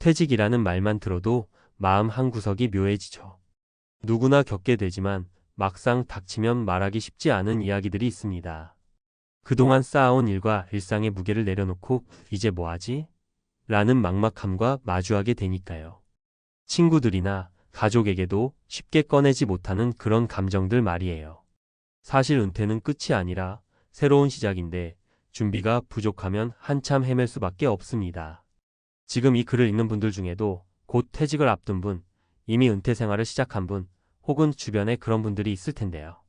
퇴직이라는 말만 들어도 마음 한구석이 묘해지죠. 누구나 겪게 되지만 막상 닥치면 말하기 쉽지 않은 이야기들이 있습니다. 그동안 쌓아온 일과 일상의 무게를 내려놓고 이제 뭐하지? 라는 막막함과 마주하게 되니까요. 친구들이나 가족에게도 쉽게 꺼내지 못하는 그런 감정들 말이에요. 사실 은퇴는 끝이 아니라 새로운 시작인데 준비가 부족하면 한참 헤맬 수밖에 없습니다. 지금 이 글을 읽는 분들 중에도 곧 퇴직을 앞둔 분, 이미 은퇴 생활을 시작한 분, 혹은 주변에 그런 분들이 있을 텐데요.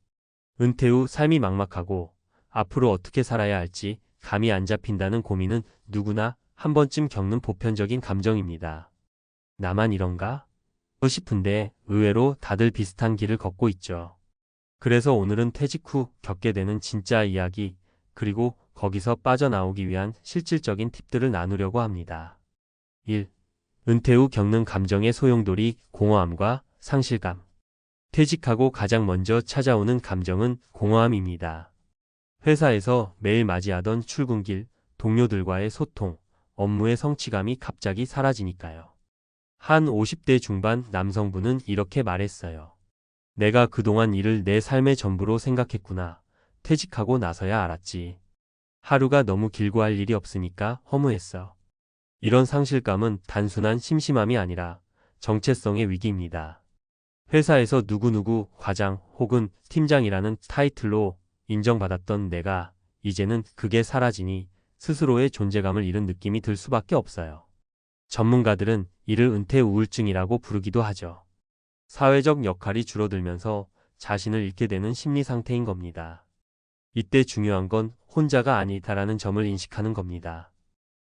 은퇴 후 삶이 막막하고 앞으로 어떻게 살아야 할지 감이 안 잡힌다는 고민은 누구나 한 번쯤 겪는 보편적인 감정입니다. 나만 이런가? 싶은데 의외로 다들 비슷한 길을 걷고 있죠. 그래서 오늘은 퇴직 후 겪게 되는 진짜 이야기, 그리고 거기서 빠져나오기 위한 실질적인 팁들을 나누려고 합니다. 1. 은퇴 후 겪는 감정의 소용돌이, 공허함과 상실감. 퇴직하고 가장 먼저 찾아오는 감정은 공허함입니다. 회사에서 매일 맞이하던 출근길, 동료들과의 소통, 업무의 성취감이 갑자기 사라지니까요. 한 50대 중반 남성분은 이렇게 말했어요. 내가 그동안 일을 내 삶의 전부로 생각했구나. 퇴직하고 나서야 알았지. 하루가 너무 길고 할 일이 없으니까 허무했어. 이런 상실감은 단순한 심심함이 아니라 정체성의 위기입니다. 회사에서 누구누구 과장 혹은 팀장이라는 타이틀로 인정받았던 내가 이제는 그게 사라지니 스스로의 존재감을 잃은 느낌이 들 수밖에 없어요. 전문가들은 이를 은퇴 우울증이라고 부르기도 하죠. 사회적 역할이 줄어들면서 자신을 잃게 되는 심리 상태인 겁니다. 이때 중요한 건 혼자가 아니다라는 점을 인식하는 겁니다.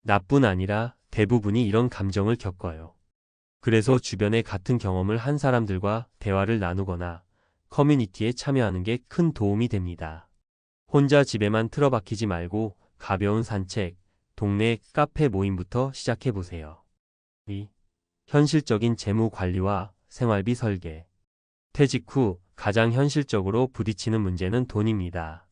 나뿐 아니라 대부분이 이런 감정을 겪어요. 그래서 주변에 같은 경험을 한 사람들과 대화를 나누거나 커뮤니티에 참여하는 게 큰 도움이 됩니다. 혼자 집에만 틀어박히지 말고 가벼운 산책, 동네 카페 모임부터 시작해보세요. 2. 현실적인 재무 관리와 생활비 설계. 퇴직 후 가장 현실적으로 부딪히는 문제는 돈입니다.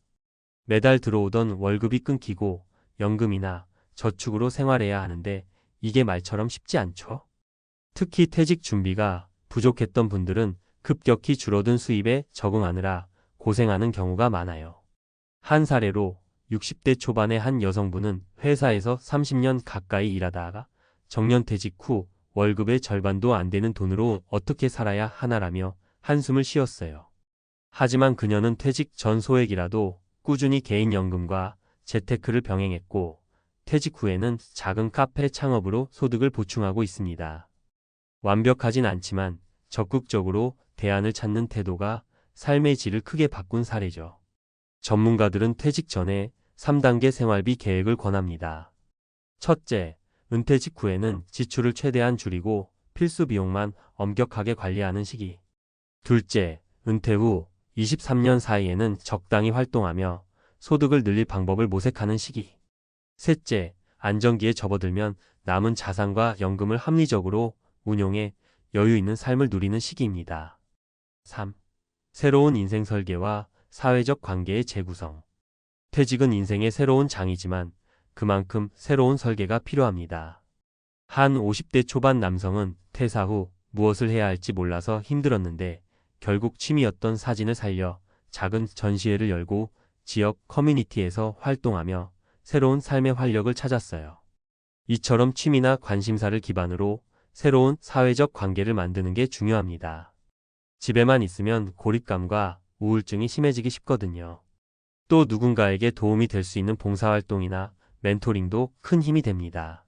매달 들어오던 월급이 끊기고 연금이나 저축으로 생활해야 하는데 이게 말처럼 쉽지 않죠? 특히 퇴직 준비가 부족했던 분들은 급격히 줄어든 수입에 적응하느라 고생하는 경우가 많아요. 한 사례로 60대 초반의 한 여성분은 회사에서 30년 가까이 일하다가 정년퇴직 후 월급의 절반도 안 되는 돈으로 어떻게 살아야 하나라며 한숨을 쉬었어요. 하지만 그녀는 퇴직 전 소액이라도 꾸준히 개인연금과 재테크를 병행했고 퇴직 후에는 작은 카페 창업으로 소득을 보충하고 있습니다. 완벽하진 않지만 적극적으로 대안을 찾는 태도가 삶의 질을 크게 바꾼 사례죠. 전문가들은 퇴직 전에 3단계 생활비 계획을 권합니다. 첫째, 은퇴 직후에는 지출을 최대한 줄이고 필수 비용만 엄격하게 관리하는 시기. 둘째, 은퇴 후 23년 사이에는 적당히 활동하며 소득을 늘릴 방법을 모색하는 시기. 셋째, 안정기에 접어들면 남은 자산과 연금을 합리적으로 운용해 여유 있는 삶을 누리는 시기입니다. 3. 새로운 인생 설계와 사회적 관계의 재구성. 퇴직은 인생의 새로운 장이지만 그만큼 새로운 설계가 필요합니다. 한 50대 초반 남성은 퇴사 후 무엇을 해야 할지 몰라서 힘들었는데 결국 취미였던 사진을 살려 작은 전시회를 열고 지역 커뮤니티에서 활동하며 새로운 삶의 활력을 찾았어요. 이처럼 취미나 관심사를 기반으로 새로운 사회적 관계를 만드는 게 중요합니다. 집에만 있으면 고립감과 우울증이 심해지기 쉽거든요. 또 누군가에게 도움이 될 수 있는 봉사활동이나 멘토링도 큰 힘이 됩니다.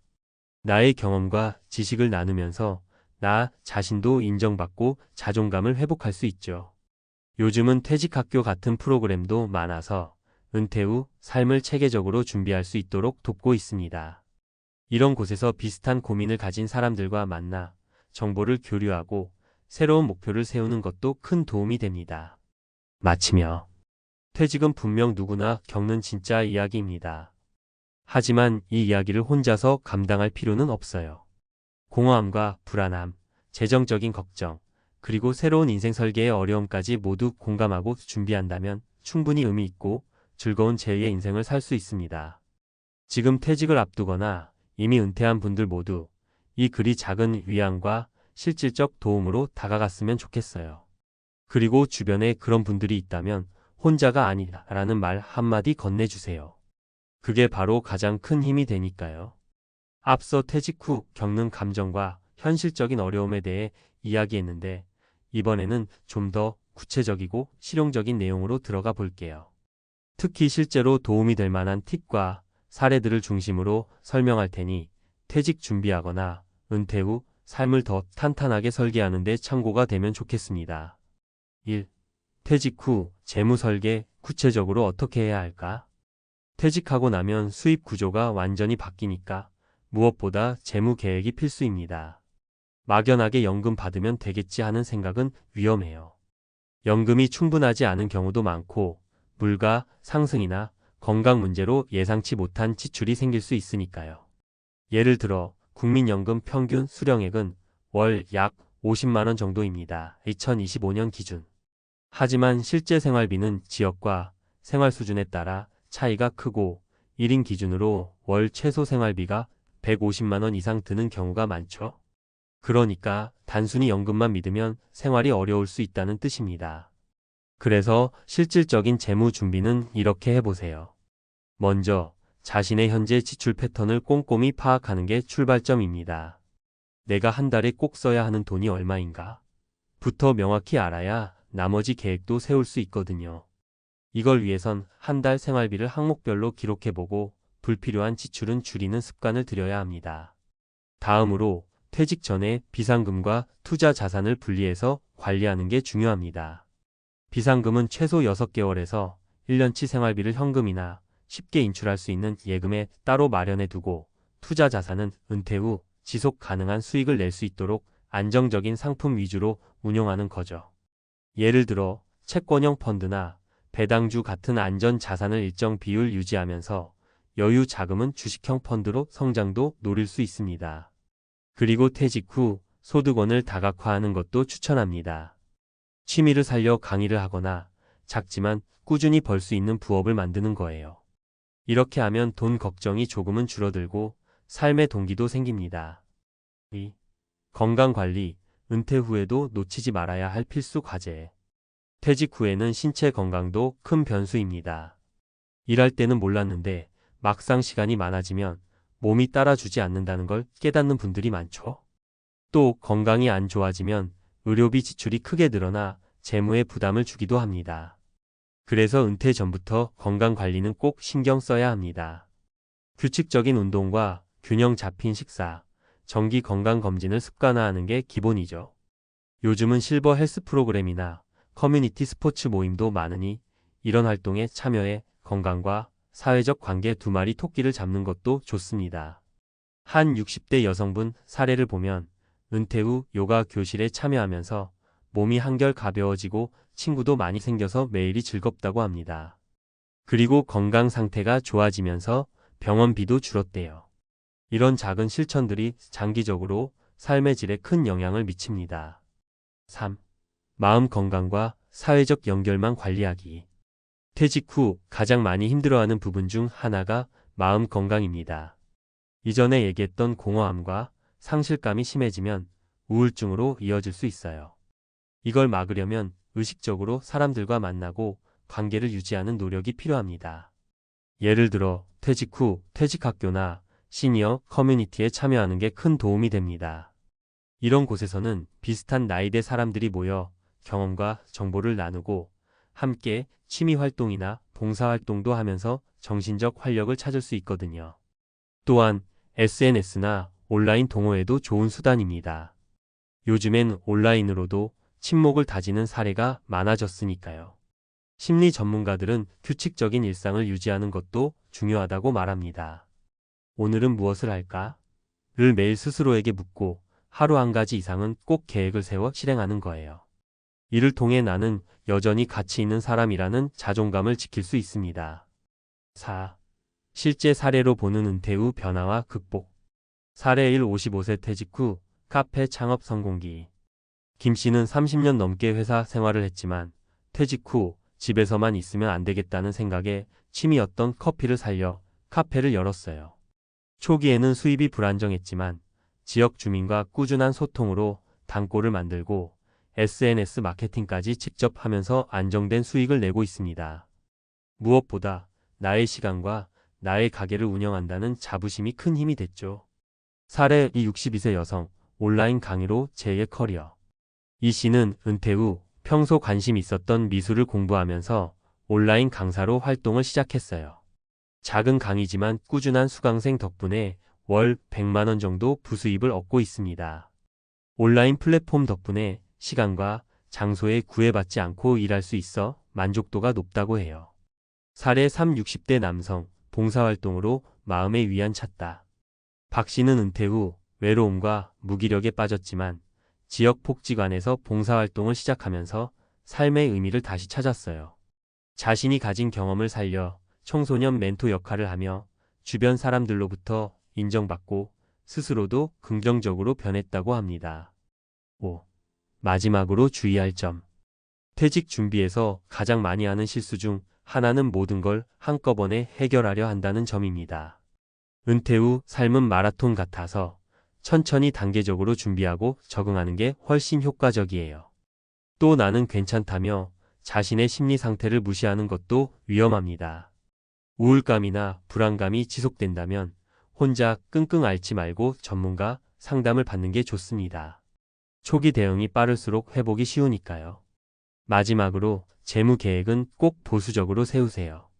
나의 경험과 지식을 나누면서 나 자신도 인정받고 자존감을 회복할 수 있죠. 요즘은 퇴직학교 같은 프로그램도 많아서 은퇴 후 삶을 체계적으로 준비할 수 있도록 돕고 있습니다. 이런 곳에서 비슷한 고민을 가진 사람들과 만나 정보를 교류하고 새로운 목표를 세우는 것도 큰 도움이 됩니다. 마치며 퇴직은 분명 누구나 겪는 진짜 이야기입니다. 하지만 이 이야기를 혼자서 감당할 필요는 없어요. 공허함과 불안함, 재정적인 걱정, 그리고 새로운 인생 설계의 어려움까지 모두 공감하고 준비한다면 충분히 의미 있고 즐거운 제2의 인생을 살 수 있습니다. 지금 퇴직을 앞두거나 이미 은퇴한 분들 모두 이 글이 작은 위안과 실질적 도움으로 다가갔으면 좋겠어요. 그리고 주변에 그런 분들이 있다면 혼자가 아니라는 말 한마디 건네주세요. 그게 바로 가장 큰 힘이 되니까요. 앞서 퇴직 후 겪는 감정과 현실적인 어려움에 대해 이야기했는데 이번에는 좀 더 구체적이고 실용적인 내용으로 들어가 볼게요. 특히 실제로 도움이 될 만한 팁과 사례들을 중심으로 설명할 테니 퇴직 준비하거나 은퇴 후 삶을 더 탄탄하게 설계하는 데 참고가 되면 좋겠습니다. 1. 퇴직 후 재무 설계 구체적으로 어떻게 해야 할까? 퇴직하고 나면 수입 구조가 완전히 바뀌니까 무엇보다 재무 계획이 필수입니다. 막연하게 연금 받으면 되겠지 하는 생각은 위험해요. 연금이 충분하지 않은 경우도 많고 물가 상승이나 건강 문제로 예상치 못한 지출이 생길 수 있으니까요. 예를 들어 국민연금 평균 수령액은 월 약 50만 원 정도입니다. 2025년 기준. 하지만 실제 생활비는 지역과 생활 수준에 따라 차이가 크고 1인 기준으로 월 최소 생활비가 150만 원 이상 드는 경우가 많죠. 그러니까 단순히 연금만 믿으면 생활이 어려울 수 있다는 뜻입니다. 그래서 실질적인 재무 준비는 이렇게 해보세요. 먼저 자신의 현재 지출 패턴을 꼼꼼히 파악하는 게 출발점입니다. 내가 한 달에 꼭 써야 하는 돈이 얼마인가? 부터 명확히 알아야 나머지 계획도 세울 수 있거든요. 이걸 위해선 한 달 생활비를 항목별로 기록해보고 불필요한 지출은 줄이는 습관을 들여야 합니다. 다음으로 퇴직 전에 비상금과 투자 자산을 분리해서 관리하는 게 중요합니다. 비상금은 최소 6개월에서 1년치 생활비를 현금이나 쉽게 인출할 수 있는 예금에 따로 마련해 두고 투자 자산은 은퇴 후 지속 가능한 수익을 낼 수 있도록 안정적인 상품 위주로 운용하는 거죠. 예를 들어 채권형 펀드나 배당주 같은 안전 자산을 일정 비율 유지하면서 여유 자금은 주식형 펀드로 성장도 노릴 수 있습니다. 그리고 퇴직 후 소득원을 다각화하는 것도 추천합니다. 취미를 살려 강의를 하거나 작지만 꾸준히 벌 수 있는 부업을 만드는 거예요. 이렇게 하면 돈 걱정이 조금은 줄어들고 삶의 동기도 생깁니다. 2. 건강관리, 은퇴 후에도 놓치지 말아야 할 필수 과제. 퇴직 후에는 신체 건강도 큰 변수입니다. 일할 때는 몰랐는데 막상 시간이 많아지면 몸이 따라주지 않는다는 걸 깨닫는 분들이 많죠. 또 건강이 안 좋아지면 의료비 지출이 크게 늘어나 재무에 부담을 주기도 합니다. 그래서 은퇴 전부터 건강 관리는 꼭 신경 써야 합니다. 규칙적인 운동과 균형 잡힌 식사, 정기 건강 검진을 습관화하는 게 기본이죠. 요즘은 실버 헬스 프로그램이나 커뮤니티 스포츠 모임도 많으니 이런 활동에 참여해 건강과 사회적 관계 두 마리 토끼를 잡는 것도 좋습니다. 한 60대 여성분 사례를 보면 은퇴 후 요가 교실에 참여하면서 몸이 한결 가벼워지고 친구도 많이 생겨서 매일이 즐겁다고 합니다. 그리고 건강 상태가 좋아지면서 병원비도 줄었대요. 이런 작은 실천들이 장기적으로 삶의 질에 큰 영향을 미칩니다. 3. 마음 건강과 사회적 연결만 관리하기. 퇴직 후 가장 많이 힘들어하는 부분 중 하나가 마음 건강입니다. 이전에 얘기했던 공허함과 상실감이 심해지면 우울증으로 이어질 수 있어요. 이걸 막으려면 의식적으로 사람들과 만나고 관계를 유지하는 노력이 필요합니다. 예를 들어 퇴직 후 퇴직학교나 시니어 커뮤니티에 참여하는 게 큰 도움이 됩니다. 이런 곳에서는 비슷한 나이대 사람들이 모여 경험과 정보를 나누고 함께 취미 활동이나 봉사활동도 하면서 정신적 활력을 찾을 수 있거든요. 또한 SNS나 온라인 동호회도 좋은 수단입니다. 요즘엔 온라인으로도 친목을 다지는 사례가 많아졌으니까요. 심리 전문가들은 규칙적인 일상을 유지하는 것도 중요하다고 말합니다. 오늘은 무엇을 할까? 를 매일 스스로에게 묻고 하루 한 가지 이상은 꼭 계획을 세워 실행하는 거예요. 이를 통해 나는 여전히 가치 있는 사람이라는 자존감을 지킬 수 있습니다. 4. 실제 사례로 보는 은퇴 후 변화와 극복. 사례 1. 55세 퇴직 후 카페 창업 성공기. 김 씨는 30년 넘게 회사 생활을 했지만 퇴직 후 집에서만 있으면 안 되겠다는 생각에 취미였던 커피를 살려 카페를 열었어요. 초기에는 수입이 불안정했지만 지역 주민과 꾸준한 소통으로 단골을 만들고 SNS 마케팅까지 직접 하면서 안정된 수익을 내고 있습니다. 무엇보다 나의 시간과 나의 가게를 운영한다는 자부심이 큰 힘이 됐죠. 사례 62세 여성, 온라인 강의로 제2의 커리어. 이 씨는 은퇴 후 평소 관심 있었던 미술을 공부하면서 온라인 강사로 활동을 시작했어요. 작은 강의지만 꾸준한 수강생 덕분에 월 100만 원 정도 부수입을 얻고 있습니다. 온라인 플랫폼 덕분에 시간과 장소에 구애받지 않고 일할 수 있어 만족도가 높다고 해요. 사례 60대 남성, 봉사활동으로 마음의 위안 찾다. 박 씨는 은퇴 후 외로움과 무기력에 빠졌지만 지역 복지관에서 봉사활동을 시작하면서 삶의 의미를 다시 찾았어요. 자신이 가진 경험을 살려 청소년 멘토 역할을 하며 주변 사람들로부터 인정받고 스스로도 긍정적으로 변했다고 합니다. 5. 마지막으로 주의할 점. 퇴직 준비에서 가장 많이 하는 실수 중 하나는 모든 걸 한꺼번에 해결하려 한다는 점입니다. 은퇴 후 삶은 마라톤 같아서 천천히 단계적으로 준비하고 적응하는 게 훨씬 효과적이에요. 또 나는 괜찮다며 자신의 심리 상태를 무시하는 것도 위험합니다. 우울감이나 불안감이 지속된다면 혼자 끙끙 앓지 말고 전문가 상담을 받는 게 좋습니다. 초기 대응이 빠를수록 회복이 쉬우니까요. 마지막으로 재무 계획은 꼭 보수적으로 세우세요.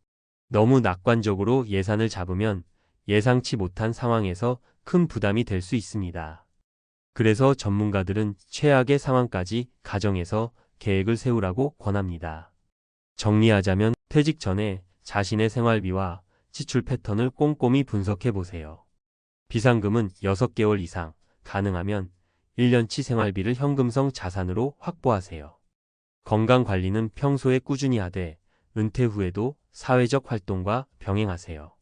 너무 낙관적으로 예산을 잡으면 예상치 못한 상황에서 큰 부담이 될 수 있습니다. 그래서 전문가들은 최악의 상황까지 가정해서 계획을 세우라고 권합니다. 정리하자면 퇴직 전에 자신의 생활비와 지출 패턴을 꼼꼼히 분석해 보세요. 비상금은 6개월 이상, 가능하면 1년치 생활비를 현금성 자산으로 확보하세요. 건강관리는 평소에 꾸준히 하되 은퇴 후에도 사회적 활동과 병행하세요.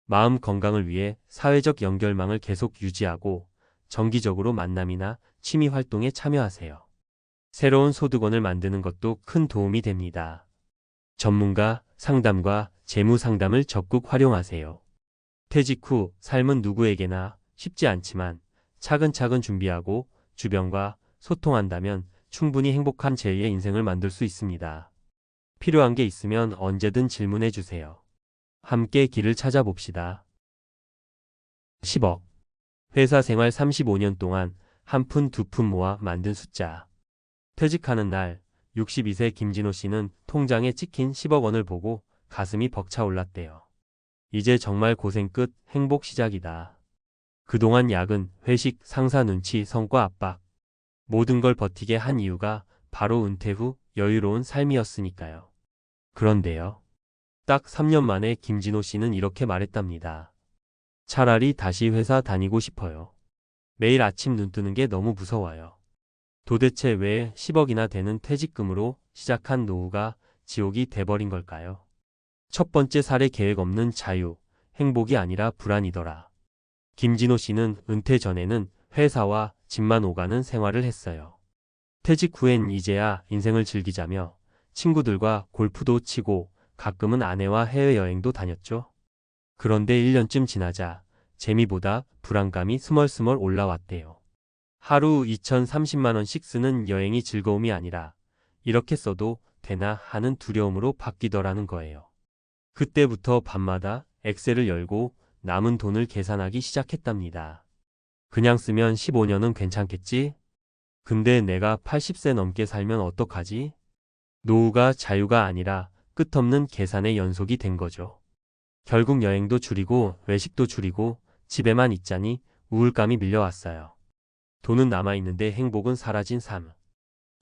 마음 건강을 위해 사회적 연결망을 계속 유지하고 정기적으로 만남이나 취미 활동에 참여하세요. 새로운 소득원을 만드는 것도 큰 도움이 됩니다. 전문가 상담과 재무 상담을 적극 활용하세요. 퇴직 후 삶은 누구에게나 쉽지 않지만 차근차근 준비하고 주변과 소통한다면 충분히 행복한 제2의 인생을 만들 수 있습니다. 필요한 게 있으면 언제든 질문해 주세요. 함께 길을 찾아봅시다. 10억. 회사 생활 35년 동안 한 푼 두 푼 모아 만든 숫자. 퇴직하는 날 62세 김진호 씨는 통장에 찍힌 10억 원을 보고 가슴이 벅차올랐대요. 이제 정말 고생 끝, 행복 시작이다. 그동안 야근, 회식, 상사 눈치, 성과 압박. 모든 걸 버티게 한 이유가 바로 은퇴 후 여유로운 삶이었으니까요. 그런데요. 딱 3년 만에 김진호 씨는 이렇게 말했답니다. 차라리 다시 회사 다니고 싶어요. 매일 아침 눈 뜨는 게 너무 무서워요. 도대체 왜 10억이나 되는 퇴직금으로 시작한 노후가 지옥이 돼버린 걸까요? 첫 번째 사례 계획 없는 자유, 행복이 아니라 불안이더라. 김진호 씨는 은퇴 전에는 회사와 집만 오가는 생활을 했어요. 퇴직 후엔 이제야 인생을 즐기자며 친구들과 골프도 치고 가끔은 아내와 해외여행도 다녔죠. 그런데 1년쯤 지나자 재미보다 불안감이 스멀스멀 올라왔대요. 하루 2,030만 원씩 쓰는 여행이 즐거움이 아니라 이렇게 써도 되나 하는 두려움으로 바뀌더라는 거예요. 그때부터 밤마다 엑셀을 열고 남은 돈을 계산하기 시작했답니다. 그냥 쓰면 15년은 괜찮겠지? 근데 내가 80세 넘게 살면 어떡하지? 노후가 자유가 아니라 끝없는 계산의 연속이 된 거죠. 결국 여행도 줄이고 외식도 줄이고 집에만 있자니 우울감이 밀려왔어요. 돈은 남아있는데 행복은 사라진 삶.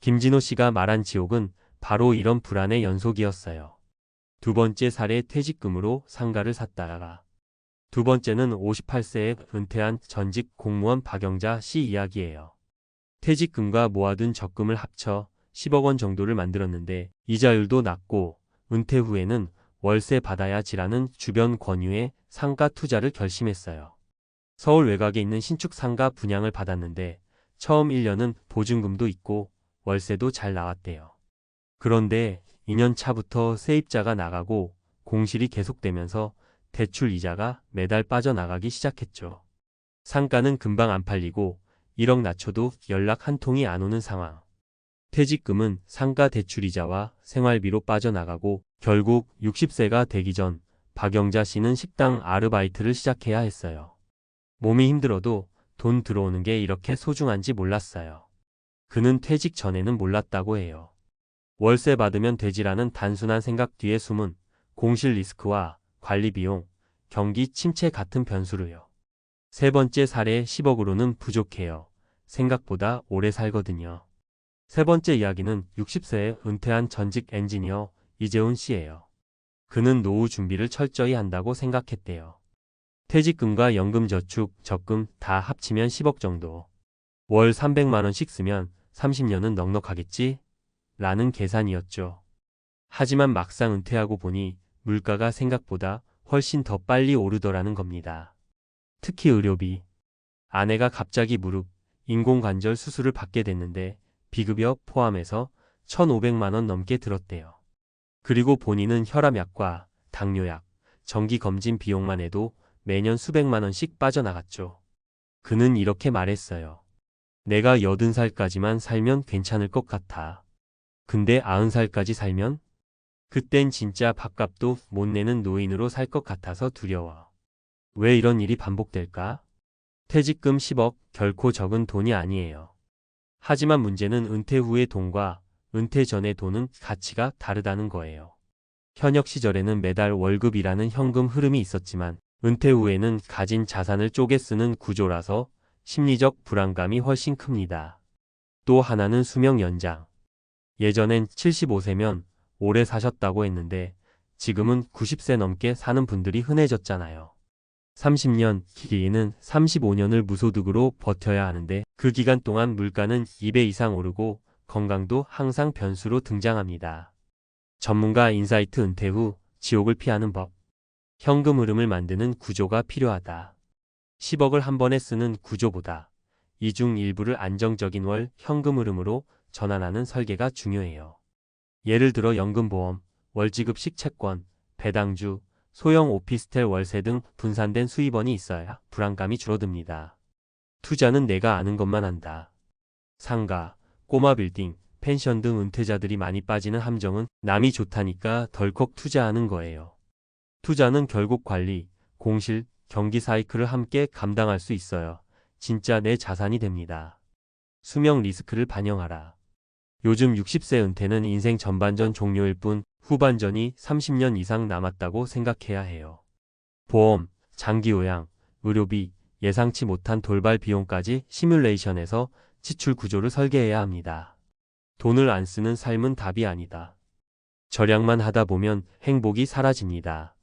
김진호 씨가 말한 지옥은 바로 이런 불안의 연속이었어요. 두 번째 사례 퇴직금으로 상가를 샀다가 두 번째는 58세에 은퇴한 전직 공무원 박영자 씨 이야기예요. 퇴직금과 모아둔 적금을 합쳐 10억 원 정도를 만들었는데 이자율도 낮고 은퇴 후에는 월세 받아야 지라는 주변 권유에 상가 투자를 결심했어요. 서울 외곽에 있는 신축 상가 분양을 받았는데 처음 1년은 보증금도 있고 월세도 잘 나왔대요. 그런데 2년 차부터 세입자가 나가고 공실이 계속되면서 대출 이자가 매달 빠져나가기 시작했죠. 상가는 금방 안 팔리고 1억 낮춰도 연락 한 통이 안 오는 상황. 퇴직금은 상가 대출이자와 생활비로 빠져나가고 결국 60세가 되기 전 박영자 씨는 식당 아르바이트를 시작해야 했어요. 몸이 힘들어도 돈 들어오는 게 이렇게 소중한지 몰랐어요. 그는 퇴직 전에는 몰랐다고 해요. 월세 받으면 되지라는 단순한 생각 뒤에 숨은 공실 리스크와 관리 비용, 경기 침체 같은 변수로요. 세 번째 사례 10억으로는 부족해요. 생각보다 오래 살거든요. 세 번째 이야기는 60세에 은퇴한 전직 엔지니어 이재훈 씨예요. 그는 노후 준비를 철저히 한다고 생각했대요. 퇴직금과 연금저축, 적금 다 합치면 10억 정도. 월 300만 원씩 쓰면 30년은 넉넉하겠지? 라는 계산이었죠. 하지만 막상 은퇴하고 보니 물가가 생각보다 훨씬 더 빨리 오르더라는 겁니다. 특히 의료비. 아내가 갑자기 무릎, 인공관절 수술을 받게 됐는데 비급여 포함해서 1,500만 원 넘게 들었대요. 그리고 본인은 혈압약과 당뇨약, 정기검진 비용만 해도 매년 수백만 원씩 빠져나갔죠. 그는 이렇게 말했어요. 내가 80살까지만 살면 괜찮을 것 같아. 근데 90살까지 살면? 그땐 진짜 밥값도 못 내는 노인으로 살 것 같아서 두려워. 왜 이런 일이 반복될까? 퇴직금 10억 결코 적은 돈이 아니에요. 하지만 문제는 은퇴 후의 돈과 은퇴 전의 돈은 가치가 다르다는 거예요. 현역 시절에는 매달 월급이라는 현금 흐름이 있었지만 은퇴 후에는 가진 자산을 쪼개 쓰는 구조라서 심리적 불안감이 훨씬 큽니다. 또 하나는 수명 연장. 예전엔 75세면 오래 사셨다고 했는데 지금은 90세 넘게 사는 분들이 흔해졌잖아요. 30년, 길이는 35년을 무소득으로 버텨야 하는데 그 기간 동안 물가는 2배 이상 오르고 건강도 항상 변수로 등장합니다. 전문가 인사이트 은퇴 후 지옥을 피하는 법. 현금 흐름을 만드는 구조가 필요하다. 10억을 한 번에 쓰는 구조보다 이 중 일부를 안정적인 월 현금 흐름으로 전환하는 설계가 중요해요. 예를 들어 연금보험, 월지급식 채권, 배당주, 소형 오피스텔 월세 등 분산된 수입원이 있어야 불안감이 줄어듭니다. 투자는 내가 아는 것만 한다. 상가, 꼬마 빌딩, 펜션 등 은퇴자들이 많이 빠지는 함정은 남이 좋다니까 덜컥 투자하는 거예요. 투자는 결국 관리, 공실, 경기 사이클을 함께 감당할 수 있어야 진짜 내 자산이 됩니다. 수명 리스크를 반영하라. 요즘 60세 은퇴는 인생 전반전 종료일 뿐 후반전이 30년 이상 남았다고 생각해야 해요. 보험, 장기요양, 의료비, 예상치 못한 돌발 비용까지 시뮬레이션에서 지출 구조를 설계해야 합니다. 돈을 안 쓰는 삶은 답이 아니다. 절약만 하다 보면 행복이 사라집니다.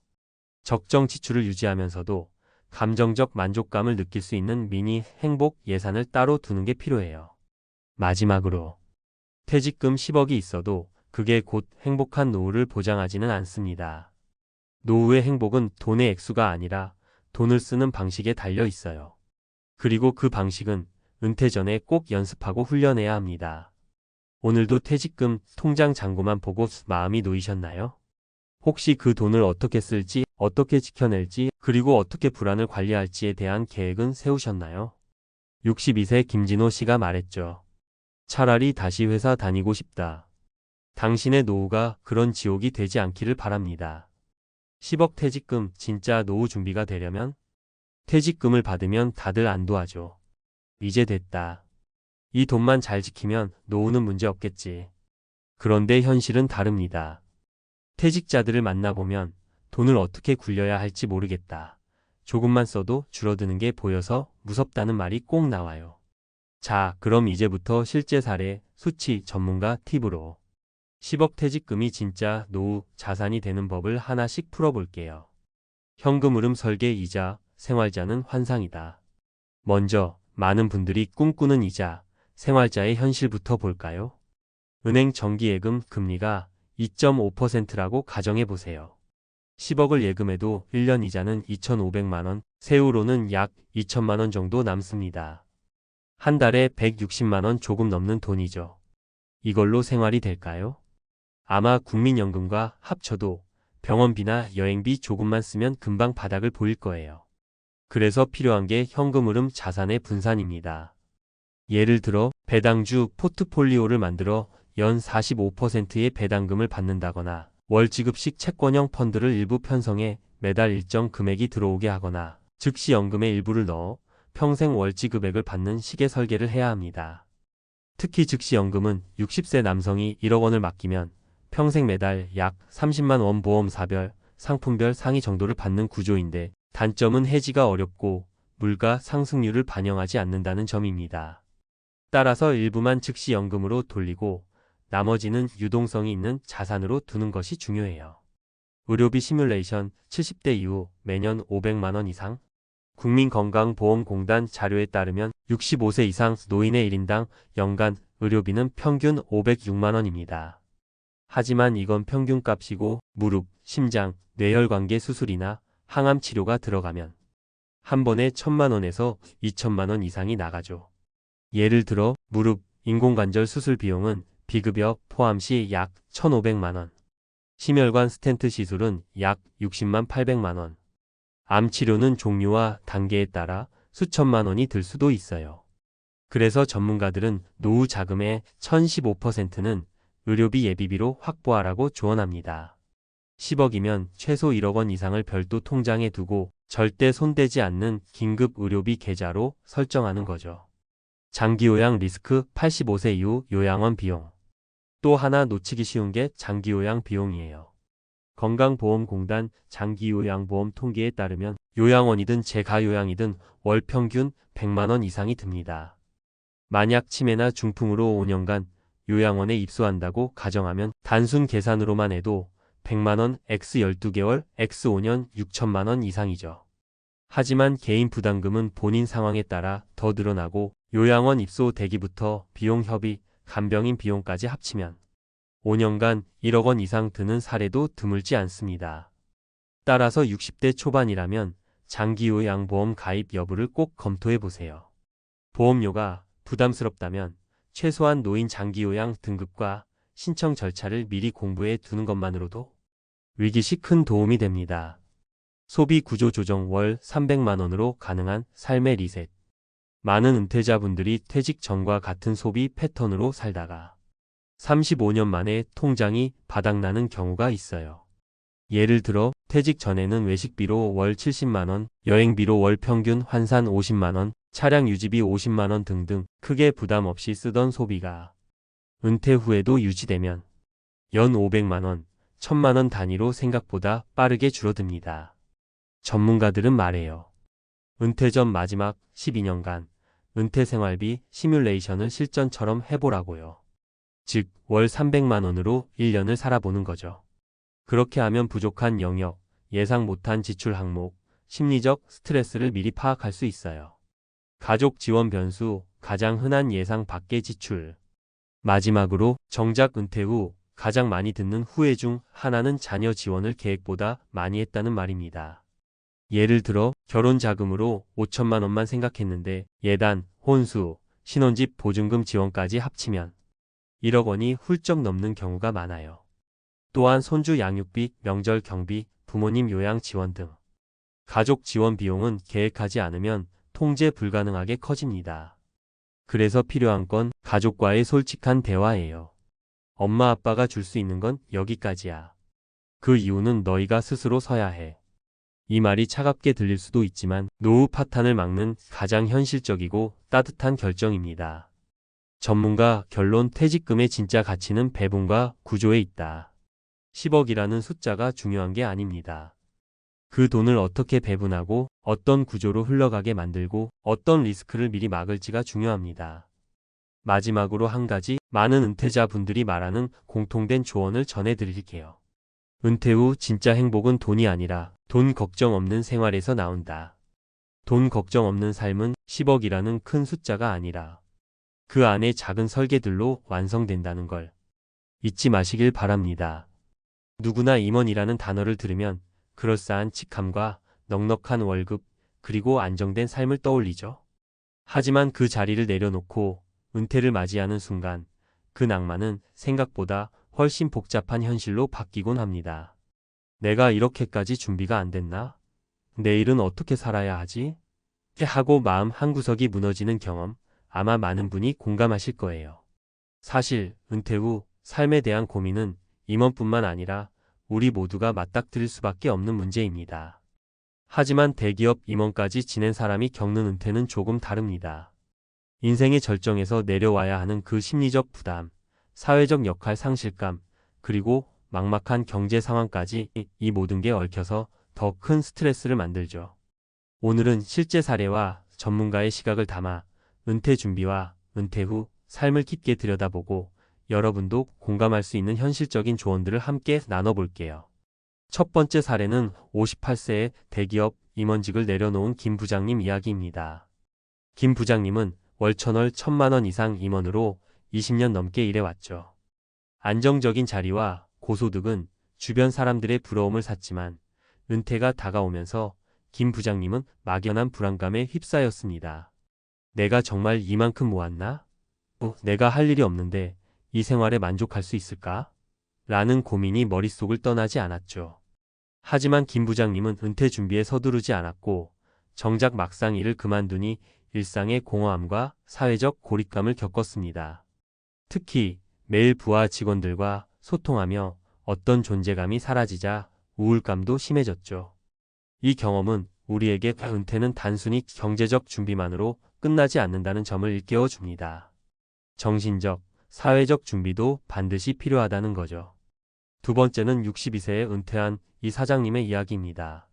적정 지출을 유지하면서도 감정적 만족감을 느낄 수 있는 미니 행복 예산을 따로 두는 게 필요해요. 마지막으로 퇴직금 10억이 있어도 그게 곧 행복한 노후를 보장하지는 않습니다. 노후의 행복은 돈의 액수가 아니라 돈을 쓰는 방식에 달려 있어요. 그리고 그 방식은 은퇴 전에 꼭 연습하고 훈련해야 합니다. 오늘도 퇴직금 통장 잔고만 보고 마음이 놓이셨나요? 혹시 그 돈을 어떻게 쓸지, 어떻게 지켜낼지, 그리고 어떻게 불안을 관리할지에 대한 계획은 세우셨나요? 62세 김진호 씨가 말했죠. 차라리 다시 회사 다니고 싶다. 당신의 노후가 그런 지옥이 되지 않기를 바랍니다. 10억 퇴직금 진짜 노후 준비가 되려면? 퇴직금을 받으면 다들 안도하죠. 이제 됐다. 이 돈만 잘 지키면 노후는 문제 없겠지. 그런데 현실은 다릅니다. 퇴직자들을 만나보면 돈을 어떻게 굴려야 할지 모르겠다. 조금만 써도 줄어드는 게 보여서 무섭다는 말이 꼭 나와요. 자, 그럼 이제부터 실제 사례, 수치, 전문가 팁으로 10억 퇴직금이 진짜 노후 자산이 되는 법을 하나씩 풀어볼게요. 현금 흐름 설계 이자, 생활자는 환상이다. 먼저 많은 분들이 꿈꾸는 이자, 생활자의 현실부터 볼까요? 은행 정기예금 금리가 2.5%라고 가정해보세요. 10억을 예금해도 1년 이자는 2,500만 원, 세후로는 약 2천만 원 정도 남습니다. 한 달에 160만 원 조금 넘는 돈이죠. 이걸로 생활이 될까요? 아마 국민연금과 합쳐도 병원비나 여행비 조금만 쓰면 금방 바닥을 보일 거예요. 그래서 필요한 게 현금 흐름 자산의 분산입니다. 예를 들어 배당주 포트폴리오를 만들어 연 45%의 배당금을 받는다거나 월 지급식 채권형 펀드를 일부 편성해 매달 일정 금액이 들어오게 하거나 즉시 연금의 일부를 넣어 평생 월지 급액을 받는 식의 설계를 해야 합니다. 특히 즉시 연금은 60세 남성이 1억 원을 맡기면 평생 매달 약 30만 원 보험사별, 상품별 상위 정도를 받는 구조인데 단점은 해지가 어렵고 물가 상승률을 반영하지 않는다는 점입니다. 따라서 일부만 즉시 연금으로 돌리고 나머지는 유동성이 있는 자산으로 두는 것이 중요해요. 의료비 시뮬레이션 70대 이후 매년 500만 원 이상 국민건강보험공단 자료에 따르면 65세 이상 노인의 1인당 연간 의료비는 평균 506만 원입니다. 하지만 이건 평균값이고 무릎, 심장, 뇌혈관계 수술이나 항암 치료가 들어가면 한 번에 1,000만 원에서 2천만 원 이상이 나가죠. 예를 들어 무릎, 인공관절 수술 비용은 비급여 포함 시 약 1,500만 원, 심혈관 스텐트 시술은 약 60만 800만 원, 암 치료는 종류와 단계에 따라 수천만 원이 들 수도 있어요. 그래서 전문가들은 노후 자금의 1015%는 의료비 예비비로 확보하라고 조언합니다. 10억이면 최소 1억 원 이상을 별도 통장에 두고 절대 손대지 않는 긴급 의료비 계좌로 설정하는 거죠. 장기요양 리스크 85세 이후 요양원 비용. 또 하나 놓치기 쉬운 게 장기요양 비용이에요. 건강보험공단 장기요양보험 통계에 따르면 요양원이든 재가요양이든 월 평균 100만 원 이상이 듭니다. 만약 치매나 중풍으로 5년간 요양원에 입소한다고 가정하면 단순 계산으로만 해도 100만 원 x 12개월 x 5년 6천만 원 이상이죠. 하지만 개인 부담금은 본인 상황에 따라 더 늘어나고 요양원 입소 대기부터 비용 협의, 간병인 비용까지 합치면 5년간 1억 원 이상 드는 사례도 드물지 않습니다. 따라서 60대 초반이라면 장기요양보험 가입 여부를 꼭 검토해 보세요. 보험료가 부담스럽다면 최소한 노인 장기요양 등급과 신청 절차를 미리 공부해 두는 것만으로도 위기 시 큰 도움이 됩니다. 소비 구조 조정 월 300만 원으로 가능한 삶의 리셋. 많은 은퇴자분들이 퇴직 전과 같은 소비 패턴으로 살다가 35년 만에 통장이 바닥나는 경우가 있어요. 예를 들어 퇴직 전에는 외식비로 월 70만 원, 여행비로 월 평균 환산 50만 원, 차량 유지비 50만 원 등등 크게 부담 없이 쓰던 소비가 은퇴 후에도 유지되면 연 500만 원, 1,000만 원 단위로 생각보다 빠르게 줄어듭니다. 전문가들은 말해요. 은퇴 전 마지막 12년간 은퇴 생활비 시뮬레이션을 실전처럼 해보라고요. 즉, 월 300만 원으로 1년을 살아보는 거죠. 그렇게 하면 부족한 영역, 예상 못한 지출 항목, 심리적 스트레스를 미리 파악할 수 있어요. 가족 지원 변수, 가장 흔한 예상 밖의 지출. 마지막으로 정작 은퇴 후 가장 많이 듣는 후회 중 하나는 자녀 지원을 계획보다 많이 했다는 말입니다. 예를 들어 결혼 자금으로 5천만 원만 생각했는데 예단, 혼수, 신혼집 보증금 지원까지 합치면 1억 원이 훌쩍 넘는 경우가 많아요. 또한 손주 양육비, 명절 경비, 부모님 요양 지원 등 가족 지원 비용은 계획하지 않으면 통제 불가능하게 커집니다. 그래서 필요한 건 가족과의 솔직한 대화예요. 엄마 아빠가 줄 수 있는 건 여기까지야. 그 이유는 너희가 스스로 서야 해. 이 말이 차갑게 들릴 수도 있지만 노후 파탄을 막는 가장 현실적이고 따뜻한 결정입니다. 전문가 결론 퇴직금의 진짜 가치는 배분과 구조에 있다. 10억이라는 숫자가 중요한 게 아닙니다. 그 돈을 어떻게 배분하고 어떤 구조로 흘러가게 만들고 어떤 리스크를 미리 막을지가 중요합니다. 마지막으로 한 가지 많은 은퇴자분들이 말하는 공통된 조언을 전해드릴게요. 은퇴 후 진짜 행복은 돈이 아니라 돈 걱정 없는 생활에서 나온다. 돈 걱정 없는 삶은 10억이라는 큰 숫자가 아니라 그 안에 작은 설계들로 완성된다는 걸 잊지 마시길 바랍니다. 누구나 임원이라는 단어를 들으면 그럴싸한 직함과 넉넉한 월급 그리고 안정된 삶을 떠올리죠. 하지만 그 자리를 내려놓고 은퇴를 맞이하는 순간 그 낭만은 생각보다 훨씬 복잡한 현실로 바뀌곤 합니다. 내가 이렇게까지 준비가 안 됐나? 내일은 어떻게 살아야 하지? 하고 마음 한구석이 무너지는 경험, 아마 많은 분이 공감하실 거예요. 사실 은퇴 후 삶에 대한 고민은 임원뿐만 아니라 우리 모두가 맞닥뜨릴 수밖에 없는 문제입니다. 하지만 대기업 임원까지 지낸 사람이 겪는 은퇴는 조금 다릅니다. 인생의 절정에서 내려와야 하는 그 심리적 부담, 사회적 역할 상실감, 그리고 막막한 경제 상황까지 이 모든 게 얽혀서 더 큰 스트레스를 만들죠. 오늘은 실제 사례와 전문가의 시각을 담아 은퇴 준비와 은퇴 후 삶을 깊게 들여다보고 여러분도 공감할 수 있는 현실적인 조언들을 함께 나눠볼게요. 첫 번째 사례는 58세의 대기업 임원직을 내려놓은 김 부장님 이야기입니다. 김 부장님은 월천월 1,000만 원 이상 임원으로 20년 넘게 일해왔죠. 안정적인 자리와 고소득은 주변 사람들의 부러움을 샀지만 은퇴가 다가오면서 김 부장님은 막연한 불안감에 휩싸였습니다. 내가 정말 이만큼 모았나? 내가 할 일이 없는데 이 생활에 만족할 수 있을까? 라는 고민이 머릿속을 떠나지 않았죠. 하지만 김 부장님은 은퇴 준비에 서두르지 않았고 정작 막상 일을 그만두니 일상의 공허함과 사회적 고립감을 겪었습니다. 특히 매일 부하 직원들과 소통하며 어떤 존재감이 사라지자 우울감도 심해졌죠. 이 경험은 우리에게 은퇴는 단순히 경제적 준비만으로 끝나지 않는다는 점을 일깨워 줍니다. 정신적, 사회적 준비도 반드시 필요하다는 거죠. 두 번째는 62세에 은퇴한 이 사장님의 이야기입니다.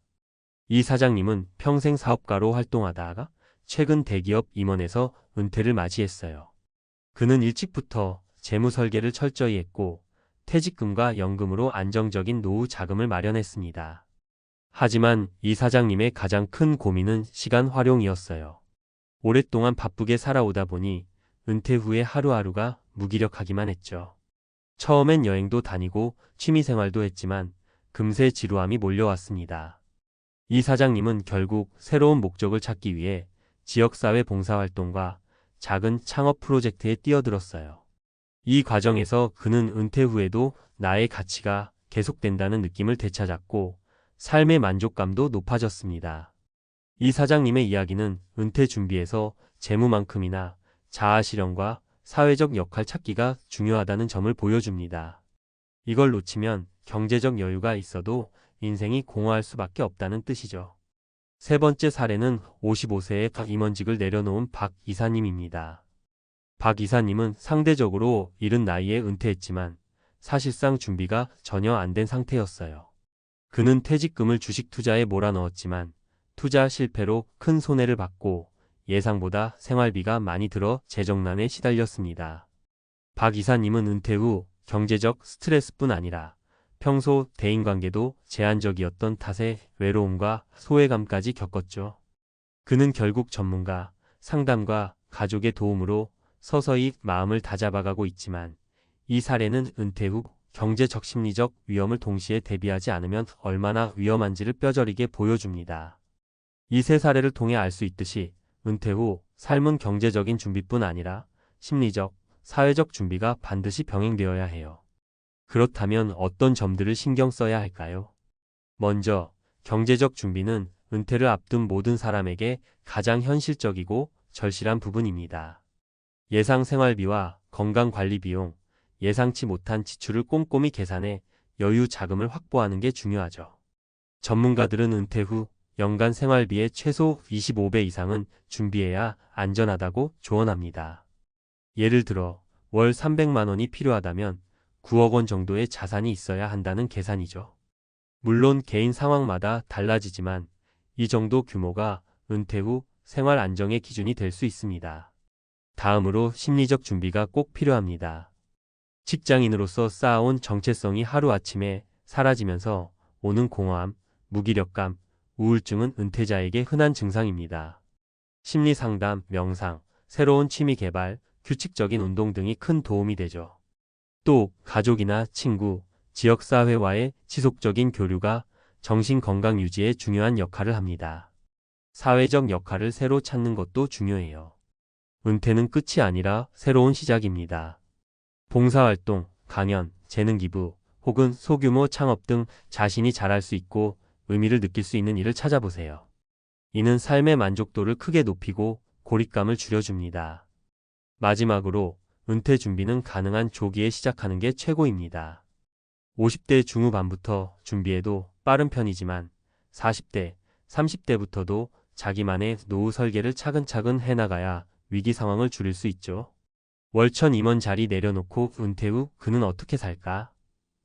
이 사장님은 평생 사업가로 활동하다가 최근 대기업 임원에서 은퇴를 맞이했어요. 그는 일찍부터 재무 설계를 철저히 했고 퇴직금과 연금으로 안정적인 노후 자금을 마련했습니다. 하지만 이 사장님의 가장 큰 고민은 시간 활용이었어요. 오랫동안 바쁘게 살아오다 보니 은퇴 후에 하루하루가 무기력하기만 했죠. 처음엔 여행도 다니고 취미생활도 했지만 금세 지루함이 몰려왔습니다. 이 사장님은 결국 새로운 목적을 찾기 위해 지역사회 봉사활동과 작은 창업 프로젝트에 뛰어들었어요. 이 과정에서 그는 은퇴 후에도 나의 가치가 계속된다는 느낌을 되찾았고 삶의 만족감도 높아졌습니다. 이 사장님의 이야기는 은퇴 준비에서 재무만큼이나 자아 실현과 사회적 역할 찾기가 중요하다는 점을 보여줍니다. 이걸 놓치면 경제적 여유가 있어도 인생이 공허할 수밖에 없다는 뜻이죠. 세 번째 사례는 55세의 임원직을 내려놓은 박 이사님입니다. 박 이사님은 상대적으로 이른 나이에 은퇴했지만 사실상 준비가 전혀 안 된 상태였어요. 그는 퇴직금을 주식 투자에 몰아넣었지만 투자 실패로 큰 손해를 받고 예상보다 생활비가 많이 들어 재정난에 시달렸습니다. 박 이사님은 은퇴 후 경제적 스트레스뿐 아니라 평소 대인관계도 제한적이었던 탓에 외로움과 소외감까지 겪었죠. 그는 결국 전문가, 상담과 가족의 도움으로 서서히 마음을 다잡아가고 있지만 이 사례는 은퇴 후 경제적 심리적 위험을 동시에 대비하지 않으면 얼마나 위험한지를 뼈저리게 보여줍니다. 이 세 사례를 통해 알 수 있듯이 은퇴 후 삶은 경제적인 준비뿐 아니라 심리적, 사회적 준비가 반드시 병행되어야 해요. 그렇다면 어떤 점들을 신경 써야 할까요? 먼저, 경제적 준비는 은퇴를 앞둔 모든 사람에게 가장 현실적이고 절실한 부분입니다. 예상 생활비와 건강관리 비용, 예상치 못한 지출을 꼼꼼히 계산해 여유 자금을 확보하는 게 중요하죠. 전문가들은 은퇴 후 연간 생활비의 최소 25배 이상은 준비해야 안전하다고 조언합니다. 예를 들어 월 300만 원이 필요하다면 9억 원 정도의 자산이 있어야 한다는 계산이죠. 물론 개인 상황마다 달라지지만 이 정도 규모가 은퇴 후 생활 안정의 기준이 될 수 있습니다. 다음으로 심리적 준비가 꼭 필요합니다. 직장인으로서 쌓아온 정체성이 하루아침에 사라지면서 오는 공허함, 무기력감, 우울증은 은퇴자에게 흔한 증상입니다. 심리 상담, 명상, 새로운 취미 개발, 규칙적인 운동 등이 큰 도움이 되죠. 또 가족이나 친구, 지역사회와의 지속적인 교류가 정신건강 유지에 중요한 역할을 합니다. 사회적 역할을 새로 찾는 것도 중요해요. 은퇴는 끝이 아니라 새로운 시작입니다. 봉사활동, 강연, 재능기부, 혹은 소규모 창업 등 자신이 잘할 수 있고 의미를 느낄 수 있는 일을 찾아보세요. 이는 삶의 만족도를 크게 높이고 고립감을 줄여줍니다. 마지막으로 은퇴 준비는 가능한 조기에 시작하는 게 최고입니다. 50대 중후반부터 준비해도 빠른 편이지만 40대, 30대부터도 자기만의 노후 설계를 차근차근 해나가야 위기 상황을 줄일 수 있죠. 월천 임원 자리 내려놓고 은퇴 후 그는 어떻게 살까?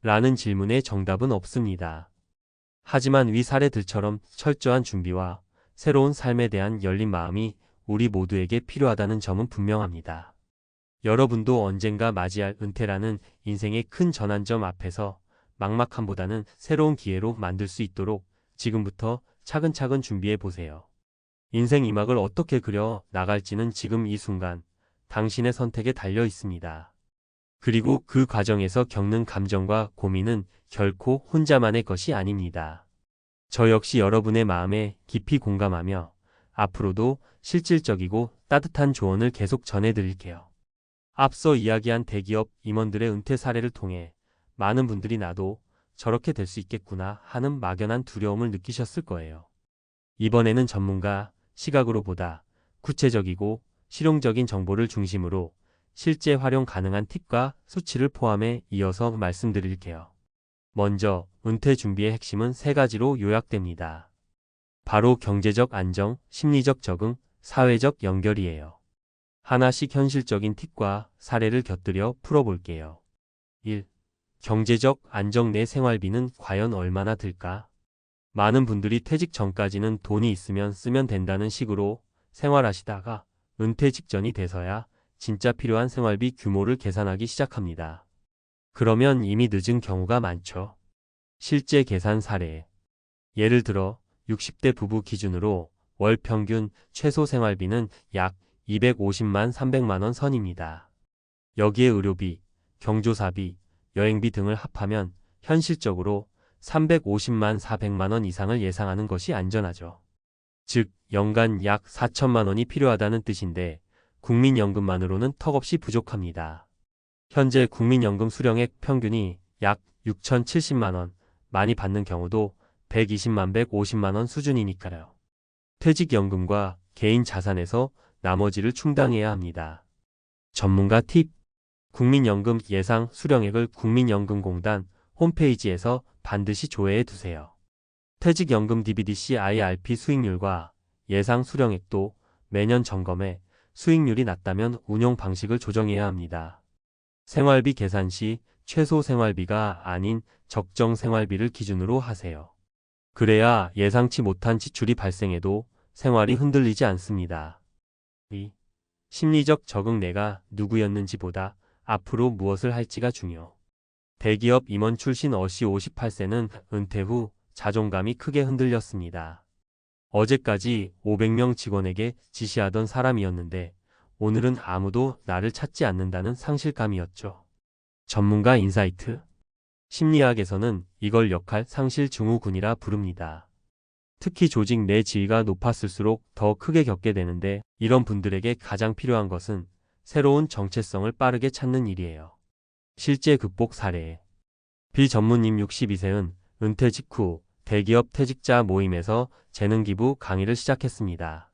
라는 질문에 정답은 없습니다. 하지만 위 사례들처럼 철저한 준비와 새로운 삶에 대한 열린 마음이 우리 모두에게 필요하다는 점은 분명합니다. 여러분도 언젠가 맞이할 은퇴라는 인생의 큰 전환점 앞에서 막막함보다는 새로운 기회로 만들 수 있도록 지금부터 차근차근 준비해 보세요. 인생 2막을 어떻게 그려 나갈지는 지금 이 순간 당신의 선택에 달려 있습니다. 그리고 그 과정에서 겪는 감정과 고민은 결코 혼자만의 것이 아닙니다. 저 역시 여러분의 마음에 깊이 공감하며 앞으로도 실질적이고 따뜻한 조언을 계속 전해드릴게요. 앞서 이야기한 대기업 임원들의 은퇴 사례를 통해 많은 분들이 나도 저렇게 될 수 있겠구나 하는 막연한 두려움을 느끼셨을 거예요. 이번에는 전문가 시각으로 보다 구체적이고 실용적인 정보를 중심으로 실제 활용 가능한 팁과 수치를 포함해 이어서 말씀드릴게요. 먼저 은퇴 준비의 핵심은 3가지로 요약됩니다. 바로 경제적 안정, 심리적 적응, 사회적 연결이에요. 하나씩 현실적인 팁과 사례를 곁들여 풀어볼게요. 1. 경제적 안정. 내 생활비는 과연 얼마나 들까? 많은 분들이 퇴직 전까지는 돈이 있으면 쓰면 된다는 식으로 생활하시다가 은퇴 직전이 돼서야 진짜 필요한 생활비 규모를 계산하기 시작합니다. 그러면 이미 늦은 경우가 많죠. 실제 계산 사례. 예를 들어 60대 부부 기준으로 월 평균 최소 생활비는 약 250만 300만 원 선입니다. 여기에 의료비, 경조사비, 여행비 등을 합하면 현실적으로 350만 400만 원 이상을 예상하는 것이 안전하죠. 즉 연간 약 4천만 원이 필요하다는 뜻인데 국민연금만으로는 턱없이 부족합니다. 현재 국민연금 수령액 평균이 약 6,070만 원, 많이 받는 경우도 120만 150만 원 수준이니까요. 퇴직연금과 개인 자산에서 나머지를 충당해야 합니다. 전문가 팁. 국민연금 예상 수령액을 국민연금공단 홈페이지에서 반드시 조회해 두세요. 퇴직연금 DBDC IRP 수익률과 예상 수령액도 매년 점검해 수익률이 낮다면 운용 방식을 조정해야 합니다. 생활비 계산 시 최소 생활비가 아닌 적정 생활비를 기준으로 하세요. 그래야 예상치 못한 지출이 발생해도 생활이 흔들리지 않습니다. 2. 심리적 적응. 내가 누구였는지보다 앞으로 무엇을 할지가 중요. 대기업 임원 출신 어시 58세는 은퇴 후 자존감이 크게 흔들렸습니다. 어제까지 500명 직원에게 지시하던 사람이었는데 오늘은 아무도 나를 찾지 않는다는 상실감이었죠. 전문가 인사이트. 심리학에서는 이걸 역할 상실 증후군이라 부릅니다. 특히 조직 내 지위가 높았을수록 더 크게 겪게 되는데 이런 분들에게 가장 필요한 것은 새로운 정체성을 빠르게 찾는 일이에요. 실제 극복 사례. 비전문님 62세는 은퇴 직후 대기업 퇴직자 모임에서 재능 기부 강의를 시작했습니다.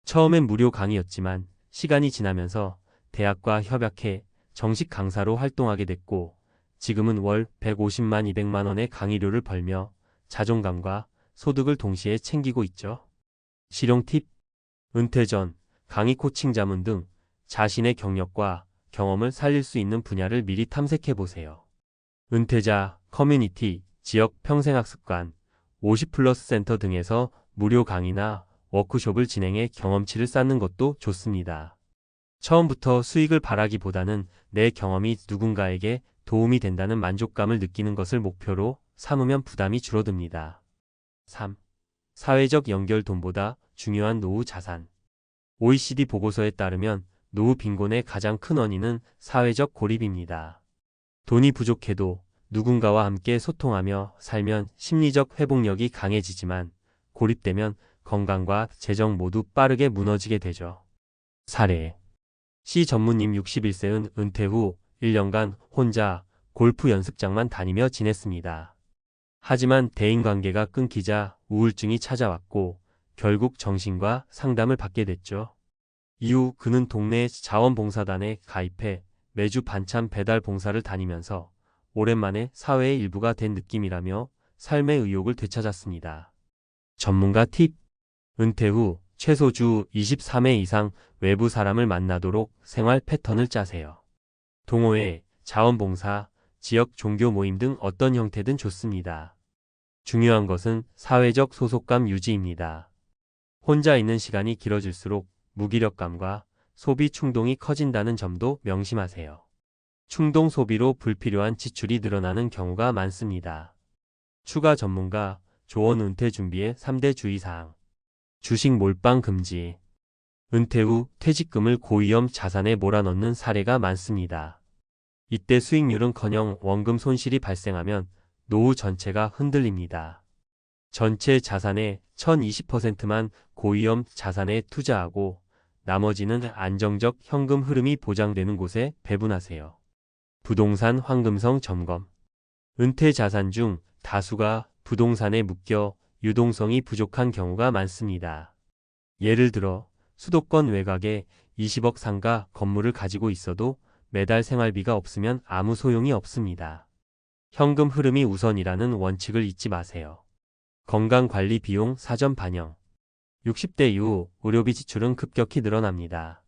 처음엔 무료 강의였지만 시간이 지나면서 대학과 협약해 정식 강사로 활동하게 됐고 지금은 월 150만 200만 원의 강의료를 벌며 자존감과 소득을 동시에 챙기고 있죠. 실용 팁. 은퇴 전 강의 코칭 자문 등 자신의 경력과 경험을 살릴 수 있는 분야를 미리 탐색해 보세요. 은퇴자, 커뮤니티, 지역 평생학습관, 50플러스 센터 등에서 무료 강의나 워크숍을 진행해 경험치를 쌓는 것도 좋습니다. 처음부터 수익을 바라기보다는 내 경험이 누군가에게 도움이 된다는 만족감을 느끼는 것을 목표로 삼으면 부담이 줄어듭니다. 3. 사회적 연결. 돈보다 중요한 노후 자산. OECD 보고서에 따르면 노후 빈곤의 가장 큰 원인은 사회적 고립입니다. 돈이 부족해도 누군가와 함께 소통하며 살면 심리적 회복력이 강해지지만 고립되면 건강과 재정 모두 빠르게 무너지게 되죠. 사례. C 전무님 61세는 은퇴 후 1년간 혼자 골프 연습장만 다니며 지냈습니다. 하지만 대인관계가 끊기자 우울증이 찾아왔고 결국 정신과 상담을 받게 됐죠. 이후 그는 동네 자원봉사단에 가입해 매주 반찬 배달 봉사를 다니면서 오랜만에 사회의 일부가 된 느낌이라며 삶의 의욕을 되찾았습니다. 전문가 팁. 은퇴 후 최소 주 23회 이상 외부 사람을 만나도록 생활 패턴을 짜세요. 동호회, 자원봉사, 지역 종교 모임 등 어떤 형태든 좋습니다. 중요한 것은 사회적 소속감 유지입니다. 혼자 있는 시간이 길어질수록 무기력감과 소비 충동이 커진다는 점도 명심하세요. 충동 소비로 불필요한 지출이 늘어나는 경우가 많습니다. 추가 전문가, 조언. 은퇴 준비의 3대 주의사항. 주식 몰빵 금지. 은퇴 후 퇴직금을 고위험 자산에 몰아넣는 사례가 많습니다. 이때 수익률은커녕 원금 손실이 발생하면 노후 전체가 흔들립니다. 전체 자산의 1020%만 고위험 자산에 투자하고 나머지는 안정적 현금 흐름이 보장되는 곳에 배분하세요. 부동산 황금성 점검. 은퇴 자산 중 다수가 부동산에 묶여 유동성이 부족한 경우가 많습니다. 예를 들어 수도권 외곽에 20억 상가 건물을 가지고 있어도 매달 생활비가 없으면 아무 소용이 없습니다. 현금 흐름이 우선이라는 원칙을 잊지 마세요. 건강관리 비용 사전 반영. 60대 이후 의료비 지출은 급격히 늘어납니다.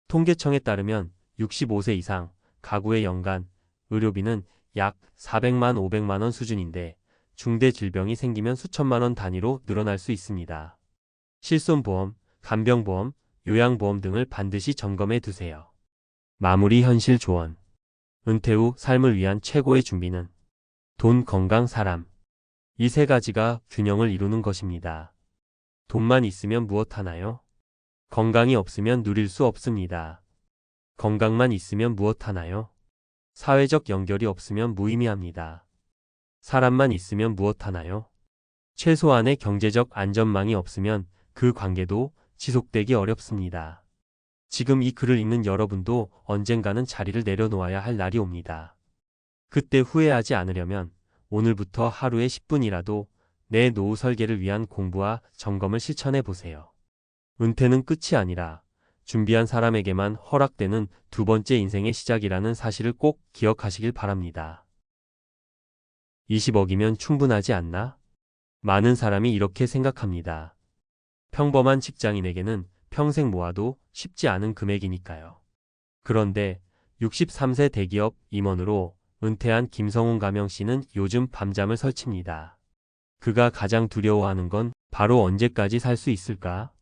통계청에 따르면 65세 이상 가구의 연간 의료비는 약 400만 500만 원 수준인데 중대 질병이 생기면 수천만 원 단위로 늘어날 수 있습니다. 실손보험, 간병보험, 요양보험 등을 반드시 점검해 두세요. 마무리 현실 조언. 은퇴 후 삶을 위한 최고의 준비는 돈, 건강, 사람. 이 세 가지가 균형을 이루는 것입니다. 돈만 있으면 무엇 하나요? 건강이 없으면 누릴 수 없습니다. 건강만 있으면 무엇 하나요? 사회적 연결이 없으면 무의미합니다. 사람만 있으면 무엇 하나요? 최소한의 경제적 안전망이 없으면 그 관계도 지속되기 어렵습니다. 지금 이 글을 읽는 여러분도 언젠가는 자리를 내려놓아야 할 날이 옵니다. 그때 후회하지 않으려면 오늘부터 하루에 10분이라도 내 노후 설계를 위한 공부와 점검을 실천해 보세요. 은퇴는 끝이 아니라 준비한 사람에게만 허락되는 두 번째 인생의 시작이라는 사실을 꼭 기억하시길 바랍니다. 20억이면 충분하지 않나? 많은 사람이 이렇게 생각합니다. 평범한 직장인에게는 평생 모아도 쉽지 않은 금액이니까요. 그런데 63세 대기업 임원으로 은퇴한 김성훈 가명 씨는 요즘 밤잠을 설칩니다. 그가 가장 두려워하는 건 바로 언제까지 살 수 있을까?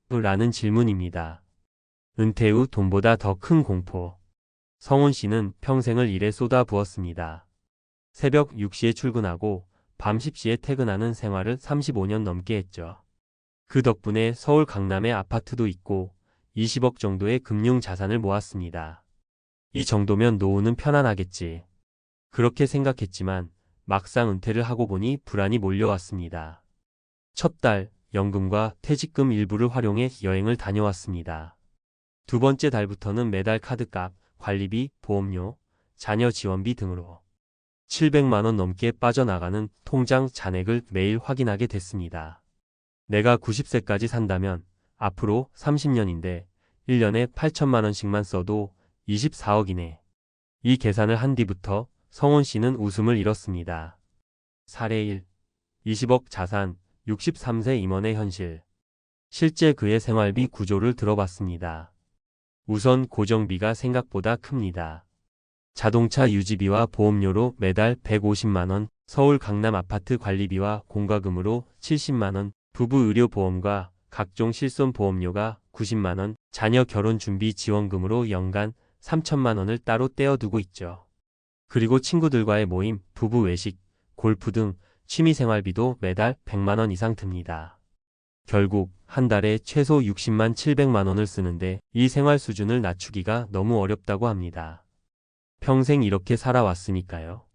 라는 질문입니다. 은퇴 후 돈보다 더 큰 공포. 성훈 씨는 평생을 일에 쏟아 부었습니다. 새벽 6시에 출근하고 밤 10시에 퇴근하는 생활을 35년 넘게 했죠. 그 덕분에 서울 강남에 아파트도 있고 20억 정도의 금융 자산을 모았습니다. 이 정도면 노후는 편안하겠지. 그렇게 생각했지만 막상 은퇴를 하고 보니 불안이 몰려왔습니다. 첫 달 연금과 퇴직금 일부를 활용해 여행을 다녀왔습니다. 두 번째 달부터는 매달 카드값, 관리비, 보험료, 자녀 지원비 등으로 700만 원 넘게 빠져나가는 통장 잔액을 매일 확인하게 됐습니다. 내가 90세까지 산다면 앞으로 30년인데 1년에 8천만 원씩만 써도 24억이네. 이 계산을 한 뒤부터 성훈 씨는 웃음을 잃었습니다. 사례 1. 20억 자산, 63세 임원의 현실. 실제 그의 생활비 구조를 들어봤습니다. 우선 고정비가 생각보다 큽니다. 자동차 유지비와 보험료로 매달 150만 원, 서울 강남 아파트 관리비와 공과금으로 70만 원, 부부 의료보험과 각종 실손보험료가 90만 원, 자녀 결혼 준비 지원금으로 연간 3천만 원을 따로 떼어두고 있죠. 그리고 친구들과의 모임, 부부 외식, 골프 등 취미생활비도 매달 100만 원 이상 듭니다. 결국 한 달에 최소 60만 700만 원을 쓰는데 이 생활 수준을 낮추기가 너무 어렵다고 합니다. 평생 이렇게 살아왔으니까요.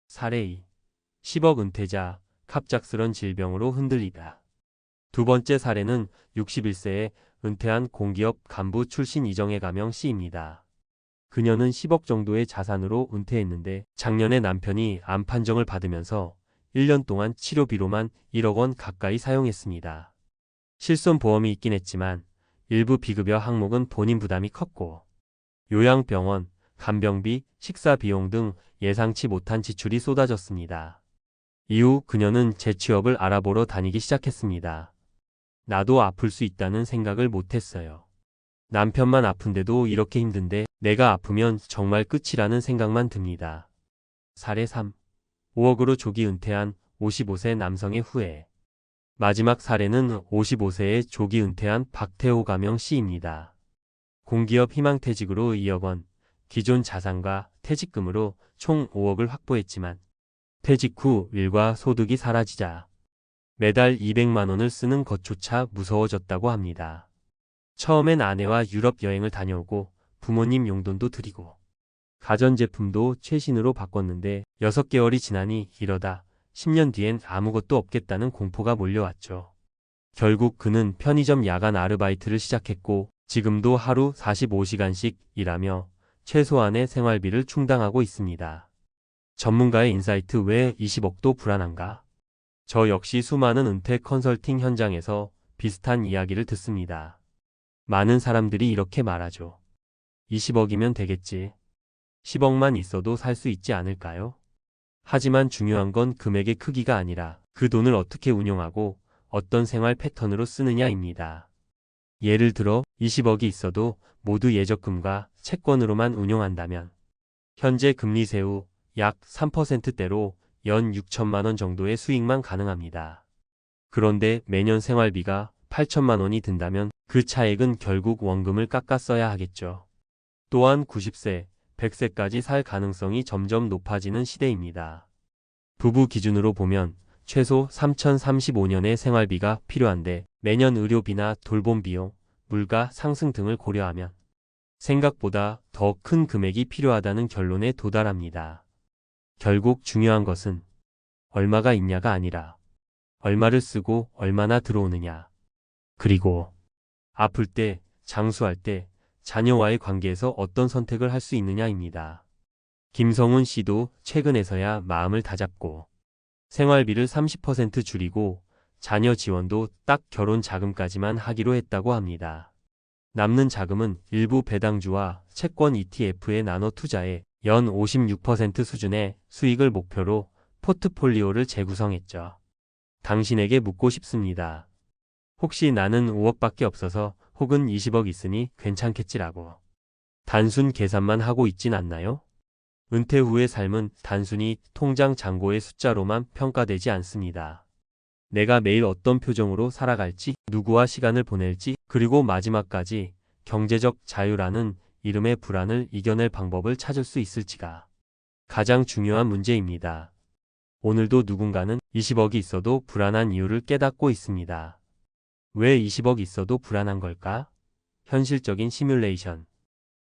사례 2. 10억 은퇴자, 갑작스런 질병으로 흔들리다. 두 번째 사례는 61세에 은퇴한 공기업 간부 출신 이정혜 가명 씨입니다. 그녀는 10억 정도의 자산으로 은퇴했는데 작년에 남편이 암 판정을 받으면서 1년 동안 치료비로만 1억 원 가까이 사용했습니다. 실손보험이 있긴 했지만 일부 비급여 항목은 본인 부담이 컸고 요양병원, 간병비, 식사비용 등 예상치 못한 지출이 쏟아졌습니다. 이후 그녀는 재취업을 알아보러 다니기 시작했습니다. 나도 아플 수 있다는 생각을 못했어요. 남편만 아픈데도 이렇게 힘든데 내가 아프면 정말 끝이라는 생각만 듭니다. 사례 3. 5억으로 조기 은퇴한 55세 남성의 후회. 마지막 사례는 55세에 조기 은퇴한 박태호 가명 씨입니다. 공기업 희망퇴직으로 2억 원, 기존 자산과 퇴직금으로 총 5억을 확보했지만 퇴직 후 일과 소득이 사라지자 매달 200만 원을 쓰는 것조차 무서워졌다고 합니다. 처음엔 아내와 유럽 여행을 다녀오고 부모님 용돈도 드리고 가전제품도 최신으로 바꿨는데 6개월이 지나니 이러다 10년 뒤엔 아무것도 없겠다는 공포가 몰려왔죠. 결국 그는 편의점 야간 아르바이트를 시작했고 지금도 하루 45시간씩 일하며 최소한의 생활비를 충당하고 있습니다. 전문가의 인사이트 왜 20억도 불안한가? 저 역시 수많은 은퇴 컨설팅 현장에서 비슷한 이야기를 듣습니다. 많은 사람들이 이렇게 말하죠. 20억이면 되겠지. 10억만 있어도 살 수 있지 않을까요? 하지만 중요한 건 금액의 크기가 아니라 그 돈을 어떻게 운용하고 어떤 생활 패턴으로 쓰느냐입니다. 예를 들어 20억이 있어도 모두 예적금과 채권으로만 운용한다면 현재 금리세 후 약 3%대로 연 6천만 원 정도의 수익만 가능합니다. 그런데 매년 생활비가 8천만 원이 든다면 그 차액은 결국 원금을 깎아 써야 하겠죠. 또한 90세, 100세까지 살 가능성이 점점 높아지는 시대입니다. 부부 기준으로 보면 최소 3035년의 생활비가 필요한데 매년 의료비나 돌봄 비용, 물가 상승 등을 고려하면 생각보다 더 큰 금액이 필요하다는 결론에 도달합니다. 결국 중요한 것은 얼마가 있냐가 아니라 얼마를 쓰고 얼마나 들어오느냐. 그리고 아플 때, 장수할 때, 자녀와의 관계에서 어떤 선택을 할 수 있느냐입니다. 김성훈 씨도 최근에서야 마음을 다잡고 생활비를 30% 줄이고 자녀 지원도 딱 결혼 자금까지만 하기로 했다고 합니다. 남는 자금은 일부 배당주와 채권 ETF에 나눠 투자해 연 56% 수준의 수익을 목표로 포트폴리오를 재구성했죠. 당신에게 묻고 싶습니다. 혹시 나는 5억밖에 없어서 혹은 20억 있으니 괜찮겠지라고 단순 계산만 하고 있진 않나요? 은퇴 후의 삶은 단순히 통장 잔고의 숫자로만 평가되지 않습니다. 내가 매일 어떤 표정으로 살아갈지, 누구와 시간을 보낼지, 그리고 마지막까지 경제적 자유라는 이름의 불안을 이겨낼 방법을 찾을 수 있을지가 가장 중요한 문제입니다. 오늘도 누군가는 20억이 있어도 불안한 이유를 깨닫고 있습니다. 왜 20억 있어도 불안한 걸까? 현실적인 시뮬레이션.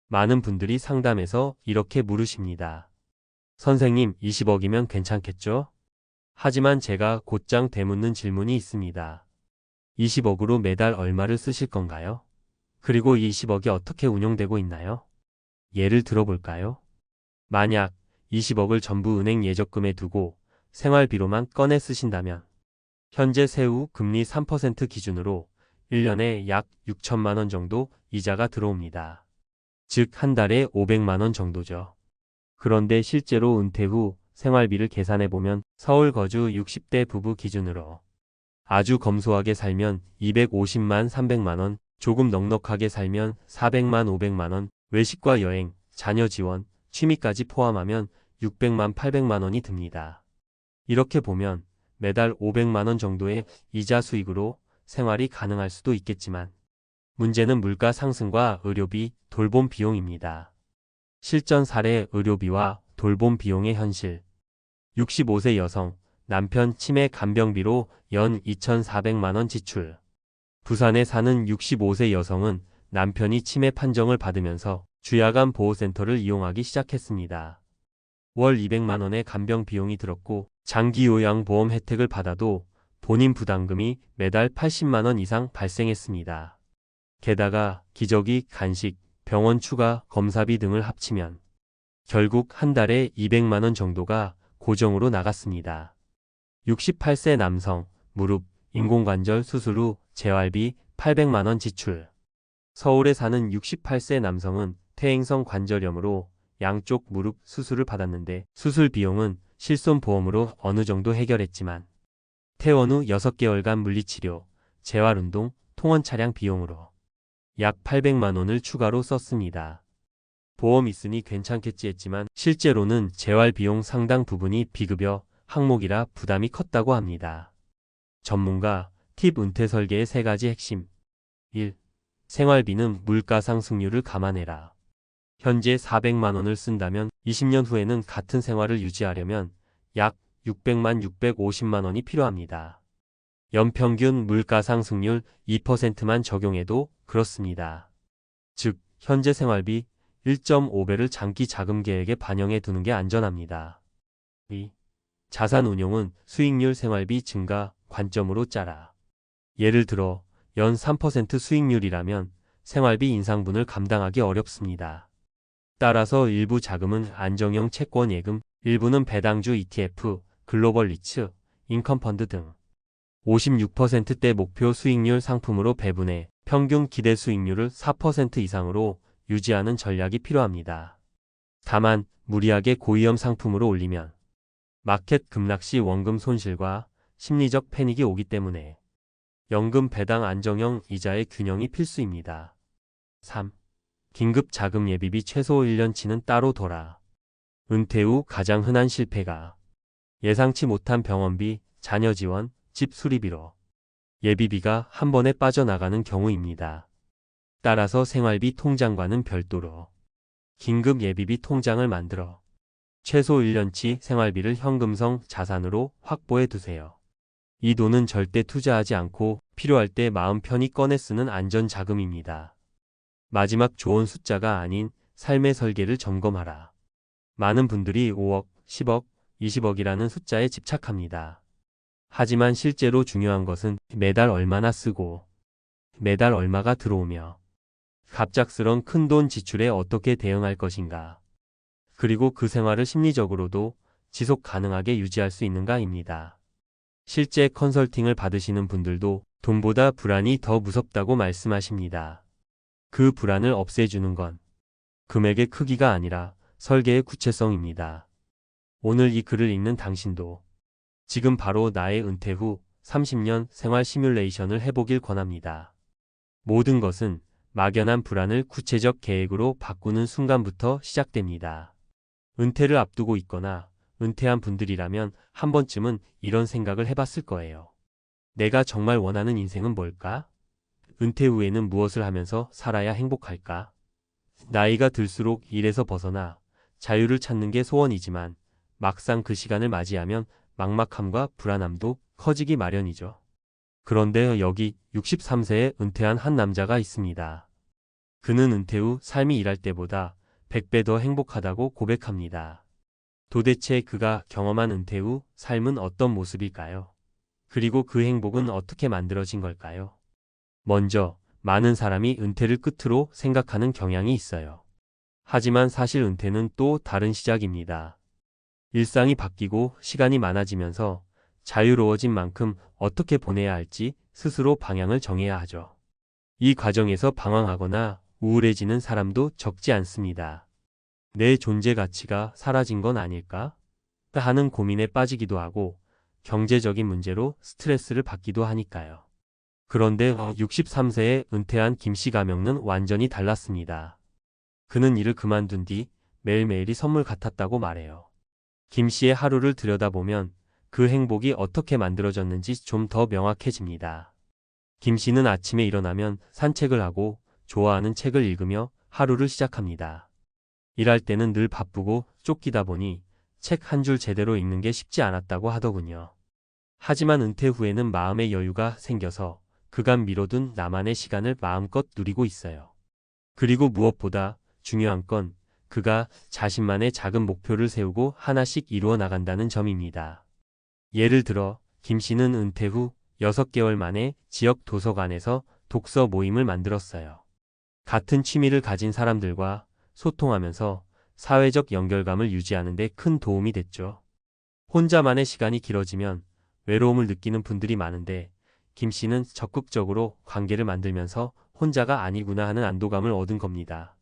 많은 분들이 상담에서 이렇게 물으십니다. 선생님, 20억이면 괜찮겠죠? 하지만 제가 곧장 되묻는 질문이 있습니다. 20억으로 매달 얼마를 쓰실 건가요? 그리고 이 20억이 어떻게 운용되고 있나요? 예를 들어볼까요? 만약 20억을 전부 은행 예적금에 두고 생활비로만 꺼내 쓰신다면 현재 세후 금리 3% 기준으로 1년에 약 6천만 원 정도 이자가 들어옵니다. 즉 한 달에 500만 원 정도죠. 그런데 실제로 은퇴 후 생활비를 계산해보면 서울 거주 60대 부부 기준으로 아주 검소하게 살면 250만 300만 원, 조금 넉넉하게 살면 400만 500만 원, 외식과 여행, 자녀 지원, 취미까지 포함하면 600만 800만 원이 듭니다. 이렇게 보면 매달 500만 원 정도의 이자 수익으로 생활이 가능할 수도 있겠지만 문제는 물가 상승과 의료비, 돌봄 비용입니다. 실전 사례 의료비와 돌봄 비용의 현실. 65세 여성, 남편 치매 간병비로 연 2,400만 원 지출. 부산에 사는 65세 여성은 남편이 치매 판정을 받으면서 주야간 보호센터를 이용하기 시작했습니다. 월 200만 원의 간병 비용이 들었고 장기 요양보험 혜택을 받아도 본인 부담금이 매달 80만 원 이상 발생했습니다. 게다가 기저귀, 간식, 병원 추가 검사비 등을 합치면 결국 한 달에 200만 원 정도가 고정으로 나갔습니다. 68세 남성, 무릎, 인공관절 수술 후 재활비 800만 원 지출. 서울에 사는 68세 남성은 퇴행성 관절염으로 양쪽 무릎 수술을 받았는데 수술 비용은 실손보험으로 어느 정도 해결했지만 퇴원 후 6개월간 물리치료, 재활운동, 통원 차량 비용으로 약 800만 원을 추가로 썼습니다. 보험 있으니 괜찮겠지 했지만 실제로는 재활 비용 상당 부분이 비급여 항목이라 부담이 컸다고 합니다. 전문가 팁 은퇴 설계의 3가지 핵심. 1. 생활비는 물가 상승률을 감안해라. 현재 400만 원을 쓴다면 20년 후에는 같은 생활을 유지하려면 약 650만 원이 필요합니다. 연평균 물가 상승률 2%만 적용해도 그렇습니다. 즉, 현재 생활비 1.5배를 장기 자금 계획에 반영해 두는 게 안전합니다. 2. 자산 운용은 수익률 생활비 증가 관점으로 짜라. 예를 들어 연 3% 수익률이라면 생활비 인상분을 감당하기 어렵습니다. 따라서 일부 자금은 안정형 채권 예금, 일부는 배당주 ETF, 글로벌 리츠, 인컴펀드 등 56%대 목표 수익률 상품으로 배분해 평균 기대 수익률을 4% 이상으로 유지하는 전략이 필요합니다. 다만 무리하게 고위험 상품으로 올리면 마켓 급락 시 원금 손실과 심리적 패닉이 오기 때문에 연금 배당 안정형 이자의 균형이 필수입니다. 3. 긴급 자금 예비비 최소 1년치는 따로 둬라. 은퇴 후 가장 흔한 실패가 예상치 못한 병원비, 자녀 지원, 집 수리비로 예비비가 한 번에 빠져나가는 경우입니다. 따라서 생활비 통장과는 별도로 긴급 예비비 통장을 만들어 최소 1년치 생활비를 현금성 자산으로 확보해 두세요. 이 돈은 절대 투자하지 않고 필요할 때 마음 편히 꺼내 쓰는 안전자금입니다. 마지막 좋은 숫자가 아닌 삶의 설계를 점검하라. 많은 분들이 5억, 10억, 20억이라는 숫자에 집착합니다. 하지만 실제로 중요한 것은 매달 얼마나 쓰고 매달 얼마가 들어오며 갑작스런 큰돈 지출에 어떻게 대응할 것인가. 그리고 그 생활을 심리적으로도 지속 가능하게 유지할 수 있는가입니다. 실제 컨설팅을 받으시는 분들도 돈보다 불안이 더 무섭다고 말씀하십니다. 그 불안을 없애주는 건 금액의 크기가 아니라 설계의 구체성입니다. 오늘 이 글을 읽는 당신도 지금 바로 나의 은퇴 후 30년 생활 시뮬레이션을 해보길 권합니다. 모든 것은 막연한 불안을 구체적 계획으로 바꾸는 순간부터 시작됩니다. 은퇴를 앞두고 있거나 은퇴한 분들이라면 한 번쯤은 이런 생각을 해봤을 거예요. 내가 정말 원하는 인생은 뭘까? 은퇴 후에는 무엇을 하면서 살아야 행복할까? 나이가 들수록 일에서 벗어나 자유를 찾는 게 소원이지만 막상 그 시간을 맞이하면 막막함과 불안함도 커지기 마련이죠. 그런데 여기 63세에 은퇴한 한 남자가 있습니다. 그는 은퇴 후 삶이 일할 때보다 100배 더 행복하다고 고백합니다. 도대체 그가 경험한 은퇴 후 삶은 어떤 모습일까요? 그리고 그 행복은 어떻게 만들어진 걸까요? 먼저 많은 사람이 은퇴를 끝으로 생각하는 경향이 있어요. 하지만 사실 은퇴는 또 다른 시작입니다. 일상이 바뀌고 시간이 많아지면서 자유로워진 만큼 어떻게 보내야 할지 스스로 방향을 정해야 하죠. 이 과정에서 방황하거나 우울해지는 사람도 적지 않습니다. 내 존재 가치가 사라진 건 아닐까? 하는 고민에 빠지기도 하고 경제적인 문제로 스트레스를 받기도 하니까요. 그런데 63세에 은퇴한 김씨 가명은 완전히 달랐습니다. 그는 일을 그만둔 뒤 매일매일이 선물 같았다고 말해요. 김씨의 하루를 들여다보면 그 행복이 어떻게 만들어졌는지 좀 더 명확해집니다. 김씨는 아침에 일어나면 산책을 하고 좋아하는 책을 읽으며 하루를 시작합니다. 일할 때는 늘 바쁘고 쫓기다 보니 책 한 줄 제대로 읽는 게 쉽지 않았다고 하더군요. 하지만 은퇴 후에는 마음의 여유가 생겨서 그간 미뤄둔 나만의 시간을 마음껏 누리고 있어요. 그리고 무엇보다 중요한 건 그가 자신만의 작은 목표를 세우고 하나씩 이루어 나간다는 점입니다. 예를 들어 김 씨는 은퇴 후 6개월 만에 지역 도서관에서 독서 모임을 만들었어요. 같은 취미를 가진 사람들과 소통하면서 사회적 연결감을 유지하는 데 큰 도움이 됐죠. 혼자만의 시간이 길어지면 외로움을 느끼는 분들이 많은데 김 씨는 적극적으로 관계를 만들면서 혼자가 아니구나 하는 안도감을 얻은 겁니다.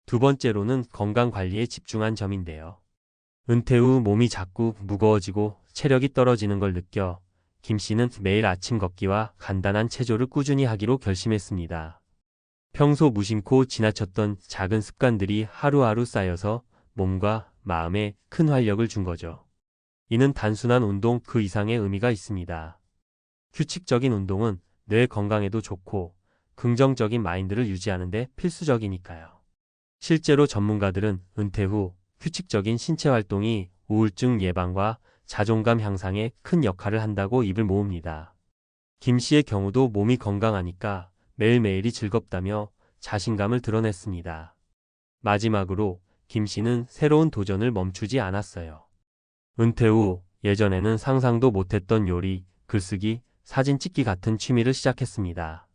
두 번째로는 건강 관리에 집중한 점인데요. 은퇴 후 몸이 자꾸 무거워지고 체력이 떨어지는 걸 느껴 김 씨는 매일 아침 걷기와 간단한 체조를 꾸준히 하기로 결심했습니다. 평소 무심코 지나쳤던 작은 습관들이 하루하루 쌓여서 몸과 마음에 큰 활력을 준 거죠. 이는 단순한 운동 그 이상의 의미가 있습니다. 규칙적인 운동은 뇌 건강에도 좋고 긍정적인 마인드를 유지하는 데 필수적이니까요. 실제로 전문가들은 은퇴 후 규칙적인 신체 활동이 우울증 예방과 자존감 향상에 큰 역할을 한다고 입을 모읍니다. 김 씨의 경우도 몸이 건강하니까 매일매일이 즐겁다며 자신감을 드러냈습니다. 마지막으로 김 씨는 새로운 도전을 멈추지 않았어요. 은퇴 후 예전에는 상상도 못했던 요리, 글쓰기, 사진 찍기 같은 취미를 시작했습니다.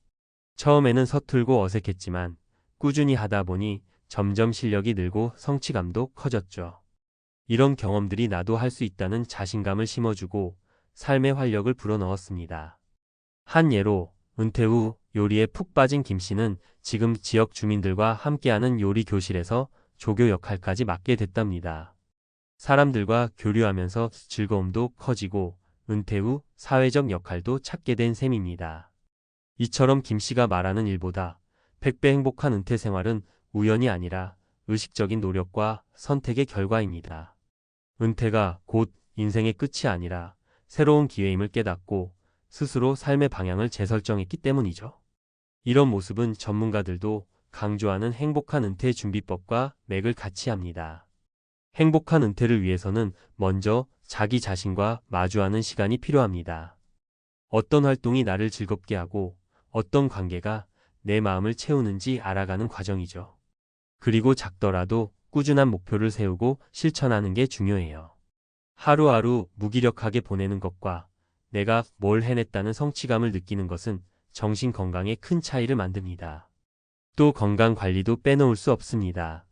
처음에는 서툴고 어색했지만 꾸준히 하다 보니 점점 실력이 늘고 성취감도 커졌죠. 이런 경험들이 나도 할 수 있다는 자신감을 심어주고 삶의 활력을 불어넣었습니다. 한 예로 은퇴 후 요리에 푹 빠진 김 씨는 지금 지역 주민들과 함께하는 요리 교실에서 조교 역할까지 맡게 됐답니다. 사람들과 교류하면서 즐거움도 커지고 은퇴 후 사회적 역할도 찾게 된 셈입니다. 이처럼 김 씨가 말하는 일보다 100배 행복한 은퇴 생활은 우연이 아니라 의식적인 노력과 선택의 결과입니다. 은퇴가 곧 인생의 끝이 아니라 새로운 기회임을 깨닫고 스스로 삶의 방향을 재설정했기 때문이죠. 이런 모습은 전문가들도 강조하는 행복한 은퇴 준비법과 맥을 같이 합니다. 행복한 은퇴를 위해서는 먼저 자기 자신과 마주하는 시간이 필요합니다. 어떤 활동이 나를 즐겁게 하고 어떤 관계가 내 마음을 채우는지 알아가는 과정이죠. 그리고 작더라도 꾸준한 목표를 세우고 실천하는 게 중요해요. 하루하루 무기력하게 보내는 것과 내가 뭘 해냈다는 성취감을 느끼는 것은 정신 건강에 큰 차이를 만듭니다. 또 건강 관리도 빼놓을 수 없습니다.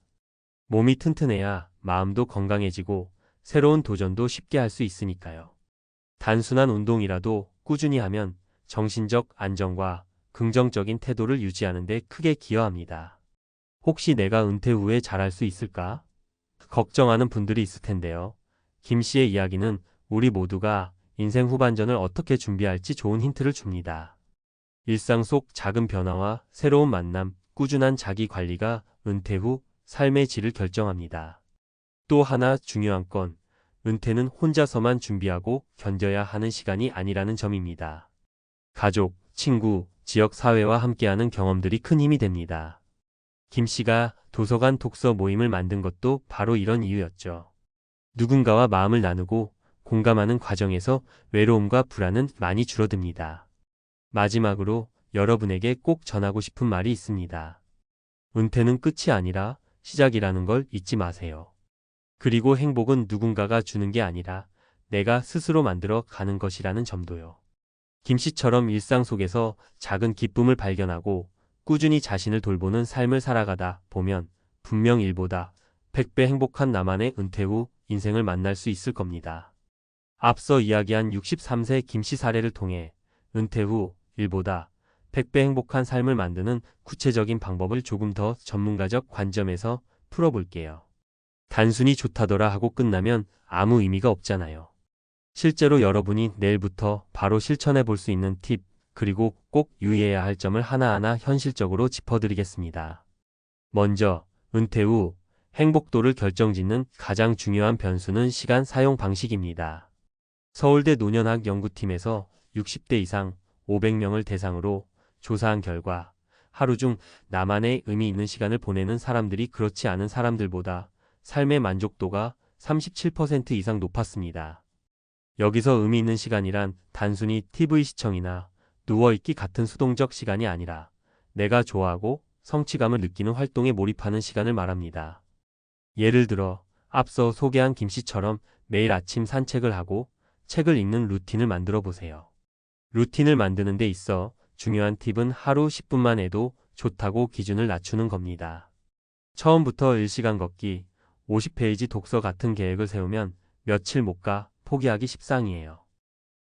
몸이 튼튼해야 마음도 건강해지고 새로운 도전도 쉽게 할 수 있으니까요. 단순한 운동이라도 꾸준히 하면 정신적 안정과 긍정적인 태도를 유지하는 데 크게 기여합니다. 혹시 내가 은퇴 후에 잘할 수 있을까? 걱정하는 분들이 있을 텐데요. 김 씨의 이야기는 우리 모두가 인생 후반전을 어떻게 준비할지 좋은 힌트를 줍니다. 일상 속 작은 변화와 새로운 만남, 꾸준한 자기 관리가 은퇴 후 삶의 질을 결정합니다. 또 하나 중요한 건 은퇴는 혼자서만 준비하고 견뎌야 하는 시간이 아니라는 점입니다. 가족, 친구, 지역 사회와 함께하는 경험들이 큰 힘이 됩니다. 김 씨가 도서관 독서 모임을 만든 것도 바로 이런 이유였죠. 누군가와 마음을 나누고 공감하는 과정에서 외로움과 불안은 많이 줄어듭니다. 마지막으로 여러분에게 꼭 전하고 싶은 말이 있습니다. 은퇴는 끝이 아니라 시작이라는 걸 잊지 마세요. 그리고 행복은 누군가가 주는 게 아니라 내가 스스로 만들어 가는 것이라는 점도요. 김 씨처럼 일상 속에서 작은 기쁨을 발견하고 꾸준히 자신을 돌보는 삶을 살아가다 보면 분명 일보다 100배 행복한 나만의 은퇴 후 인생을 만날 수 있을 겁니다. 앞서 이야기한 63세 김 씨 사례를 통해 은퇴 후 일보다 100배 행복한 삶을 만드는 구체적인 방법을 조금 더 전문가적 관점에서 풀어볼게요. 단순히 좋다더라 하고 끝나면 아무 의미가 없잖아요. 실제로 여러분이 내일부터 바로 실천해 볼 수 있는 팁, 그리고 꼭 유의해야 할 점을 하나하나 현실적으로 짚어드리겠습니다. 먼저, 은퇴 후 행복도를 결정짓는 가장 중요한 변수는 시간 사용 방식입니다. 서울대 노년학 연구팀에서 60대 이상 500명을 대상으로 조사한 결과 하루 중 나만의 의미 있는 시간을 보내는 사람들이 그렇지 않은 사람들보다 삶의 만족도가 37% 이상 높았습니다. 여기서 의미 있는 시간이란 단순히 TV 시청이나 누워있기 같은 수동적 시간이 아니라 내가 좋아하고 성취감을 느끼는 활동에 몰입하는 시간을 말합니다. 예를 들어 앞서 소개한 김 씨처럼 매일 아침 산책을 하고 책을 읽는 루틴을 만들어 보세요. 루틴을 만드는 데 있어 중요한 팁은 하루 10분만 해도 좋다고 기준을 낮추는 겁니다. 처음부터 1시간 걷기, 50페이지 독서 같은 계획을 세우면 며칠 못 가 포기하기 십상이에요.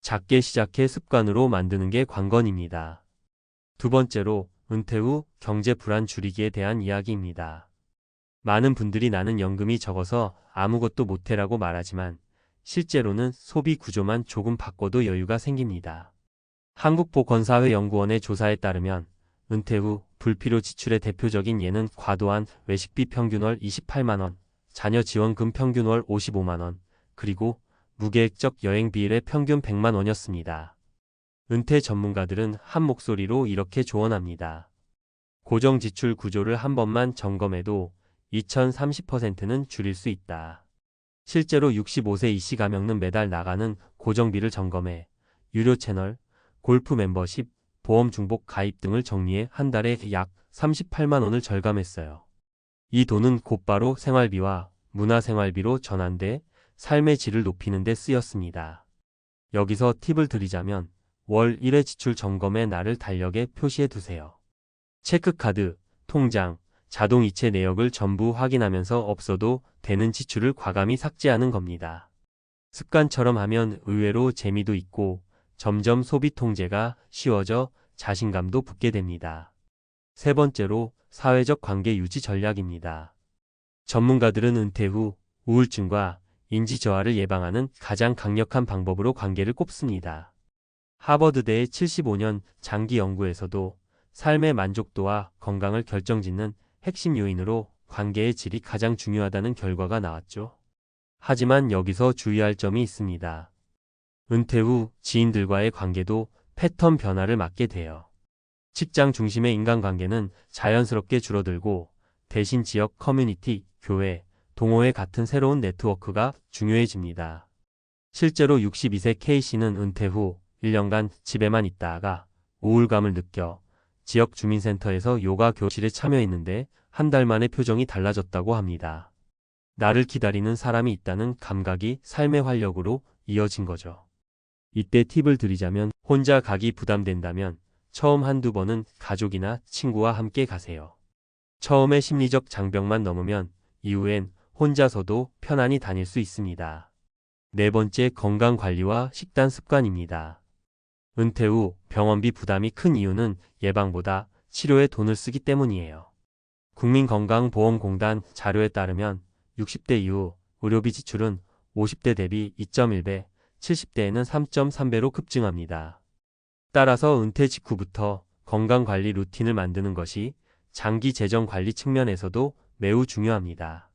작게 시작해 습관으로 만드는 게 관건입니다. 두 번째로 은퇴 후 경제 불안 줄이기에 대한 이야기입니다. 많은 분들이 나는 연금이 적어서 아무것도 못해라고 말하지만 실제로는 소비 구조만 조금 바꿔도 여유가 생깁니다. 한국보건사회연구원의 조사에 따르면 은퇴 후 불필요 지출의 대표적인 예는 과도한 외식비 평균 월 28만 원, 자녀 지원금 평균 월 55만 원, 그리고 무계획적 여행 비일의 평균 100만 원이었습니다. 은퇴 전문가들은 한 목소리로 이렇게 조언합니다. 고정 지출 구조를 한 번만 점검해도 2030%는 줄일 수 있다. 실제로 65세 이씨 가명은 매달 나가는 고정비를 점검해 유료 채널, 골프 멤버십, 보험 중복 가입 등을 정리해 한 달에 약 38만 원을 절감했어요. 이 돈은 곧바로 생활비와 문화생활비로 전환돼 삶의 질을 높이는 데 쓰였습니다. 여기서 팁을 드리자면 월 1회 지출 점검의 날을 달력에 표시해 두세요. 체크카드, 통장, 자동이체 내역을 전부 확인하면서 없어도 되는 지출을 과감히 삭제하는 겁니다. 습관처럼 하면 의외로 재미도 있고 점점 소비 통제가 쉬워져 자신감도 붙게 됩니다. 세 번째로 사회적 관계 유지 전략입니다. 전문가들은 은퇴 후 우울증과 인지 저하를 예방하는 가장 강력한 방법으로 관계를 꼽습니다. 하버드대의 75년 장기 연구에서도 삶의 만족도와 건강을 결정짓는 핵심 요인으로 관계의 질이 가장 중요하다는 결과가 나왔죠. 하지만 여기서 주의할 점이 있습니다. 은퇴 후 지인들과의 관계도 패턴 변화를 맞게 돼요. 직장 중심의 인간관계는 자연스럽게 줄어들고 대신 지역 커뮤니티, 교회, 동호회 같은 새로운 네트워크가 중요해집니다. 실제로 62세 K씨는 은퇴 후 1년간 집에만 있다가 우울감을 느껴 지역 주민센터에서 요가 교실에 참여했는데 한 달 만에 표정이 달라졌다고 합니다. 나를 기다리는 사람이 있다는 감각이 삶의 활력으로 이어진 거죠. 이때 팁을 드리자면 혼자 가기 부담된다면 처음 한두 번은 가족이나 친구와 함께 가세요. 처음에 심리적 장벽만 넘으면 이후엔 혼자서도 편안히 다닐 수 있습니다. 네 번째, 건강관리와 식단 습관입니다. 은퇴 후 병원비 부담이 큰 이유는 예방보다 치료에 돈을 쓰기 때문이에요. 국민건강보험공단 자료에 따르면 60대 이후 의료비 지출은 50대 대비 2.1배, 70대에는 3.3배로 급증합니다. 따라서 은퇴 직후부터 건강관리 루틴을 만드는 것이 장기 재정관리 측면에서도 매우 중요합니다.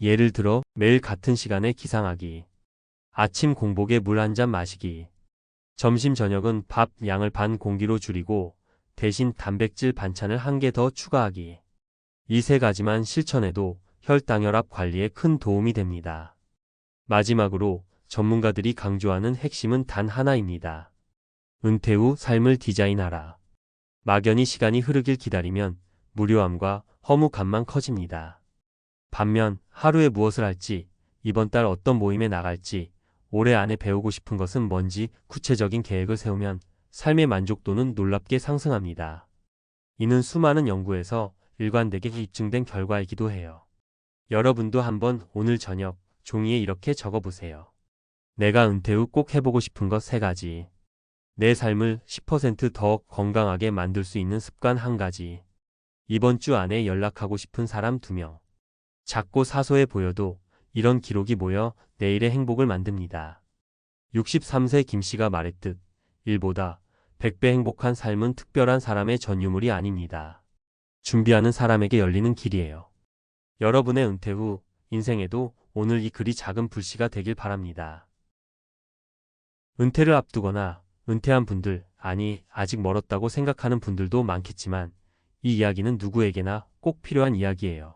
예를 들어 매일 같은 시간에 기상하기, 아침 공복에 물 한 잔 마시기, 점심 저녁은 밥 양을 반 공기로 줄이고 대신 단백질 반찬을 한 개 더 추가하기. 이 세 가지만 실천해도 혈당혈압 관리에 큰 도움이 됩니다. 마지막으로 전문가들이 강조하는 핵심은 단 하나입니다. 은퇴 후 삶을 디자인하라. 막연히 시간이 흐르길 기다리면 무료함과 허무감만 커집니다. 반면 하루에 무엇을 할지, 이번 달 어떤 모임에 나갈지, 올해 안에 배우고 싶은 것은 뭔지 구체적인 계획을 세우면 삶의 만족도는 놀랍게 상승합니다. 이는 수많은 연구에서 일관되게 입증된 결과이기도 해요. 여러분도 한번 오늘 저녁 종이에 이렇게 적어보세요. 내가 은퇴 후 꼭 해보고 싶은 것 3가지. 내 삶을 10%더 건강하게 만들 수 있는 습관 1가지. 이번 주 안에 연락하고 싶은 사람 2명. 작고 사소해 보여도 이런 기록이 모여 내일의 행복을 만듭니다. 63세 김씨가 말했듯 1보다 100배 행복한 삶은 특별한 사람의 전유물이 아닙니다. 준비하는 사람에게 열리는 길이에요. 여러분의 은퇴 후 인생에도 오늘 이 글이 작은 불씨가 되길 바랍니다. 은퇴를 앞두거나 은퇴한 분들, 아니 아직 멀었다고 생각하는 분들도 많겠지만 이 이야기는 누구에게나 꼭 필요한 이야기예요.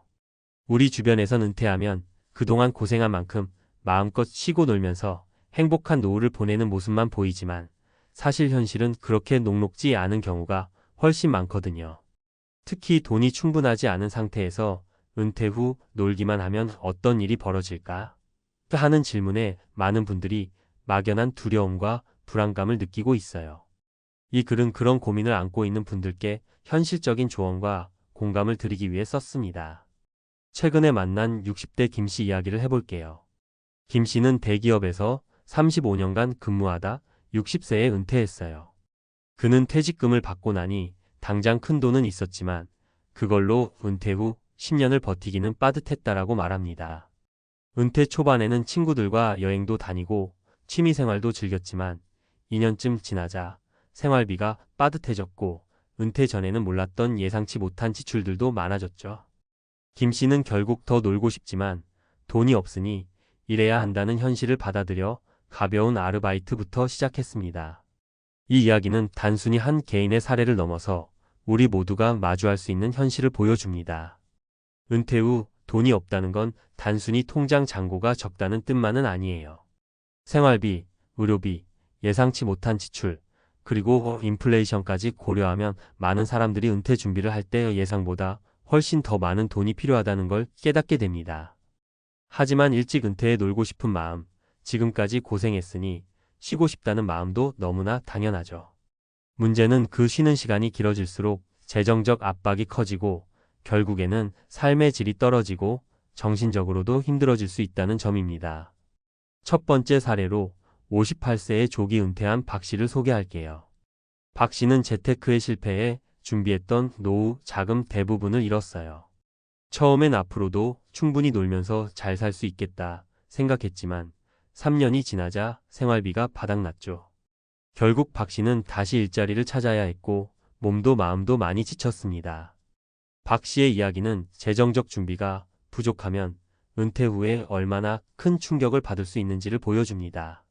우리 주변에선 은퇴하면 그동안 고생한 만큼 마음껏 쉬고 놀면서 행복한 노후를 보내는 모습만 보이지만 사실 현실은 그렇게 녹록지 않은 경우가 훨씬 많거든요. 특히 돈이 충분하지 않은 상태에서 은퇴 후 놀기만 하면 어떤 일이 벌어질까? 하는 질문에 많은 분들이 막연한 두려움과 불안감을 느끼고 있어요. 이 글은 그런 고민을 안고 있는 분들께 현실적인 조언과 공감을 드리기 위해 썼습니다. 최근에 만난 60대 김씨 이야기를 해볼게요. 김씨는 대기업에서 35년간 근무하다 60세에 은퇴했어요. 그는 퇴직금을 받고 나니 당장 큰 돈은 있었지만 그걸로 은퇴 후 10년을 버티기는 빠듯했다라고 말합니다. 은퇴 초반에는 친구들과 여행도 다니고 취미생활도 즐겼지만 2년쯤 지나자 생활비가 빠듯해졌고 은퇴 전에는 몰랐던 예상치 못한 지출들도 많아졌죠. 김 씨는 결국 더 놀고 싶지만 돈이 없으니 일해야 한다는 현실을 받아들여 가벼운 아르바이트부터 시작했습니다. 이 이야기는 단순히 한 개인의 사례를 넘어서 우리 모두가 마주할 수 있는 현실을 보여줍니다. 은퇴 후 돈이 없다는 건 단순히 통장 잔고가 적다는 뜻만은 아니에요. 생활비, 의료비, 예상치 못한 지출, 그리고 인플레이션까지 고려하면 많은 사람들이 은퇴 준비를 할 때 예상보다 훨씬 더 많은 돈이 필요하다는 걸 깨닫게 됩니다. 하지만 일찍 은퇴해 놀고 싶은 마음, 지금까지 고생했으니 쉬고 싶다는 마음도 너무나 당연하죠. 문제는 그 쉬는 시간이 길어질수록 재정적 압박이 커지고 결국에는 삶의 질이 떨어지고 정신적으로도 힘들어질 수 있다는 점입니다. 첫 번째 사례로 58세에 조기 은퇴한 박 씨를 소개할게요. 박 씨는 재테크에 실패해 준비했던 노후 자금 대부분을 잃었어요. 처음엔 앞으로도 충분히 놀면서 잘 살 수 있겠다 생각했지만 3년이 지나자 생활비가 바닥났죠. 결국 박 씨는 다시 일자리를 찾아야 했고 몸도 마음도 많이 지쳤습니다. 박 씨의 이야기는 재정적 준비가 부족하면 은퇴 후에 얼마나 큰 충격을 받을 수 있는지를 보여줍니다.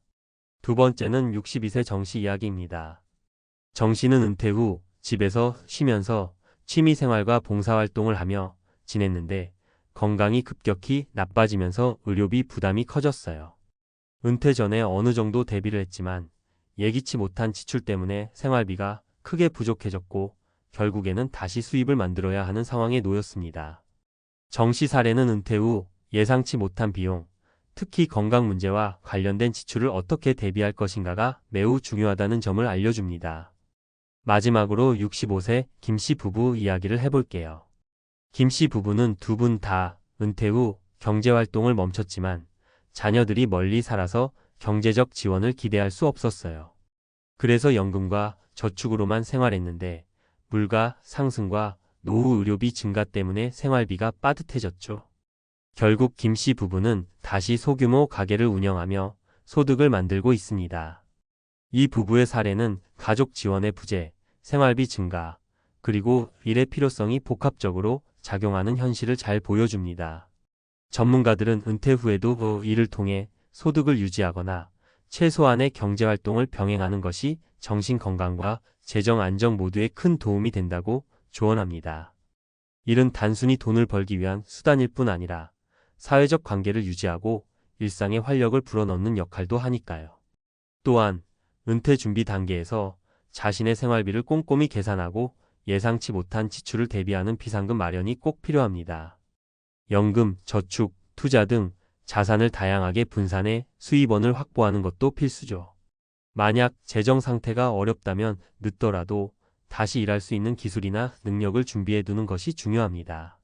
두 번째는 62세 정 씨 이야기입니다. 정 씨는 은퇴 후 집에서 쉬면서 취미생활과 봉사활동을 하며 지냈는데 건강이 급격히 나빠지면서 의료비 부담이 커졌어요. 은퇴 전에 어느 정도 대비를 했지만 예기치 못한 지출 때문에 생활비가 크게 부족해졌고 결국에는 다시 수입을 만들어야 하는 상황에 놓였습니다. 정 씨 사례는 은퇴 후 예상치 못한 비용, 특히 건강 문제와 관련된 지출을 어떻게 대비할 것인가가 매우 중요하다는 점을 알려줍니다. 마지막으로 65세 김 씨 부부 이야기를 해볼게요. 김 씨 부부는 두 분 다 은퇴 후 경제활동을 멈췄지만 자녀들이 멀리 살아서 경제적 지원을 기대할 수 없었어요. 그래서 연금과 저축으로만 생활했는데 물가 상승과 노후 의료비 증가 때문에 생활비가 빠듯해졌죠. 결국 김 씨 부부는 다시 소규모 가게를 운영하며 소득을 만들고 있습니다. 이 부부의 사례는 가족 지원의 부재, 생활비 증가, 그리고 일의 필요성이 복합적으로 작용하는 현실을 잘 보여줍니다. 전문가들은 은퇴 후에도 일을 통해 소득을 유지하거나 최소한의 경제활동을 병행하는 것이 정신 건강과 재정 안정 모두에 큰 도움이 된다고 조언합니다. 일은 단순히 돈을 벌기 위한 수단일 뿐 아니라 사회적 관계를 유지하고 일상에 활력을 불어넣는 역할도 하니까요. 또한 은퇴 준비 단계에서 자신의 생활비를 꼼꼼히 계산하고 예상치 못한 지출을 대비하는 비상금 마련이 꼭 필요합니다. 연금, 저축, 투자 등 자산을 다양하게 분산해 수입원을 확보하는 것도 필수죠. 만약 재정 상태가 어렵다면 늦더라도 다시 일할 수 있는 기술이나 능력을 준비해 두는 것이 중요합니다.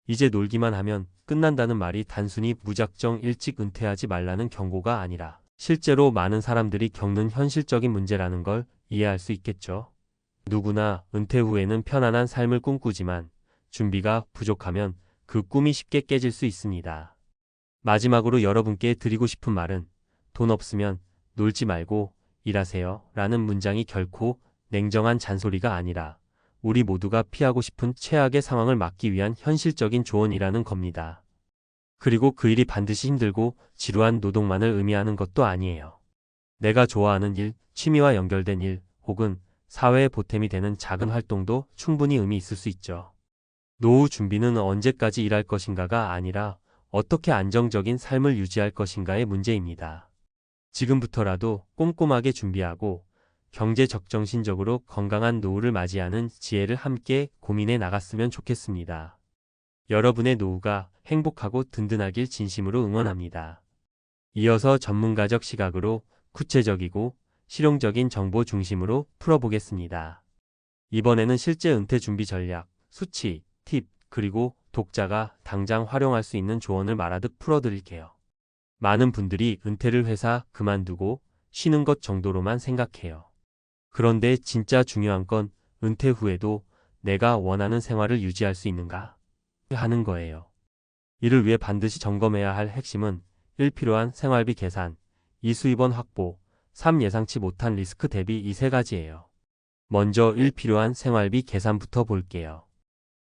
이제 놀기만 하면 끝난다는 말이 단순히 무작정 일찍 은퇴하지 말라는 경고가 아니라 실제로 많은 사람들이 겪는 현실적인 문제라는 걸 이해할 수 있겠죠. 누구나 은퇴 후에는 편안한 삶을 꿈꾸지만 준비가 부족하면 그 꿈이 쉽게 깨질 수 있습니다. 마지막으로 여러분께 드리고 싶은 말은 돈 없으면 놀지 말고 일하세요 라는 문장이 결코 냉정한 잔소리가 아니라 우리 모두가 피하고 싶은 최악의 상황을 막기 위한 현실적인 조언이라는 겁니다. 그리고 그 일이 반드시 힘들고 지루한 노동만을 의미하는 것도 아니에요. 내가 좋아하는 일, 취미와 연결된 일, 혹은 사회에 보탬이 되는 작은 활동도 충분히 의미 있을 수 있죠. 노후 준비는 언제까지 일할 것인가가 아니라 어떻게 안정적인 삶을 유지할 것인가의 문제입니다. 지금부터라도 꼼꼼하게 준비하고 경제적 정신적으로 건강한 노후를 맞이하는 지혜를 함께 고민해 나갔으면 좋겠습니다. 여러분의 노후가 행복하고 든든하길 진심으로 응원합니다. 이어서 전문가적 시각으로 구체적이고 실용적인 정보 중심으로 풀어보겠습니다. 이번에는 실제 은퇴 준비 전략, 수치, 팁, 그리고 독자가 당장 활용할 수 있는 조언을 말하듯 풀어드릴게요. 많은 분들이 은퇴를 회사 그만두고 쉬는 것 정도로만 생각해요. 그런데 진짜 중요한 건 은퇴 후에도 내가 원하는 생활을 유지할 수 있는가 하는 거예요. 이를 위해 반드시 점검해야 할 핵심은 1. 필요한 생활비 계산, 2. 수입원 확보, 3. 예상치 못한 리스크 대비 이 세 가지예요. 먼저 1. 필요한 생활비 계산부터 볼게요.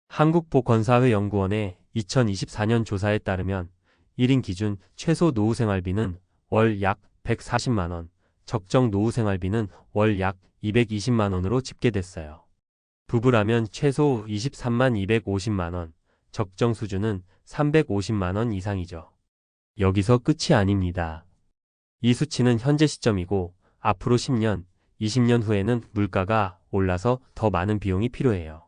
한국보건사회연구원의 2024년 조사에 따르면 1인 기준 최소 노후 생활비는 월 약 140만 원, 적정 노후 생활비는 월 약 220만 원으로 집계됐어요. 부부라면 최소 23만 250만 원, 적정 수준은 350만 원 이상이죠. 여기서 끝이 아닙니다. 이 수치는 현재 시점이고 앞으로 10년, 20년 후에는 물가가 올라서 더 많은 비용이 필요해요.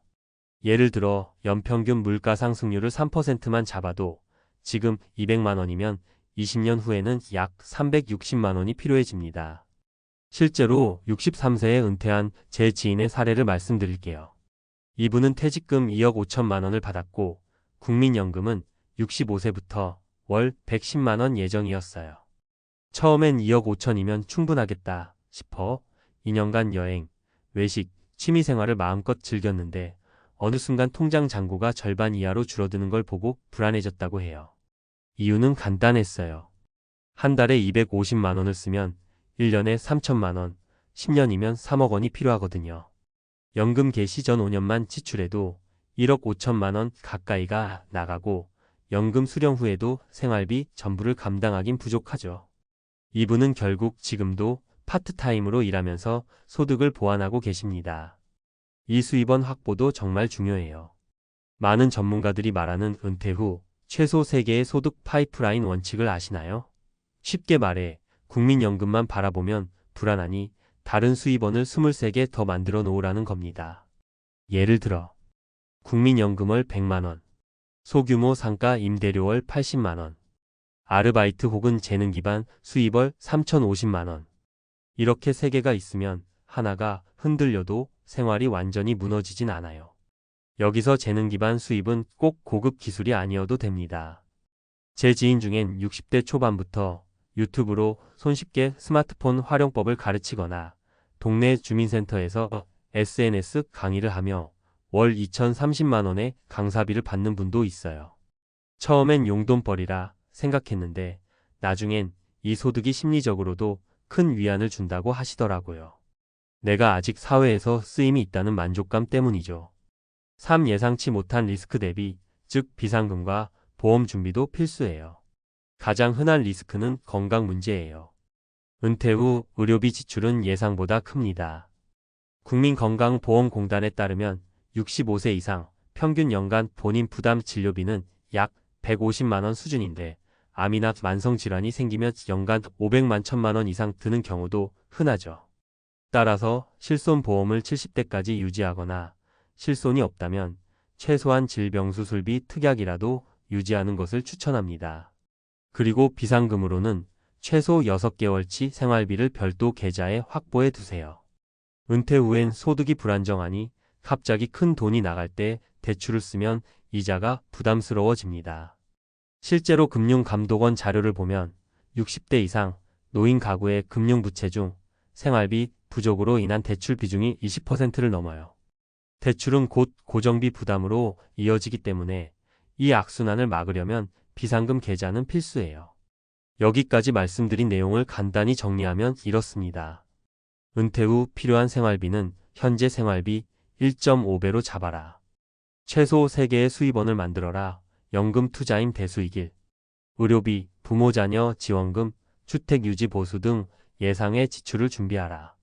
예를 들어 연평균 물가 상승률을 3%만 잡아도 지금 200만 원이면 20년 후에는 약 360만 원이 필요해집니다. 실제로 63세에 은퇴한 제 지인의 사례를 말씀드릴게요. 이분은 퇴직금 2억 5천만 원을 받았고 국민연금은 65세부터 월 110만 원 예정이었어요. 처음엔 2억 5천이면 충분하겠다 싶어 2년간 여행, 외식, 취미생활을 마음껏 즐겼는데 어느 순간 통장 잔고가 절반 이하로 줄어드는 걸 보고 불안해졌다고 해요. 이유는 간단했어요. 한 달에 250만 원을 쓰면 1년에 3천만 원, 10년이면 3억 원이 필요하거든요. 연금 개시 전 5년만 지출해도 1억 5천만 원 가까이가 나가고 연금 수령 후에도 생활비 전부를 감당하긴 부족하죠. 이분은 결국 지금도 파트타임으로 일하면서 소득을 보완하고 계십니다. 이 수입원 확보도 정말 중요해요. 많은 전문가들이 말하는 은퇴 후 최소 3개의 소득 파이프라인 원칙을 아시나요? 쉽게 말해 국민연금만 바라보면 불안하니 다른 수입원을 23개 더 만들어 놓으라는 겁니다. 예를 들어 국민연금월 100만 원, 소규모 상가 임대료월 80만 원, 아르바이트 혹은 재능 기반 수입월 3,050만 원. 이렇게 3개가 있으면 하나가 흔들려도 생활이 완전히 무너지진 않아요. 여기서 재능 기반 수입은 꼭 고급 기술이 아니어도 됩니다. 제 지인 중엔 60대 초반부터 유튜브로 손쉽게 스마트폰 활용법을 가르치거나 동네 주민센터에서 SNS 강의를 하며 월 2,030만 원의 강사비를 받는 분도 있어요. 처음엔 용돈벌이라 생각했는데 나중엔 이 소득이 심리적으로도 큰 위안을 준다고 하시더라고요. 내가 아직 사회에서 쓰임이 있다는 만족감 때문이죠. 3. 예상치 못한 리스크 대비, 즉 비상금과 보험 준비도 필수예요. 가장 흔한 리스크는 건강 문제예요. 은퇴 후 의료비 지출은 예상보다 큽니다. 국민건강보험공단에 따르면 65세 이상 평균 연간 본인 부담 진료비는 약 150만 원 수준인데 암이나 만성질환이 생기면 연간 500만 1천만 원 이상 드는 경우도 흔하죠. 따라서 실손보험을 70대까지 유지하거나 실손이 없다면 최소한 질병수술비 특약이라도 유지하는 것을 추천합니다. 그리고 비상금으로는 최소 6개월치 생활비를 별도 계좌에 확보해 두세요. 은퇴 후엔 소득이 불안정하니 갑자기 큰 돈이 나갈 때 대출을 쓰면 이자가 부담스러워집니다. 실제로 금융감독원 자료를 보면 60대 이상 노인 가구의 금융부채 중 생활비 부족으로 인한 대출 비중이 20%를 넘어요. 대출은 곧 고정비 부담으로 이어지기 때문에 이 악순환을 막으려면 비상금 계좌는 필수예요. 여기까지 말씀드린 내용을 간단히 정리하면 이렇습니다. 은퇴 후 필요한 생활비는 현재 생활비 1.5배로 잡아라. 최소 3개의 수입원을 만들어라. 연금 투자임 대수익일. 의료비, 부모 자녀 지원금, 주택 유지 보수 등 예상의 지출을 준비하라.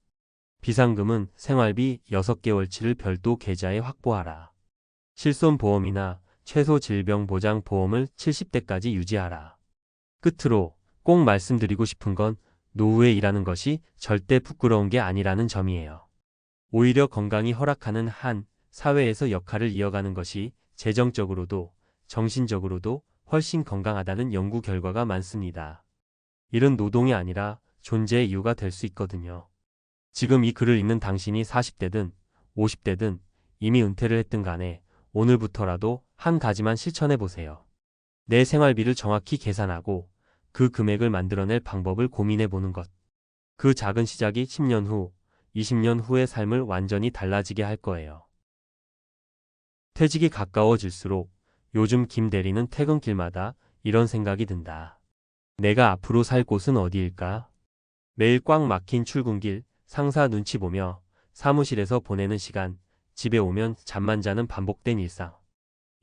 비상금은 생활비 6개월치를 별도 계좌에 확보하라. 실손보험이나 최소 질병보장보험을 70대까지 유지하라. 끝으로 꼭 말씀드리고 싶은 건 노후에 일하는 것이 절대 부끄러운 게 아니라는 점이에요. 오히려 건강이 허락하는 한 사회에서 역할을 이어가는 것이 재정적으로도 정신적으로도 훨씬 건강하다는 연구 결과가 많습니다. 이런 노동이 아니라 존재의 이유가 될 수 있거든요. 지금 이 글을 읽는 당신이 40대든 50대든 이미 은퇴를 했든 간에 오늘부터라도 한 가지만 실천해 보세요. 내 생활비를 정확히 계산하고 그 금액을 만들어낼 방법을 고민해 보는 것. 그 작은 시작이 10년 후, 20년 후의 삶을 완전히 달라지게 할 거예요. 퇴직이 가까워질수록 요즘 김 대리는 퇴근길마다 이런 생각이 든다. 내가 앞으로 살 곳은 어디일까? 매일 꽉 막힌 출근길, 상사 눈치 보며 사무실에서 보내는 시간, 집에 오면 잠만 자는 반복된 일상.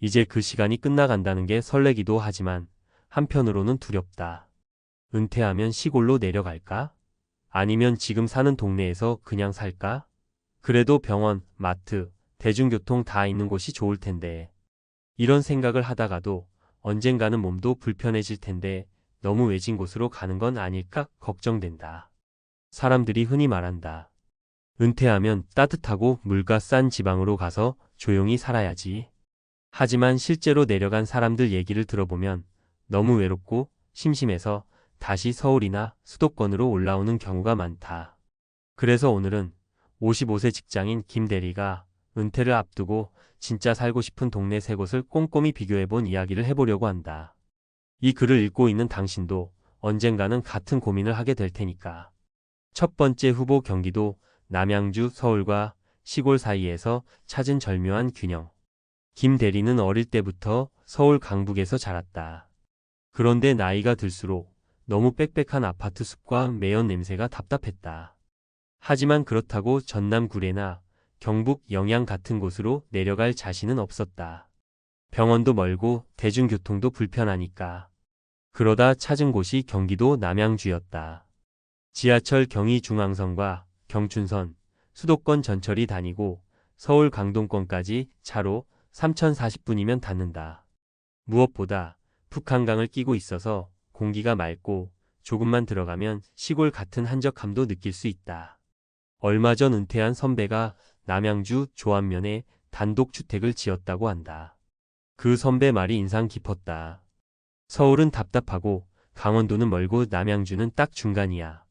이제 그 시간이 끝나간다는 게 설레기도 하지만 한편으로는 두렵다. 은퇴하면 시골로 내려갈까? 아니면 지금 사는 동네에서 그냥 살까? 그래도 병원, 마트, 대중교통 다 있는 곳이 좋을 텐데. 이런 생각을 하다가도 언젠가는 몸도 불편해질 텐데 너무 외진 곳으로 가는 건 아닐까 걱정된다. 사람들이 흔히 말한다. 은퇴하면 따뜻하고 물가 싼 지방으로 가서 조용히 살아야지. 하지만 실제로 내려간 사람들 얘기를 들어보면 너무 외롭고 심심해서 다시 서울이나 수도권으로 올라오는 경우가 많다. 그래서 오늘은 55세 직장인 김 대리가 은퇴를 앞두고 진짜 살고 싶은 동네 세 곳을 꼼꼼히 비교해본 이야기를 해보려고 한다. 이 글을 읽고 있는 당신도 언젠가는 같은 고민을 하게 될 테니까. 첫 번째 후보 경기도 남양주 서울과 시골 사이에서 찾은 절묘한 균형. 김 대리는 어릴 때부터 서울 강북에서 자랐다. 그런데 나이가 들수록 너무 빽빽한 아파트 숲과 매연 냄새가 답답했다. 하지만 그렇다고 전남 구례나 경북 영양 같은 곳으로 내려갈 자신은 없었다. 병원도 멀고 대중교통도 불편하니까. 그러다 찾은 곳이 경기도 남양주였다. 지하철 경의중앙선과 경춘선, 수도권 전철이 다니고 서울 강동권까지 차로 3040분이면 닿는다. 무엇보다 북한강을 끼고 있어서 공기가 맑고 조금만 들어가면 시골 같은 한적함도 느낄 수 있다. 얼마 전 은퇴한 선배가 남양주 조안면에 단독주택을 지었다고 한다. 그 선배 말이 인상 깊었다. 서울은 답답하고 강원도는 멀고 남양주는 딱 중간이야.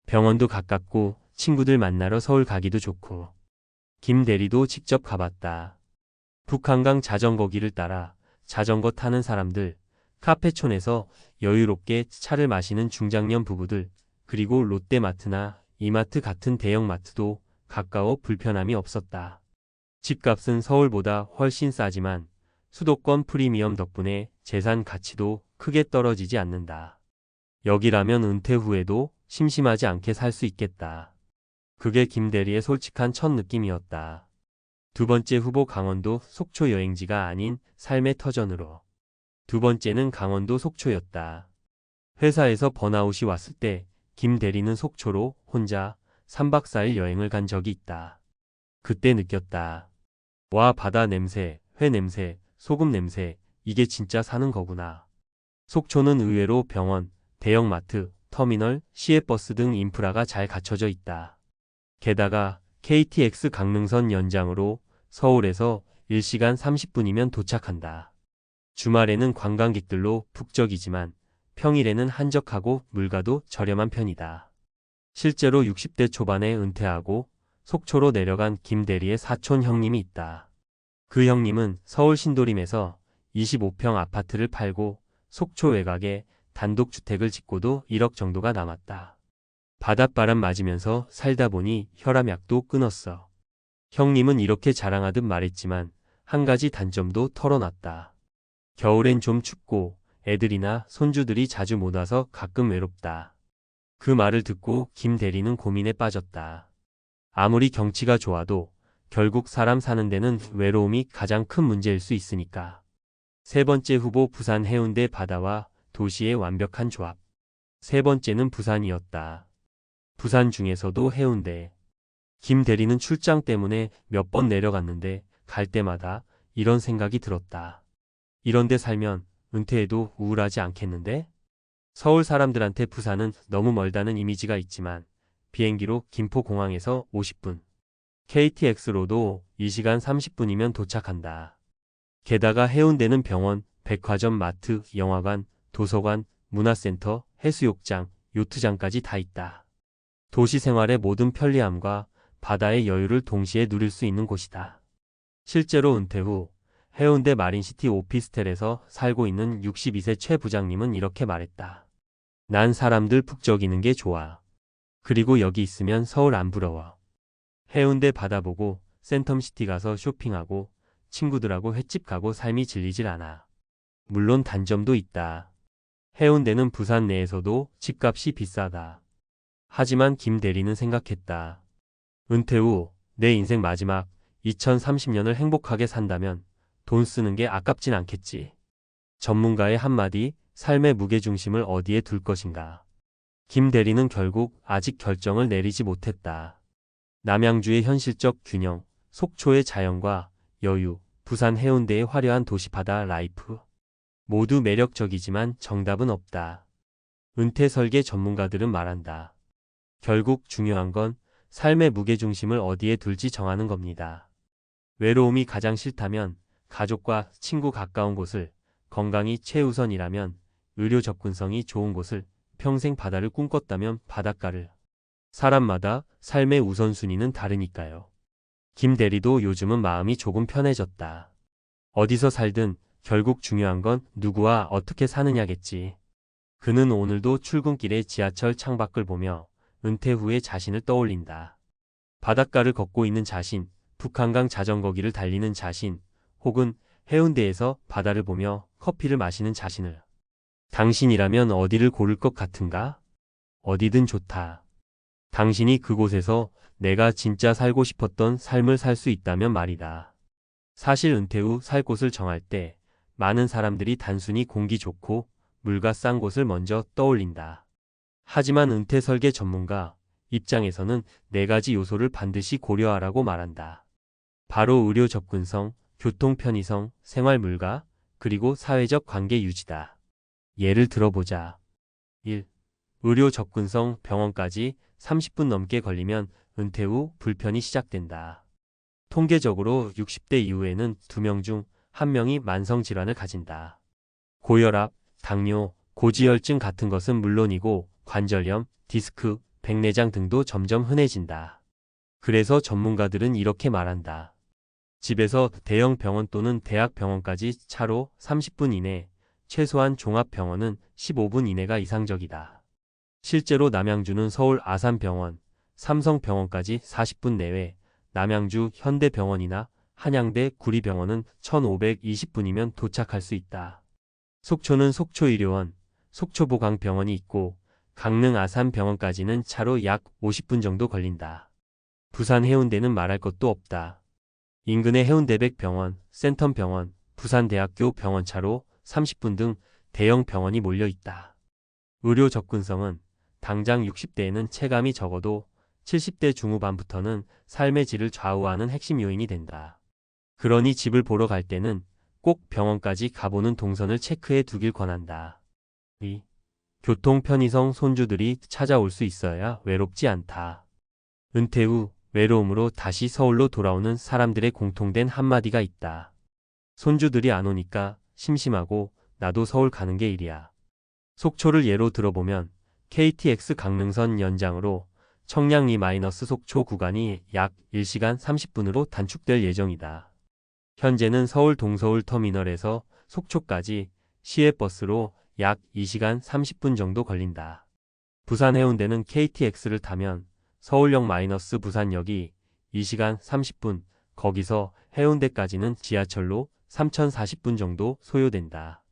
병원도 가깝고 친구들 만나러 서울 가기도 좋고. 김 대리도 직접 가봤다. 북한강 자전거길을 따라 자전거 타는 사람들, 카페촌에서 여유롭게 차를 마시는 중장년 부부들, 그리고 롯데마트나 이마트 같은 대형마트도 가까워 불편함이 없었다. 집값은 서울보다 훨씬 싸지만 수도권 프리미엄 덕분에 재산 가치도 크게 떨어지지 않는다. 여기라면 은퇴 후에도 심심하지 않게 살 수 있겠다. 그게 김 대리의 솔직한 첫 느낌이었다. 두 번째 후보 강원도 속초 여행지가 아닌 삶의 터전으로. 두 번째는 강원도 속초였다. 회사에서 번아웃이 왔을 때 김 대리는 속초로 혼자 3박 4일 여행을 간 적이 있다. 그때 느꼈다. 와, 바다 냄새, 회 냄새, 소금 냄새, 이게 진짜 사는 거구나. 속초는 의외로 병원, 대형마트, 터미널, 시외버스 등 인프라가 잘 갖춰져 있다. 게다가 KTX 강릉선 연장으로 서울에서 1시간 30분이면 도착한다. 주말에는 관광객들로 북적이지만 평일에는 한적하고 물가도 저렴한 편이다. 실제로 60대 초반에 은퇴하고 속초로 내려간 김 대리의 사촌 형님이 있다. 그 형님은 서울 신도림에서 25평 아파트를 팔고 속초 외곽에 단독주택을 짓고도 1억 정도가 남았다. 바닷바람 맞으면서 살다 보니 혈압약도 끊었어. 형님은 이렇게 자랑하듯 말했지만 한 가지 단점도 털어놨다. 겨울엔 좀 춥고 애들이나 손주들이 자주 못 와서 가끔 외롭다. 그 말을 듣고 김 대리는 고민에 빠졌다. 아무리 경치가 좋아도 결국 사람 사는 데는 외로움이 가장 큰 문제일 수 있으니까. 세 번째 후보 부산 해운대 바다와 도시의 완벽한 조합. 세 번째는 부산이었다. 부산 중에서도 해운대. 김 대리는 출장 때문에 몇 번 내려갔는데 갈 때마다 이런 생각이 들었다. 이런데 살면 은퇴해도 우울하지 않겠는데? 서울 사람들한테 부산은 너무 멀다는 이미지가 있지만 비행기로 김포공항에서 50분, KTX로도 2시간 30분이면 도착한다. 게다가 해운대는 병원, 백화점, 마트, 영화관, 도서관, 문화센터, 해수욕장, 요트장까지 다 있다. 도시 생활의 모든 편리함과 바다의 여유를 동시에 누릴 수 있는 곳이다. 실제로 은퇴 후 해운대 마린시티 오피스텔에서 살고 있는 62세 최 부장님은 이렇게 말했다. 난 사람들 북적이는 게 좋아. 그리고 여기 있으면 서울 안 부러워. 해운대 바다 보고 센텀시티 가서 쇼핑하고 친구들하고 횟집 가고 삶이 질리질 않아. 물론 단점도 있다. 해운대는 부산 내에서도 집값이 비싸다. 하지만 김 대리는 생각했다. 은퇴 후 내 인생 마지막 2030년을 행복하게 산다면 돈 쓰는 게 아깝진 않겠지. 전문가의 한마디, 삶의 무게중심을 어디에 둘 것인가. 김 대리는 결국 아직 결정을 내리지 못했다. 남양주의 현실적 균형, 속초의 자연과 여유, 부산 해운대의 화려한 도시 바다 라이프. 모두 매력적이지만 정답은 없다. 은퇴 설계 전문가들은 말한다. 결국 중요한 건 삶의 무게중심을 어디에 둘지 정하는 겁니다. 외로움이 가장 싫다면 가족과 친구 가까운 곳을, 건강이 최우선이라면 의료 접근성이 좋은 곳을, 평생 바다를 꿈꿨다면 바닷가를. 사람마다 삶의 우선순위는 다르니까요. 김 대리도 요즘은 마음이 조금 편해졌다. 어디서 살든 결국 중요한 건 누구와 어떻게 사느냐겠지. 그는 오늘도 출근길에 지하철 창밖을 보며 은퇴 후의 자신을 떠올린다. 바닷가를 걷고 있는 자신, 북한강 자전거기를 달리는 자신, 혹은 해운대에서 바다를 보며 커피를 마시는 자신을. 당신이라면 어디를 고를 것 같은가? 어디든 좋다. 당신이 그곳에서 내가 진짜 살고 싶었던 삶을 살 수 있다면 말이다. 사실 은퇴 후 살 곳을 정할 때 많은 사람들이 단순히 공기 좋고 물가 싼 곳을 먼저 떠올린다. 하지만 은퇴 설계 전문가 입장에서는 네 가지 요소를 반드시 고려하라고 말한다. 바로 의료 접근성, 교통 편의성, 생활 물가, 그리고 사회적 관계 유지다. 예를 들어보자. 1. 의료 접근성 병원까지 30분 넘게 걸리면 은퇴 후 불편이 시작된다. 통계적으로 60대 이후에는 2명 중 1명이 만성질환을 가진다. 고혈압, 당뇨, 고지혈증 같은 것은 물론이고 관절염, 디스크, 백내장 등도 점점 흔해진다. 그래서 전문가들은 이렇게 말한다. 집에서 대형 병원 또는 대학 병원까지 차로 30분 이내, 최소한 종합병원은 15분 이내가 이상적이다. 실제로 남양주는 서울 아산병원, 삼성병원까지 40분 내외, 남양주 현대병원이나 한양대 구리병원은 1520분이면 도착할 수 있다. 속초는 속초의료원, 속초보강병원이 있고 강릉 아산병원까지는 차로 약 50분 정도 걸린다. 부산 해운대는 말할 것도 없다. 인근의 해운대백병원, 센텀병원, 부산대학교 병원차로 30분 등 대형 병원이 몰려 있다. 의료 접근성은 당장 60대에는 체감이 적어도 70대 중후반부터는 삶의 질을 좌우하는 핵심 요인이 된다. 그러니 집을 보러 갈 때는 꼭 병원까지 가보는 동선을 체크해 두길 권한다. 2. 교통 편의성 손주들이 찾아올 수 있어야 외롭지 않다. 은퇴 후 외로움으로 다시 서울로 돌아오는 사람들의 공통된 한마디가 있다. 손주들이 안 오니까 심심하고 나도 서울 가는 게 일이야. 속초를 예로 들어보면 KTX 강릉선 연장으로 청량리-속초 구간이 약 1시간 30분으로 단축될 예정이다. 현재는 서울 동서울 터미널에서 속초까지 시외버스로 약 2시간 30분 정도 걸린다. 부산 해운대는 KTX를 타면 서울역-부산역이 2시간 30분, 거기서 해운대까지는 지하철로 3040분 정도 소요된다.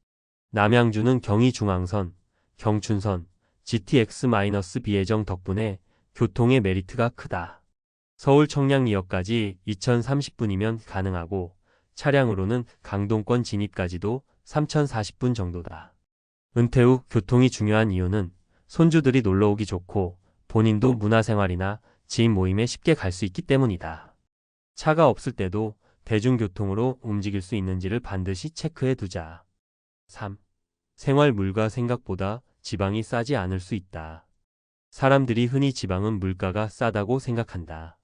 남양주는 경의중앙선, 경춘선, GTX-비예정 덕분에 교통의 메리트가 크다. 서울 청량리역까지 2030분이면 가능하고 차량으로는 강동권 진입까지도 3040분 정도다. 은퇴 후 교통이 중요한 이유는 손주들이 놀러오기 좋고 본인도 문화생활이나 지인 모임에 쉽게 갈 수 있기 때문이다. 차가 없을 때도 대중교통으로 움직일 수 있는지를 반드시 체크해 두자. 3. 생활 물가 생각보다 지방이 싸지 않을 수 있다. 사람들이 흔히 지방은 물가가 싸다고 생각한다.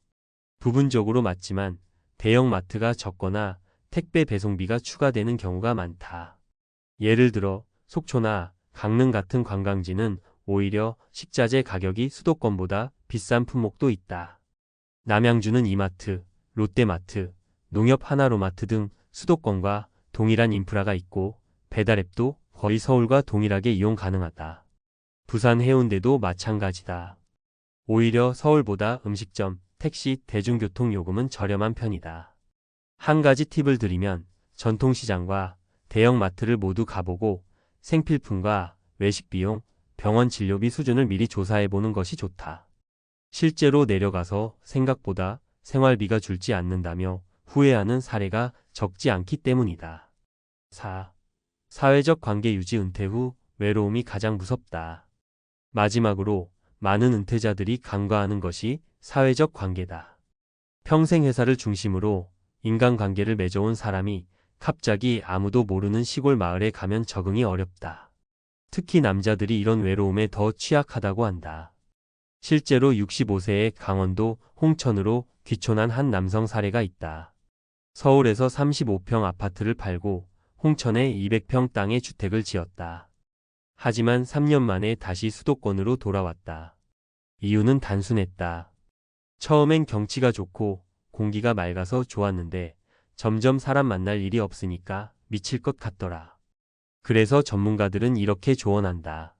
부분적으로 맞지만 대형마트가 적거나 택배 배송비가 추가되는 경우가 많다. 예를 들어 속초나 강릉 같은 관광지는 오히려 식자재 가격이 수도권보다 비싼 품목도 있다. 남양주는 이마트, 롯데마트, 농협 하나로마트 등 수도권과 동일한 인프라가 있고 배달앱도 거의 서울과 동일하게 이용 가능하다. 부산 해운대도 마찬가지다. 오히려 서울보다 음식점, 택시, 대중교통 요금은 저렴한 편이다. 한 가지 팁을 드리면 전통시장과 대형마트를 모두 가보고 생필품과 외식 비용, 병원 진료비 수준을 미리 조사해보는 것이 좋다. 실제로 내려가서 생각보다 생활비가 줄지 않는다며 후회하는 사례가 적지 않기 때문이다. 4. 사회적 관계 유지 은퇴 후 외로움이 가장 무섭다. 마지막으로 많은 은퇴자들이 간과하는 것이 사회적 관계다. 평생 회사를 중심으로 인간관계를 맺어온 사람이 갑자기 아무도 모르는 시골 마을에 가면 적응이 어렵다. 특히 남자들이 이런 외로움에 더 취약하다고 한다. 실제로 65세의 강원도 홍천으로 귀촌한 한 남성 사례가 있다. 서울에서 35평 아파트를 팔고 홍천에 200평 땅에 주택을 지었다. 하지만 3년 만에 다시 수도권으로 돌아왔다. 이유는 단순했다. 처음엔 경치가 좋고 공기가 맑아서 좋았는데 점점 사람 만날 일이 없으니까 미칠 것 같더라. 그래서 전문가들은 이렇게 조언한다.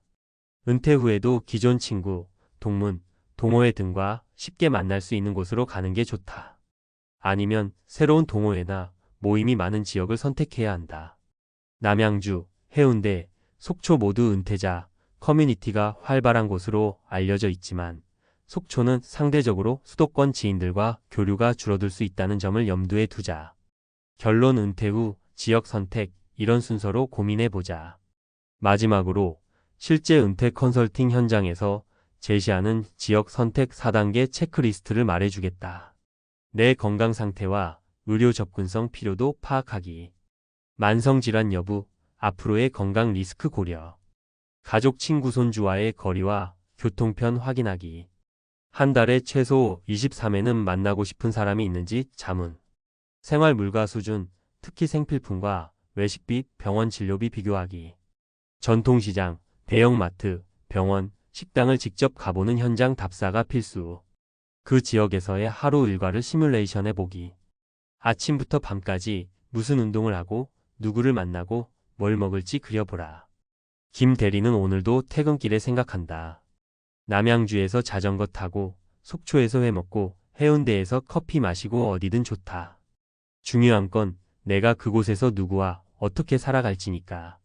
은퇴 후에도 기존 친구, 동문, 동호회 등과 쉽게 만날 수 있는 곳으로 가는 게 좋다. 아니면 새로운 동호회나 모임이 많은 지역을 선택해야 한다. 남양주, 해운대, 속초 모두 은퇴자, 커뮤니티가 활발한 곳으로 알려져 있지만 속초는 상대적으로 수도권 지인들과 교류가 줄어들 수 있다는 점을 염두에 두자. 결론 은퇴 후 지역 선택, 이런 순서로 고민해보자. 마지막으로 실제 은퇴 컨설팅 현장에서 제시하는 지역 선택 4단계 체크리스트를 말해주겠다. 내 건강 상태와 의료 접근성 필요도 파악하기. 만성질환 여부, 앞으로의 건강 리스크 고려. 가족 친구 손주와의 거리와 교통편 확인하기. 한 달에 최소 23회는 만나고 싶은 사람이 있는지 자문. 생활 물가 수준, 특히 생필품과 외식비, 병원 진료비 비교하기. 전통시장, 대형마트, 병원, 식당을 직접 가보는 현장 답사가 필수. 그 지역에서의 하루 일과를 시뮬레이션 해보기. 아침부터 밤까지 무슨 운동을 하고 누구를 만나고 뭘 먹을지 그려보라. 김 대리는 오늘도 퇴근길에 생각한다. 남양주에서 자전거 타고 속초에서 회 먹고 해운대에서 커피 마시고 어디든 좋다. 중요한 건 내가 그곳에서 누구와 어떻게 살아갈지니까.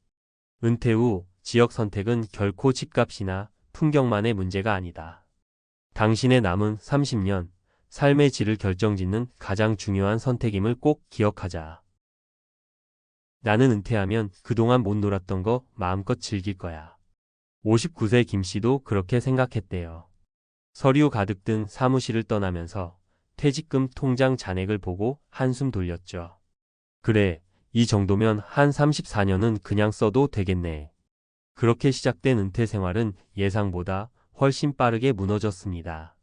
은퇴 후 지역 선택은 결코 집값이나 풍경만의 문제가 아니다. 당신의 남은 30년, 삶의 질을 결정짓는 가장 중요한 선택임을 꼭 기억하자. 나는 은퇴하면 그동안 못 놀았던 거 마음껏 즐길 거야. 59세 김 씨도 그렇게 생각했대요. 서류 가득 든 사무실을 떠나면서 퇴직금 통장 잔액을 보고 한숨 돌렸죠. 그래, 이 정도면 한 34년은 그냥 써도 되겠네. 그렇게 시작된 은퇴 생활은 예상보다 훨씬 빠르게 무너졌습니다.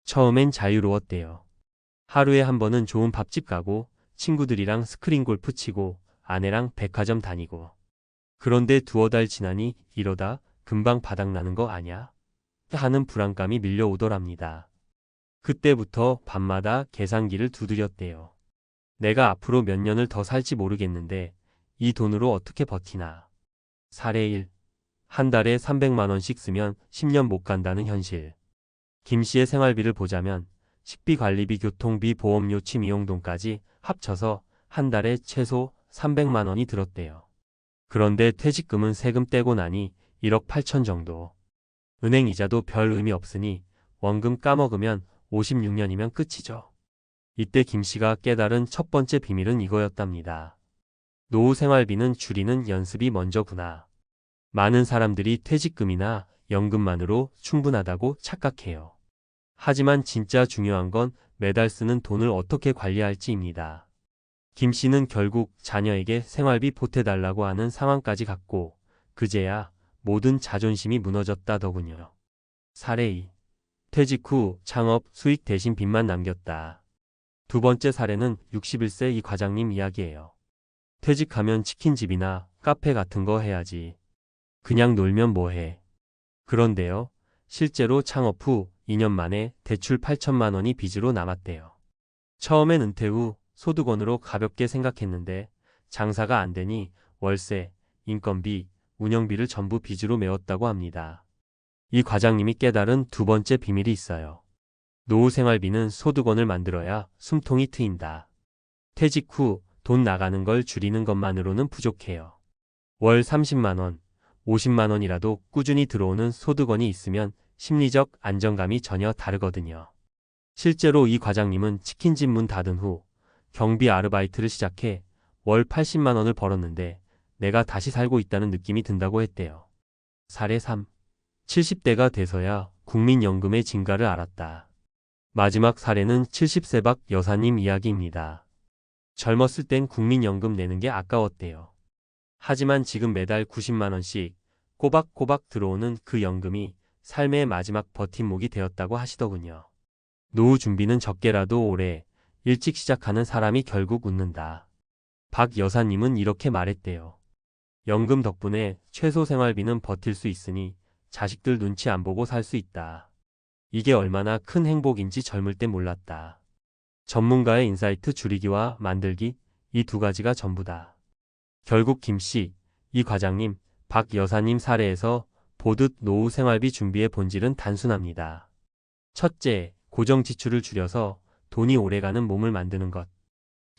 처음엔 자유로웠대요. 하루에 한 번은 좋은 밥집 가고 친구들이랑 스크린 골프 치고 아내랑 백화점 다니고. 그런데 두어 달 지나니 이러다 금방 바닥나는 거 아냐? 하는 불안감이 밀려오더랍니다. 그때부터 밤마다 계산기를 두드렸대요. 내가 앞으로 몇 년을 더 살지 모르겠는데 이 돈으로 어떻게 버티나. 사례 1. 한 달에 300만 원씩 쓰면 10년 못 간다는 현실. 김 씨의 생활비를 보자면 식비, 관리비, 교통비, 보험료, 취미용돈까지 합쳐서 한 달에 최소 300만 원이 들었대요. 그런데 퇴직금은 세금 떼고 나니 1억 8천 정도. 은행 이자도 별 의미 없으니 원금 까먹으면 56년이면 끝이죠. 이때 김 씨가 깨달은 첫 번째 비밀은 이거였답니다. 노후 생활비는 줄이는 연습이 먼저구나. 많은 사람들이 퇴직금이나 연금만으로 충분하다고 착각해요. 하지만 진짜 중요한 건 매달 쓰는 돈을 어떻게 관리할지입니다. 김 씨는 결국 자녀에게 생활비 보태달라고 하는 상황까지 갔고 그제야 모든 자존심이 무너졌다더군요. 사례 2. 퇴직 후 창업 수익 대신 빚만 남겼다. 두 번째 사례는 61세 이 과장님 이야기예요. 퇴직하면 치킨집이나 카페 같은 거 해야지. 그냥 놀면 뭐해. 그런데요, 실제로 창업 후 2년 만에 대출 8천만 원이 빚으로 남았대요. 처음엔 은퇴 후 소득원으로 가볍게 생각했는데 장사가 안 되니 월세, 인건비, 운영비를 전부 빚으로 메웠다고 합니다. 이 과장님이 깨달은 두 번째 비밀이 있어요. 노후 생활비는 소득원을 만들어야 숨통이 트인다. 퇴직 후 돈 나가는 걸 줄이는 것만으로는 부족해요. 월 30만 원, 50만 원이라도 꾸준히 들어오는 소득원이 있으면 심리적 안정감이 전혀 다르거든요. 실제로 이 과장님은 치킨집 문 닫은 후 경비 아르바이트를 시작해 월 80만 원을 벌었는데 내가 다시 살고 있다는 느낌이 든다고 했대요. 사례 3. 70대가 돼서야 국민연금의 진가를 알았다. 마지막 사례는 70세 박 여사님 이야기입니다. 젊었을 땐 국민연금 내는 게 아까웠대요. 하지만 지금 매달 90만 원씩 꼬박꼬박 들어오는 그 연금이 삶의 마지막 버팀목이 되었다고 하시더군요. 노후 준비는 적게라도 오래 일찍 시작하는 사람이 결국 웃는다. 박 여사님은 이렇게 말했대요. 연금 덕분에 최소 생활비는 버틸 수 있으니 자식들 눈치 안 보고 살 수 있다. 이게 얼마나 큰 행복인지 젊을 때 몰랐다. 전문가의 인사이트 줄이기와 만들기, 이 두 가지가 전부다. 결국 김씨, 이 과장님, 박 여사님 사례에서 보듯 노후 생활비 준비의 본질은 단순합니다. 첫째, 고정 지출을 줄여서 돈이 오래가는 몸을 만드는 것.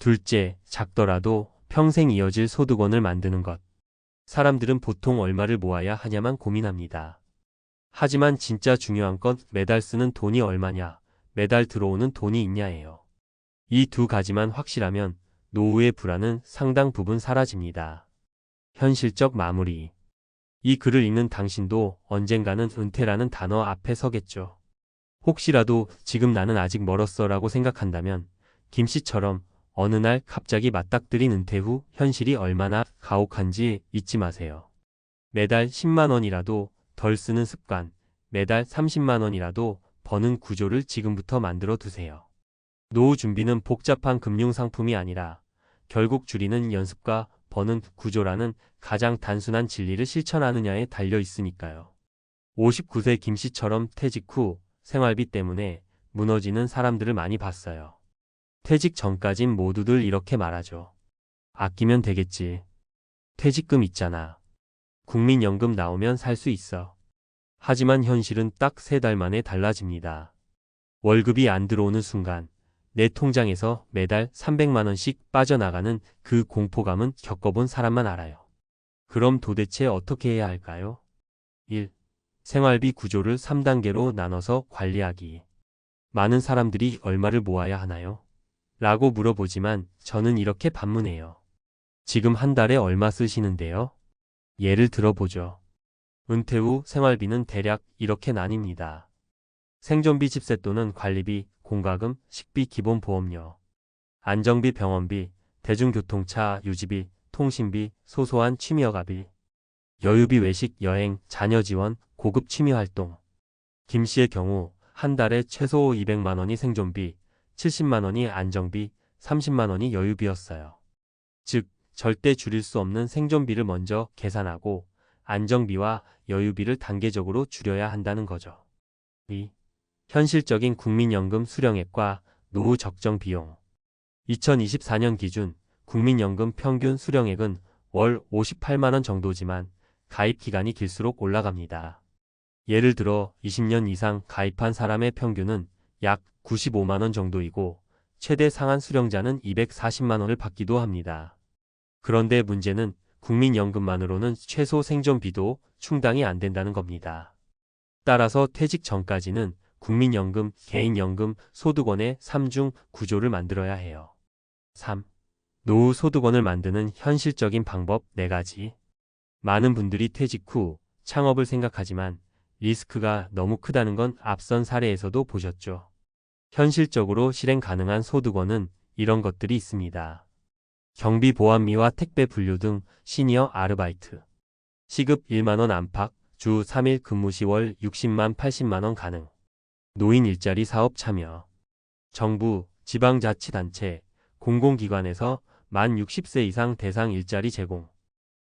둘째, 작더라도 평생 이어질 소득원을 만드는 것. 사람들은 보통 얼마를 모아야 하냐만 고민합니다. 하지만 진짜 중요한 건 매달 쓰는 돈이 얼마냐, 매달 들어오는 돈이 있냐예요. 이 두 가지만 확실하면 노후의 불안은 상당 부분 사라집니다. 현실적 마무리. 이 글을 읽는 당신도 언젠가는 은퇴라는 단어 앞에 서겠죠. 혹시라도 지금 나는 아직 멀었어 라고 생각한다면 김씨처럼 어느 날 갑자기 맞닥뜨린 은퇴 후 현실이 얼마나 가혹한지 잊지 마세요. 매달 10만 원이라도 덜 쓰는 습관, 매달 30만 원이라도 버는 구조를 지금부터 만들어 두세요. 노후 준비는 복잡한 금융상품이 아니라 결국 줄이는 연습과 버는 구조라는 가장 단순한 진리를 실천하느냐에 달려 있으니까요. 59세 김씨처럼 퇴직 후 생활비 때문에 무너지는 사람들을 많이 봤어요. 퇴직 전까진 모두들 이렇게 말하죠. 아끼면 되겠지. 퇴직금 있잖아. 국민연금 나오면 살 수 있어. 하지만 현실은 딱 3달 만에 달라집니다. 월급이 안 들어오는 순간 내 통장에서 매달 300만 원씩 빠져나가는 그 공포감은 겪어본 사람만 알아요. 그럼 도대체 어떻게 해야 할까요? 1. 생활비 구조를 3단계로 나눠서 관리하기. 많은 사람들이 얼마를 모아야 하나요? 라고 물어보지만 저는 이렇게 반문해요. 지금 한 달에 얼마 쓰시는데요? 예를 들어보죠. 은퇴 후 생활비는 대략 이렇게 나뉩니다. 생존비 집세 또는 관리비, 공과금, 식비, 기본보험료, 안정비, 병원비, 대중교통차 유지비, 통신비, 소소한 취미허가비, 여유비, 외식, 여행, 자녀 지원, 고급 취미활동. 김씨의 경우 한 달에 최소 200만 원이 생존비, 70만 원이 안정비, 30만 원이 여유비였어요. 즉, 절대 줄일 수 없는 생존비를 먼저 계산하고 안정비와 여유비를 단계적으로 줄여야 한다는 거죠. 2. 현실적인 국민연금 수령액과 노후 적정 비용. 2024년 기준 국민연금 평균 수령액은 월 58만 원 정도지만 가입 기간이 길수록 올라갑니다. 예를 들어 20년 이상 가입한 사람의 평균은 약 95만 원 정도이고 최대 상한 수령자는 240만 원을 받기도 합니다. 그런데 문제는 국민연금만으로는 최소 생존비도 충당이 안 된다는 겁니다. 따라서 퇴직 전까지는 국민연금, 개인연금, 소득원의 3중 구조를 만들어야 해요. 3. 노후 소득원을 만드는 현실적인 방법 4가지. 많은 분들이 퇴직 후 창업을 생각하지만 리스크가 너무 크다는 건 앞선 사례에서도 보셨죠. 현실적으로 실행 가능한 소득원은 이런 것들이 있습니다. 경비 보안미와 택배 분류 등 시니어 아르바이트. 시급 1만 원 안팎, 주 3일 근무 시 월 60만 80만 원 가능. 노인 일자리 사업 참여. 정부, 지방자치단체, 공공기관에서 만 60세 이상 대상 일자리 제공.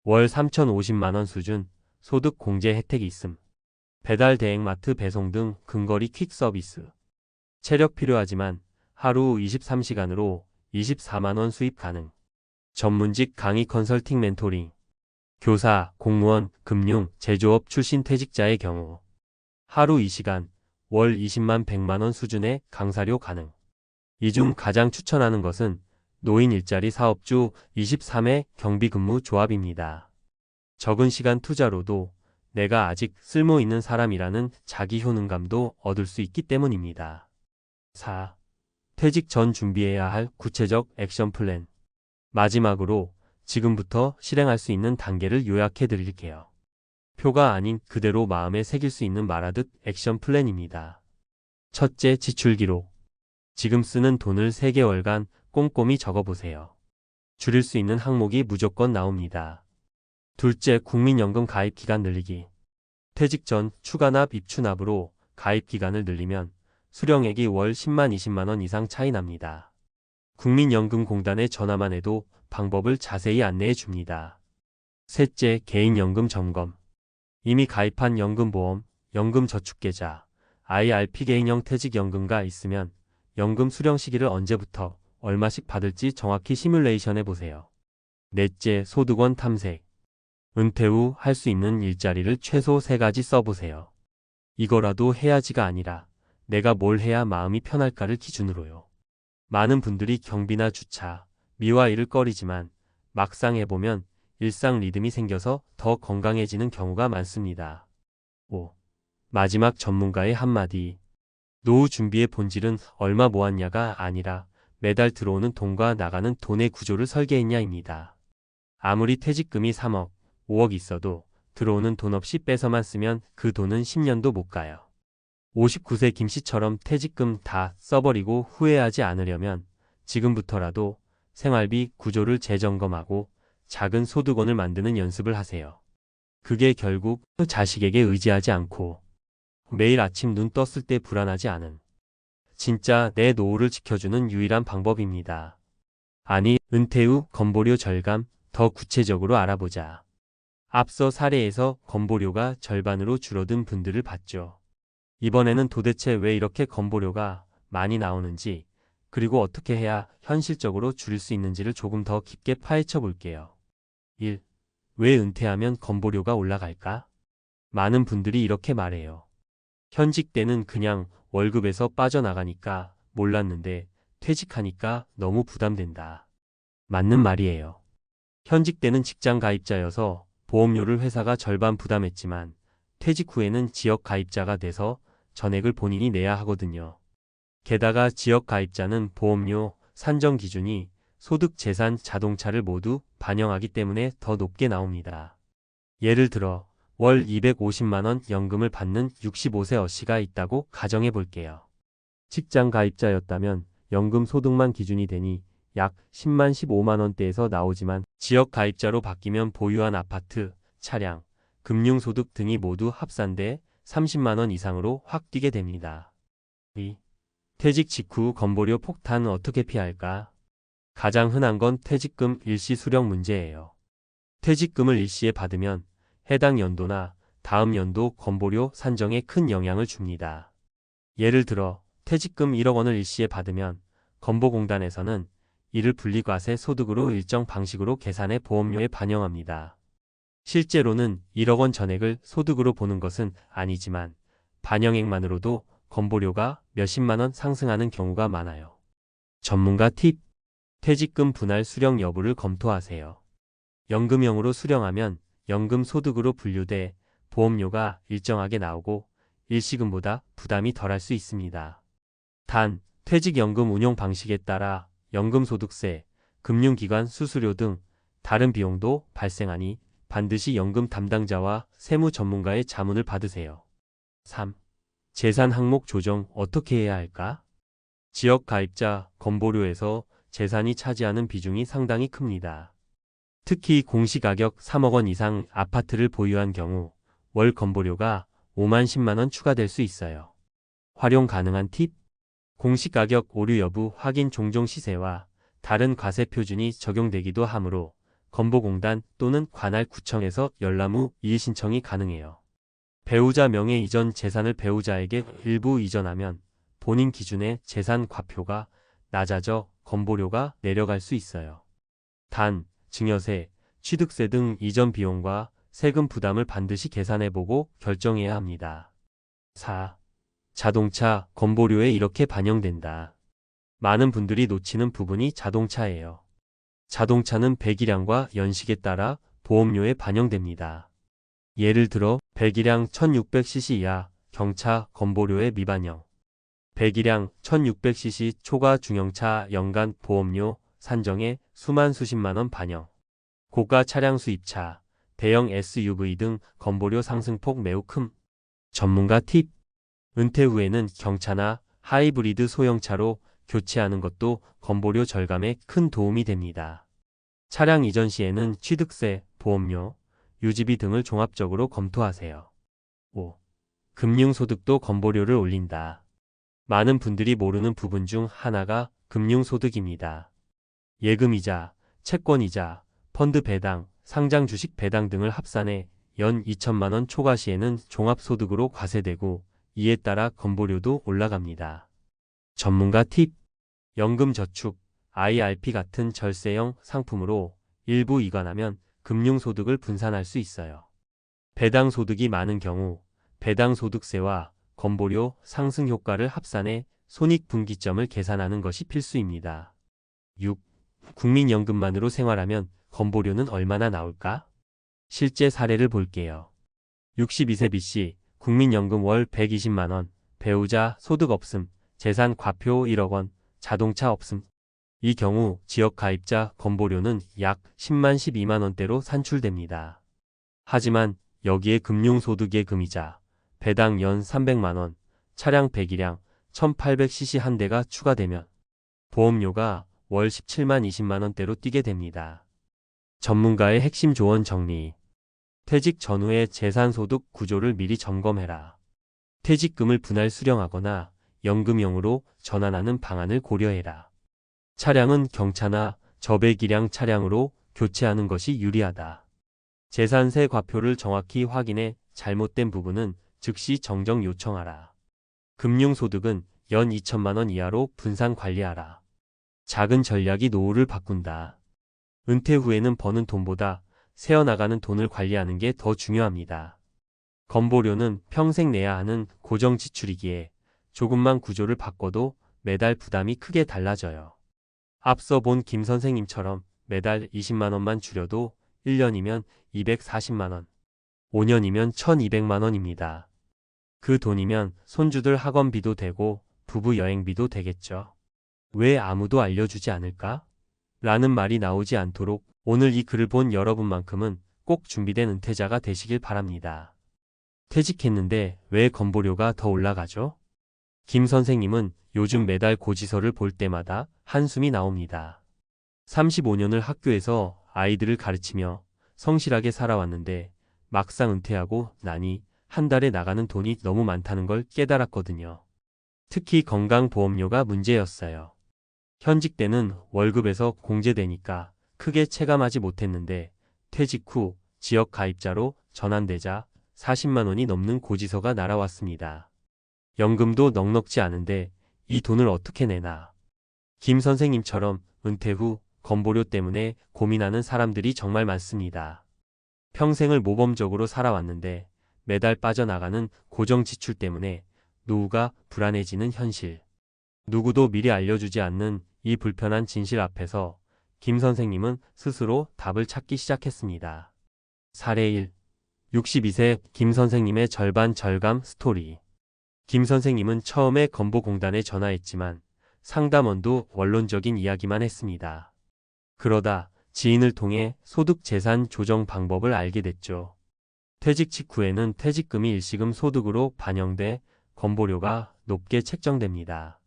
월 3,050만 원 수준 소득 공제 혜택이 있음. 배달 대행마트 배송 등 근거리 퀵 서비스. 체력 필요하지만 하루 23시간으로 24만 원 수입 가능. 전문직 강의 컨설팅 멘토링. 교사, 공무원, 금융, 제조업 출신 퇴직자의 경우 하루 2시간, 월 20만 100만 원 수준의 강사료 가능. 이 중 가장 추천하는 것은 노인 일자리 사업주 23회 경비근무 조합입니다. 적은 시간 투자로도 내가 아직 쓸모 있는 사람이라는 자기 효능감도 얻을 수 있기 때문입니다. 4. 퇴직 전 준비해야 할 구체적 액션 플랜. 마지막으로 지금부터 실행할 수 있는 단계를 요약해 드릴게요. 표가 아닌 그대로 마음에 새길 수 있는 말하듯 액션 플랜입니다. 첫째, 지출 기록. 지금 쓰는 돈을 3개월간 꼼꼼히 적어보세요. 줄일 수 있는 항목이 무조건 나옵니다. 둘째, 국민연금 가입 기간 늘리기. 퇴직 전 추가납 입추납으로 가입 기간을 늘리면 수령액이 월 10만 20만 원 이상 차이 납니다. 국민연금공단에 전화만 해도 방법을 자세히 안내해 줍니다. 셋째, 개인연금 점검. 이미 가입한 연금보험, 연금저축계좌, IRP 개인형 퇴직연금가 있으면 연금 수령 시기를 언제부터 얼마씩 받을지 정확히 시뮬레이션해 보세요. 넷째, 소득원 탐색. 은퇴 후 할 수 있는 일자리를 최소 3가지 써보세요. 이거라도 해야지가 아니라 내가 뭘 해야 마음이 편할까를 기준으로요. 많은 분들이 경비나 주차, 미화 일을 꺼리지만 막상 해보면 일상 리듬이 생겨서 더 건강해지는 경우가 많습니다. 5. 마지막 전문가의 한마디. 노후 준비의 본질은 얼마 모았냐가 아니라 매달 들어오는 돈과 나가는 돈의 구조를 설계했냐입니다. 아무리 퇴직금이 3억, 5억 있어도 들어오는 돈 없이 빼서만 쓰면 그 돈은 10년도 못 가요. 59세 김씨처럼 퇴직금 다 써버리고 후회하지 않으려면 지금부터라도 생활비 구조를 재점검하고 작은 소득원을 만드는 연습을 하세요. 그게 결국 자식에게 의지하지 않고 매일 아침 눈 떴을 때 불안하지 않은 진짜 내 노후를 지켜주는 유일한 방법입니다. 아니, 은퇴 후 건보료 절감 더 구체적으로 알아보자. 앞서 사례에서 건보료가 절반으로 줄어든 분들을 봤죠. 이번에는 도대체 왜 이렇게 건보료가 많이 나오는지, 그리고 어떻게 해야 현실적으로 줄일 수 있는지를 조금 더 깊게 파헤쳐 볼게요. 1. 왜 은퇴하면 건보료가 올라갈까? 많은 분들이 이렇게 말해요. 현직 때는 그냥 월급에서 빠져나가니까 몰랐는데 퇴직하니까 너무 부담된다. 맞는 말이에요. 현직 때는 직장 가입자여서 보험료를 회사가 절반 부담했지만 퇴직 후에는 지역 가입자가 돼서 전액을 본인이 내야 하거든요. 게다가 지역 가입자는 보험료 산정 기준이 소득, 재산, 자동차를 모두 반영하기 때문에 더 높게 나옵니다. 예를 들어 월 250만 원 연금을 받는 65세 어씨가 있다고 가정해 볼게요. 직장 가입자였다면 연금 소득만 기준이 되니 약 10만 15만 원대에서 나오지만 지역 가입자로 바뀌면 보유한 아파트, 차량, 금융소득 등이 모두 합산돼 30만 원 이상으로 확 뛰게 됩니다. 2. 퇴직 직후 건보료 폭탄은 어떻게 피할까? 가장 흔한 건 퇴직금 일시 수령 문제예요. 퇴직금을 일시에 받으면 해당 연도나 다음 연도 건보료 산정에 큰 영향을 줍니다. 예를 들어 퇴직금 1억 원을 일시에 받으면 건보공단에서는 이를 분리과세 소득으로 일정 방식으로 계산해 보험료에 반영합니다. 실제로는 1억 원 전액을 소득으로 보는 것은 아니지만 반영액만으로도 건보료가 몇십만 원 상승하는 경우가 많아요. 전문가 팁. 퇴직금 분할 수령 여부를 검토하세요. 연금형으로 수령하면 연금 소득으로 분류돼 보험료가 일정하게 나오고 일시금보다 부담이 덜할 수 있습니다. 단, 퇴직연금 운용 방식에 따라 연금소득세, 금융기관 수수료 등 다른 비용도 발생하니 반드시 연금 담당자와 세무 전문가의 자문을 받으세요. 3. 재산 항목 조정 어떻게 해야 할까? 지역 가입자 건보료에서 재산이 차지하는 비중이 상당히 큽니다. 특히 공시가격 3억 원 이상 아파트를 보유한 경우 월 건보료가 5만 10만 원 추가될 수 있어요. 활용 가능한 팁. 공시가격 오류 여부 확인 종종 시세와 다른 과세 표준이 적용되기도 하므로 건보공단 또는 관할 구청에서 열람 후 이의 신청이 가능해요. 배우자 명의 이전 재산을 배우자에게 일부 이전하면 본인 기준의 재산 과표가 낮아져 건보료가 내려갈 수 있어요. 단, 증여세, 취득세 등 이전 비용과 세금 부담을 반드시 계산해보고 결정해야 합니다. 4. 자동차, 건보료에 이렇게 반영된다. 많은 분들이 놓치는 부분이 자동차예요. 자동차는 배기량과 연식에 따라 보험료에 반영됩니다. 예를 들어 배기량 1600cc 이하 경차 건보료에 미반영. 배기량 1600cc 초과 중형차 연간 보험료 산정에 수만 수십만 원 반영. 고가 차량 수입차, 대형 SUV 등 건보료 상승폭 매우 큼. 전문가 팁. 은퇴 후에는 경차나 하이브리드 소형차로 교체하는 것도 건보료 절감에 큰 도움이 됩니다. 차량 이전 시에는 취득세, 보험료, 유지비 등을 종합적으로 검토하세요. 5. 금융소득도 건보료를 올린다. 많은 분들이 모르는 부분 중 하나가 금융소득입니다. 예금이자, 채권이자, 펀드 배당, 상장 주식 배당 등을 합산해 연 2천만 원 초과 시에는 종합소득으로 과세되고 이에 따라 건보료도 올라갑니다. 전문가 팁. 연금저축, IRP 같은 절세형 상품으로 일부 이관하면 금융소득을 분산할 수 있어요. 배당소득이 많은 경우 배당소득세와 건보료 상승 효과를 합산해 손익분기점을 계산하는 것이 필수입니다. 6. 국민연금만으로 생활하면 건보료는 얼마나 나올까? 실제 사례를 볼게요. 62세 B씨, 국민연금 월 120만 원, 배우자 소득 없음, 재산 과표 1억 원, 자동차 없음. 이 경우 지역 가입자 건보료는 약 10만 12만 원대로 산출됩니다. 하지만 여기에 금융소득예금이자, 배당 연 300만 원, 차량 배기량 1800cc 한 대가 추가되면 보험료가 월 17만 20만 원대로 뛰게 됩니다. 전문가의 핵심 조언 정리. 퇴직 전후의 재산소득 구조를 미리 점검해라. 퇴직금을 분할 수령하거나 연금형으로 전환하는 방안을 고려해라. 차량은 경차나 저배기량 차량으로 교체하는 것이 유리하다. 재산세 과표를 정확히 확인해 잘못된 부분은 즉시 정정 요청하라. 금융소득은 연 2천만 원 이하로 분산 관리하라. 작은 전략이 노후를 바꾼다. 은퇴 후에는 버는 돈보다 새어나가는 돈을 관리하는 게 더 중요합니다. 건보료는 평생 내야 하는 고정 지출이기에 조금만 구조를 바꿔도 매달 부담이 크게 달라져요. 앞서 본 김 선생님처럼 매달 20만 원만 줄여도 1년이면 240만 원, 5년이면 1200만 원입니다. 그 돈이면 손주들 학원비도 되고 부부 여행비도 되겠죠. 왜 아무도 알려주지 않을까? 라는 말이 나오지 않도록 오늘 이 글을 본 여러분만큼은 꼭 준비된 은퇴자가 되시길 바랍니다. 퇴직했는데 왜 건보료가 더 올라가죠? 김 선생님은 요즘 매달 고지서를 볼 때마다 한숨이 나옵니다. 35년을 학교에서 아이들을 가르치며 성실하게 살아왔는데 막상 은퇴하고 나니 한 달에 나가는 돈이 너무 많다는 걸 깨달았거든요. 특히 건강보험료가 문제였어요. 현직 때는 월급에서 공제되니까 크게 체감하지 못했는데 퇴직 후 지역 가입자로 전환되자 40만 원이 넘는 고지서가 날아왔습니다. 연금도 넉넉지 않은데 이 돈을 어떻게 내나. 김 선생님처럼 은퇴 후 건보료 때문에 고민하는 사람들이 정말 많습니다. 평생을 모범적으로 살아왔는데 매달 빠져나가는 고정 지출 때문에 노후가 불안해지는 현실. 누구도 미리 알려주지 않는 이 불편한 진실 앞에서 김 선생님은 스스로 답을 찾기 시작했습니다. 사례 1. 62세 김 선생님의 절반 절감 스토리. 김 선생님은 처음에 건보공단에 전화했지만 상담원도 원론적인 이야기만 했습니다. 그러다 지인을 통해 소득 재산 조정 방법을 알게 됐죠. 퇴직 직후에는 퇴직금이 일시금 소득으로 반영돼 건보료가 높게 책정됩니다.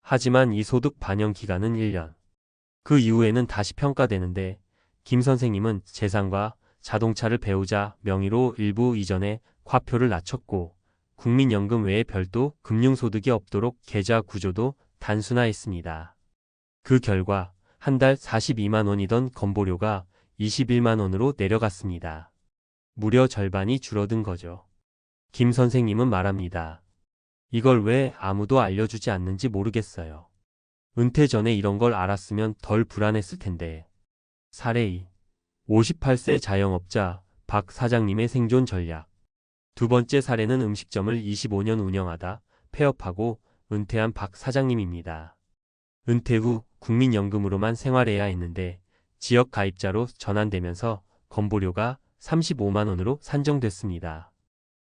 하지만 이 소득 반영 기간은 1년. 그 이후에는 다시 평가되는데 김 선생님은 재산과 자동차를 배우자 명의로 일부 이전해 과표를 낮췄고 국민연금 외에 별도 금융소득이 없도록 계좌 구조도 단순화했습니다. 그 결과 한 달 42만 원이던 건보료가 21만 원으로 내려갔습니다. 무려 절반이 줄어든 거죠. 김 선생님은 말합니다. 이걸 왜 아무도 알려주지 않는지 모르겠어요. 은퇴 전에 이런 걸 알았으면 덜 불안했을 텐데. 사례 2. 58세 자영업자 박 사장님의 생존 전략. 두 번째 사례는 음식점을 25년 운영하다 폐업하고 은퇴한 박 사장님입니다. 은퇴 후 국민연금으로만 생활해야 했는데 지역 가입자로 전환되면서 건보료가 35만 원으로 산정됐습니다.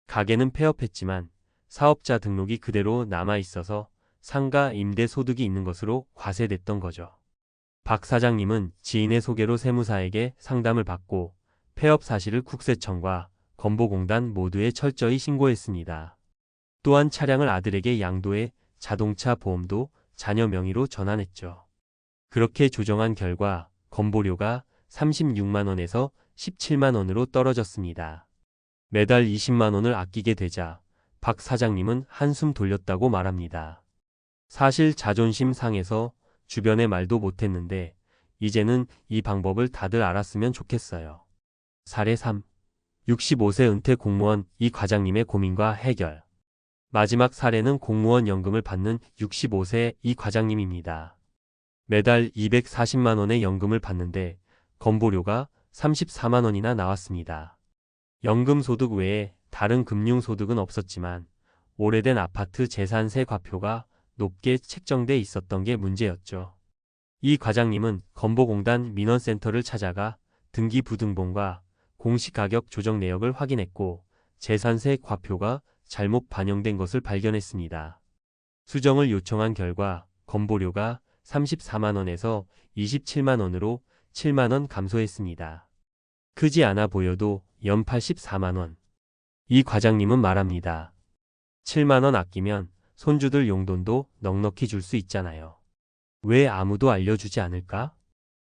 가게는 폐업했지만 사업자 등록이 그대로 남아 있어서 상가 임대 소득이 있는 것으로 과세됐던 거죠. 박 사장님은 지인의 소개로 세무사에게 상담을 받고 폐업 사실을 국세청과 건보공단 모두에 철저히 신고했습니다. 또한 차량을 아들에게 양도해 자동차 보험도 자녀 명의로 전환했죠. 그렇게 조정한 결과 건보료가 36만 원에서 17만 원으로 떨어졌습니다. 매달 20만 원을 아끼게 되자 박 사장님은 한숨 돌렸다고 말합니다. 사실 자존심 상해서 주변에 말도 못했는데 이제는 이 방법을 다들 알았으면 좋겠어요. 사례 3. 65세 은퇴 공무원 이 과장님의 고민과 해결. 마지막 사례는 공무원 연금을 받는 65세 이 과장님입니다. 매달 240만 원의 연금을 받는데 건보료가 34만 원이나 나왔습니다. 연금 소득 외에 다른 금융 소득은 없었지만 오래된 아파트 재산세 과표가 높게 책정돼 있었던 게 문제였죠. 이 과장님은 건보공단 민원센터를 찾아가 등기부등본과 공시가격 조정 내역을 확인했고 재산세 과표가 잘못 반영된 것을 발견했습니다. 수정을 요청한 결과 건보료가 34만 원에서 27만 원으로 7만 원 감소했습니다. 크지 않아 보여도 연 84만 원. 이 과장님은 말합니다. 7만 원 아끼면 손주들 용돈도 넉넉히 줄 수 있잖아요. 왜 아무도 알려주지 않을까?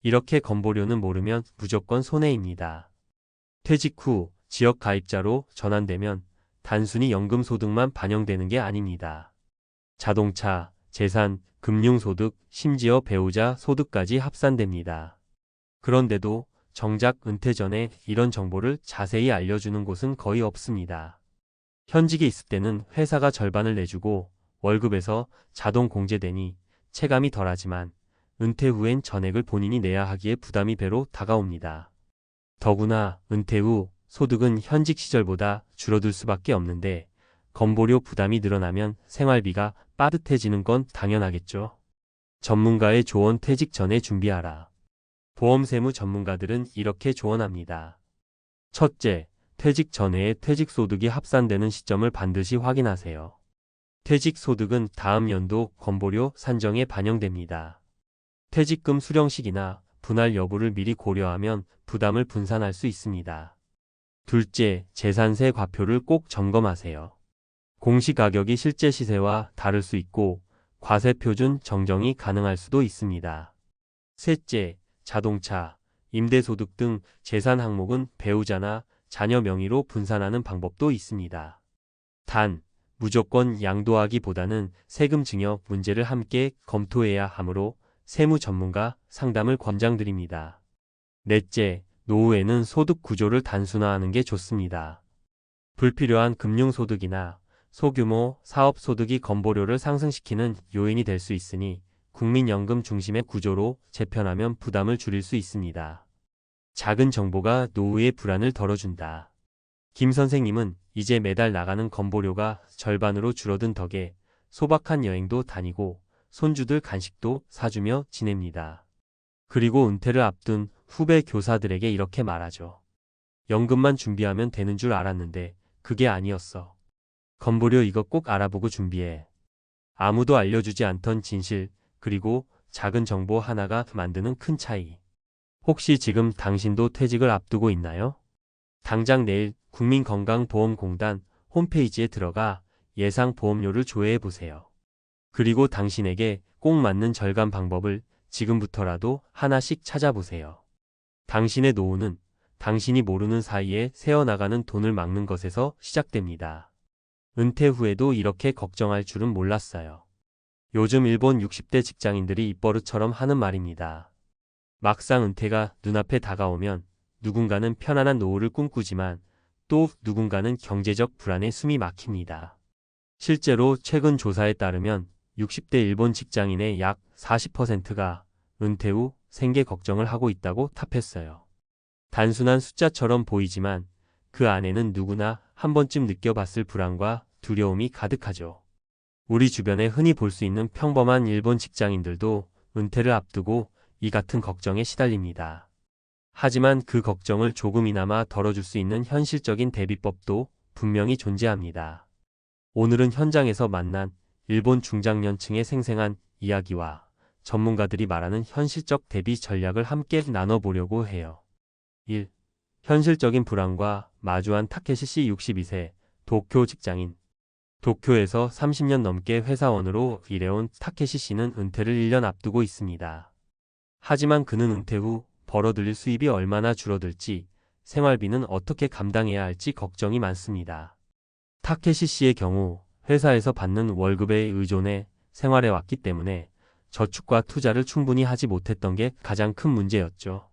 이렇게 건보료는 모르면 무조건 손해입니다. 퇴직 후 지역 가입자로 전환되면 단순히 연금 소득만 반영되는 게 아닙니다. 자동차, 재산, 금융소득, 심지어 배우자 소득까지 합산됩니다. 그런데도 정작 은퇴 전에 이런 정보를 자세히 알려주는 곳은 거의 없습니다. 현직에 있을 때는 회사가 절반을 내주고 월급에서 자동 공제되니 체감이 덜하지만 은퇴 후엔 전액을 본인이 내야 하기에 부담이 배로 다가옵니다. 더구나 은퇴 후 소득은 현직 시절보다 줄어들 수밖에 없는데 건보료 부담이 늘어나면 생활비가 빠듯해지는 건 당연하겠죠. 전문가의 조언 퇴직 전에 준비하라. 보험세무 전문가들은 이렇게 조언합니다. 첫째, 퇴직 전에 퇴직소득이 합산되는 시점을 반드시 확인하세요. 퇴직소득은 다음 연도 건보료 산정에 반영됩니다. 퇴직금 수령식이나 분할 여부를 미리 고려하면 부담을 분산할 수 있습니다. 둘째, 재산세 과표를 꼭 점검하세요. 공시가격이 실제 시세와 다를 수 있고 과세표준 정정이 가능할 수도 있습니다. 셋째, 자동차, 임대소득 등 재산 항목은 배우자나 자녀 명의로 분산하는 방법도 있습니다. 단, 무조건 양도하기보다는 세금 증여 문제를 함께 검토해야 하므로 세무 전문가 상담을 권장드립니다. 넷째, 노후에는 소득 구조를 단순화하는 게 좋습니다. 불필요한 금융소득이나 소규모 사업소득이 건보료를 상승시키는 요인이 될 수 있으니 국민연금 중심의 구조로 재편하면 부담을 줄일 수 있습니다. 작은 정보가 노후의 불안을 덜어준다. 김 선생님은 이제 매달 나가는 건보료가 절반으로 줄어든 덕에 소박한 여행도 다니고 손주들 간식도 사주며 지냅니다. 그리고 은퇴를 앞둔 후배 교사들에게 이렇게 말하죠. 연금만 준비하면 되는 줄 알았는데 그게 아니었어. 건보료 이거 꼭 알아보고 준비해. 아무도 알려주지 않던 진실, 그리고 작은 정보 하나가 만드는 큰 차이. 혹시 지금 당신도 퇴직을 앞두고 있나요? 당장 내일 국민건강보험공단 홈페이지에 들어가 예상 보험료를 조회해 보세요. 그리고 당신에게 꼭 맞는 절감 방법을 지금부터라도 하나씩 찾아보세요. 당신의 노후는 당신이 모르는 사이에 새어나가는 돈을 막는 것에서 시작됩니다. 은퇴 후에도 이렇게 걱정할 줄은 몰랐어요. 요즘 일본 60대 직장인들이 입버릇처럼 하는 말입니다. 막상 은퇴가 눈앞에 다가오면 누군가는 편안한 노후를 꿈꾸지만 또 누군가는 경제적 불안에 숨이 막힙니다. 실제로 최근 조사에 따르면 60대 일본 직장인의 약 40%가 은퇴 후 생계 걱정을 하고 있다고 답했어요. 단순한 숫자처럼 보이지만 그 안에는 누구나 한 번쯤 느껴봤을 불안과 두려움이 가득하죠. 우리 주변에 흔히 볼 수 있는 평범한 일본 직장인들도 은퇴를 앞두고 이 같은 걱정에 시달립니다. 하지만 그 걱정을 조금이나마 덜어줄 수 있는 현실적인 대비법도 분명히 존재합니다. 오늘은 현장에서 만난 일본 중장년층의 생생한 이야기와 전문가들이 말하는 현실적 대비 전략을 함께 나눠보려고 해요. 1. 현실적인 불안과 마주한 타케시 씨 62세, 도쿄 직장인. 도쿄에서 30년 넘게 회사원으로 일해온 타케시 씨는 은퇴를 1년 앞두고 있습니다. 하지만 그는 은퇴 후 벌어들일 수입이 얼마나 줄어들지, 생활비는 어떻게 감당해야 할지 걱정이 많습니다. 타케시 씨의 경우 회사에서 받는 월급에 의존해 생활해 왔기 때문에 저축과 투자를 충분히 하지 못했던 게 가장 큰 문제였죠.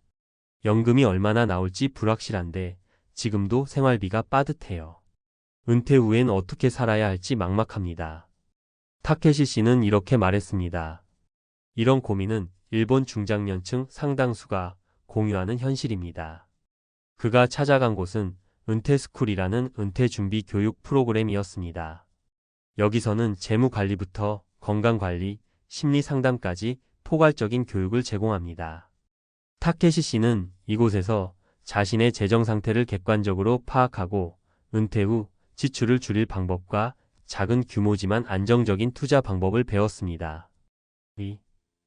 연금이 얼마나 나올지 불확실한데 지금도 생활비가 빠듯해요. 은퇴 후엔 어떻게 살아야 할지 막막합니다. 타케시 씨는 이렇게 말했습니다. 이런 고민은 일본 중장년층 상당수가 공유하는 현실입니다. 그가 찾아간 곳은 은퇴스쿨이라는 은퇴준비 교육 프로그램이었습니다. 여기서는 재무관리부터 건강관리, 심리상담까지 포괄적인 교육을 제공합니다. 타케시 씨는 이곳에서 자신의 재정 상태를 객관적으로 파악하고 은퇴 후 지출을 줄일 방법과 작은 규모지만 안정적인 투자 방법을 배웠습니다. 2.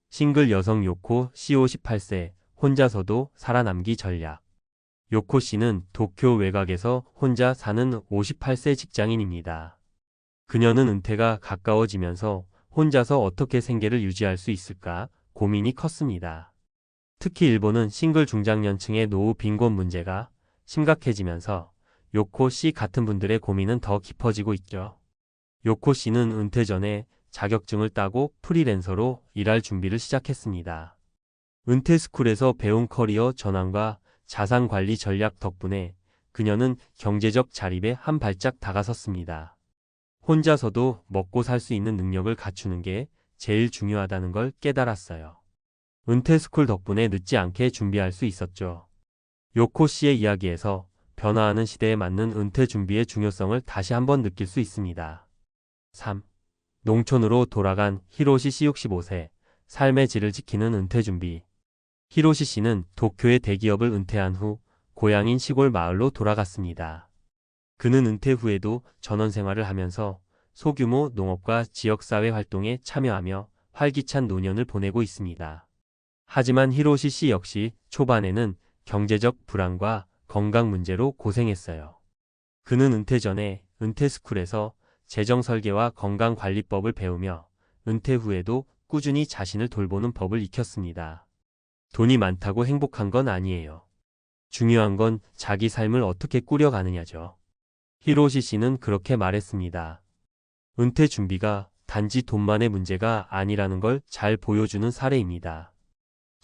싱글 여성 요코 씨 58세, 혼자서도 살아남기 전략. 요코 씨는 도쿄 외곽에서 혼자 사는 58세 직장인입니다. 그녀는 은퇴가 가까워지면서 혼자서 어떻게 생계를 유지할 수 있을까 고민이 컸습니다. 특히 일본은 싱글 중장년층의 노후 빈곤 문제가 심각해지면서 요코 씨 같은 분들의 고민은 더 깊어지고 있죠. 요코 씨는 은퇴 전에 자격증을 따고 프리랜서로 일할 준비를 시작했습니다. 은퇴스쿨에서 배운 커리어 전환과 자산관리 전략 덕분에 그녀는 경제적 자립에 한 발짝 다가섰습니다. 혼자서도 먹고 살 수 있는 능력을 갖추는 게 제일 중요하다는 걸 깨달았어요. 은퇴스쿨 덕분에 늦지 않게 준비할 수 있었죠. 요코 씨의 이야기에서 변화하는 시대에 맞는 은퇴 준비의 중요성을 다시 한번 느낄 수 있습니다. 3. 농촌으로 돌아간 히로시 씨 65세, 삶의 질을 지키는 은퇴 준비. 히로시 씨는 도쿄의 대기업을 은퇴한 후 고향인 시골 마을로 돌아갔습니다. 그는 은퇴 후에도 전원 생활을 하면서 소규모 농업과 지역사회 활동에 참여하며 활기찬 노년을 보내고 있습니다. 하지만 히로시 씨 역시 초반에는 경제적 불안과 건강 문제로 고생했어요. 그는 은퇴 전에 은퇴스쿨에서 재정 설계와 건강관리법을 배우며 은퇴 후에도 꾸준히 자신을 돌보는 법을 익혔습니다. 돈이 많다고 행복한 건 아니에요. 중요한 건 자기 삶을 어떻게 꾸려가느냐죠. 히로시 씨는 그렇게 말했습니다. 은퇴 준비가 단지 돈만의 문제가 아니라는 걸 잘 보여주는 사례입니다.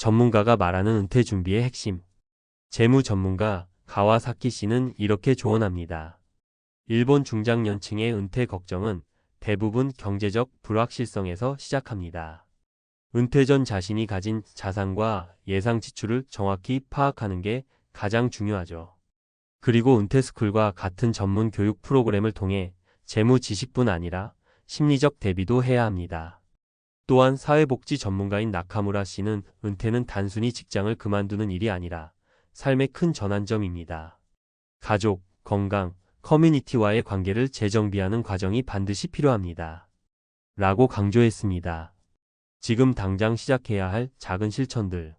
전문가가 말하는 은퇴 준비의 핵심. 재무 전문가 가와사키 씨는 이렇게 조언합니다. 일본 중장년층의 은퇴 걱정은 대부분 경제적 불확실성에서 시작합니다. 은퇴 전 자신이 가진 자산과 예상 지출을 정확히 파악하는 게 가장 중요하죠. 그리고 은퇴스쿨과 같은 전문 교육 프로그램을 통해 재무 지식뿐 아니라 심리적 대비도 해야 합니다. 또한 사회복지 전문가인 나카무라 씨는 은퇴는 단순히 직장을 그만두는 일이 아니라 삶의 큰 전환점입니다. 가족, 건강, 커뮤니티와의 관계를 재정비하는 과정이 반드시 필요합니다. 라고 강조했습니다. 지금 당장 시작해야 할 작은 실천들.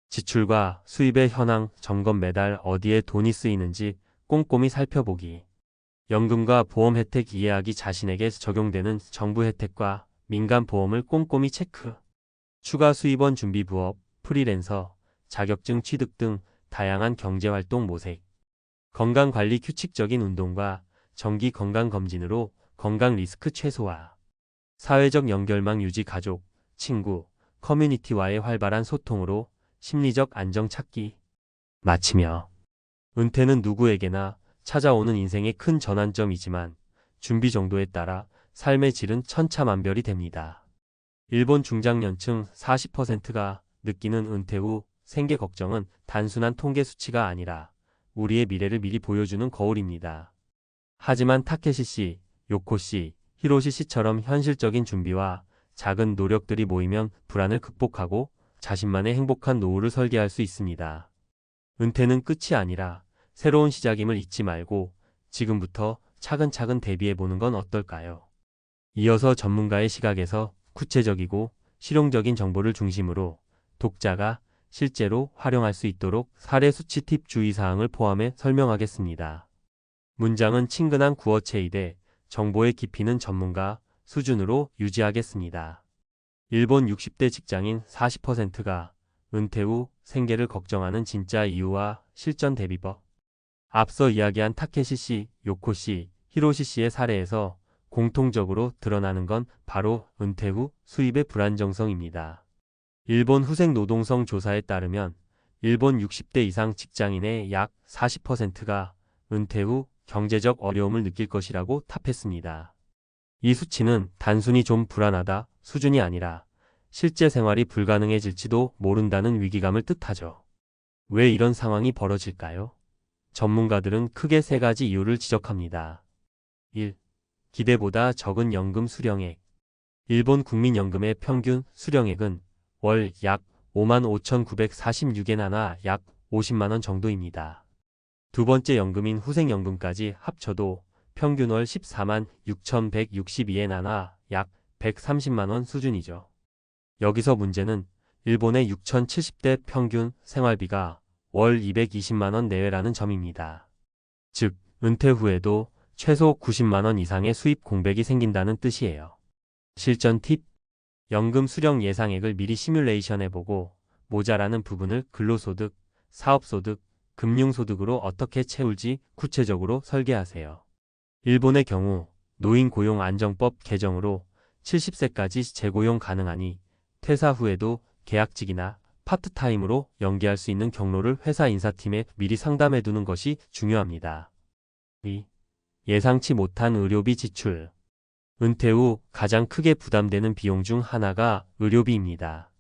지출과 수입의 현황 점검, 매달 어디에 돈이 쓰이는지 꼼꼼히 살펴보기. 연금과 보험 혜택 이해하기, 자신에게 적용되는 정부 혜택과 민간 보험을 꼼꼼히 체크. 추가 수입원 준비, 부업, 프리랜서, 자격증 취득 등 다양한 경제활동 모색. 건강관리, 규칙적인 운동과 정기 건강검진으로 건강 리스크 최소화. 사회적 연결망 유지, 가족, 친구, 커뮤니티와의 활발한 소통으로 심리적 안정 찾기. 마치며 은퇴는 누구에게나 찾아오는 인생의 큰 전환점이지만 준비 정도에 따라 삶의 질은 천차만별이 됩니다. 일본 중장년층 40%가 느끼는 은퇴 후 생계 걱정은 단순한 통계 수치가 아니라 우리의 미래를 미리 보여주는 거울입니다. 하지만 타케시 씨, 요코 씨, 히로시 씨처럼 현실적인 준비와 작은 노력들이 모이면 불안을 극복하고 자신만의 행복한 노후를 설계할 수 있습니다. 은퇴는 끝이 아니라 새로운 시작임을 잊지 말고 지금부터 차근차근 대비해보는 건 어떨까요? 이어서 전문가의 시각에서 구체적이고 실용적인 정보를 중심으로 독자가 실제로 활용할 수 있도록 사례 수치 팁 주의사항을 포함해 설명하겠습니다. 문장은 친근한 구어체이되 정보의 깊이는 전문가 수준으로 유지하겠습니다. 일본 60대 직장인 40%가 은퇴 후 생계를 걱정하는 진짜 이유와 실전 대비법. 앞서 이야기한 타케시 씨, 요코 씨, 히로시 씨의 사례에서 공통적으로 드러나는 건 바로 은퇴 후 수입의 불안정성입니다. 일본 후생 노동성 조사에 따르면 일본 60대 이상 직장인의 약 40%가 은퇴 후 경제적 어려움을 느낄 것이라고 답했습니다. 이 수치는 단순히 좀 불안하다 수준이 아니라 실제 생활이 불가능해질지도 모른다는 위기감을 뜻하죠. 왜 이런 상황이 벌어질까요? 전문가들은 크게 세 가지 이유를 지적합니다. 1. 기대보다 적은 연금 수령액. 일본 국민연금의 평균 수령액은 월 약 55,946엔 하나 약 50만원 정도입니다. 두 번째 연금인 후생연금까지 합쳐도 평균 월 14만 6,162엔 하나 약 130만원 수준이죠. 여기서 문제는 일본의 6,070대 평균 생활비가 월 220만원 내외라는 점입니다. 즉, 은퇴 후에도 최소 90만원 이상의 수입 공백이 생긴다는 뜻이에요. 실전 팁. 연금 수령 예상액을 미리 시뮬레이션해보고 모자라는 부분을 근로소득, 사업소득, 금융소득으로 어떻게 채울지 구체적으로 설계하세요. 일본의 경우 노인고용안정법 개정으로 70세까지 재고용 가능하니 퇴사 후에도 계약직이나 파트타임으로 연계할 수 있는 경로를 회사 인사팀에 미리 상담해두는 것이 중요합니다. 2. 예상치 못한 의료비 지출. 은퇴 후 가장 크게 부담되는 비용 중 하나가 의료비입니다.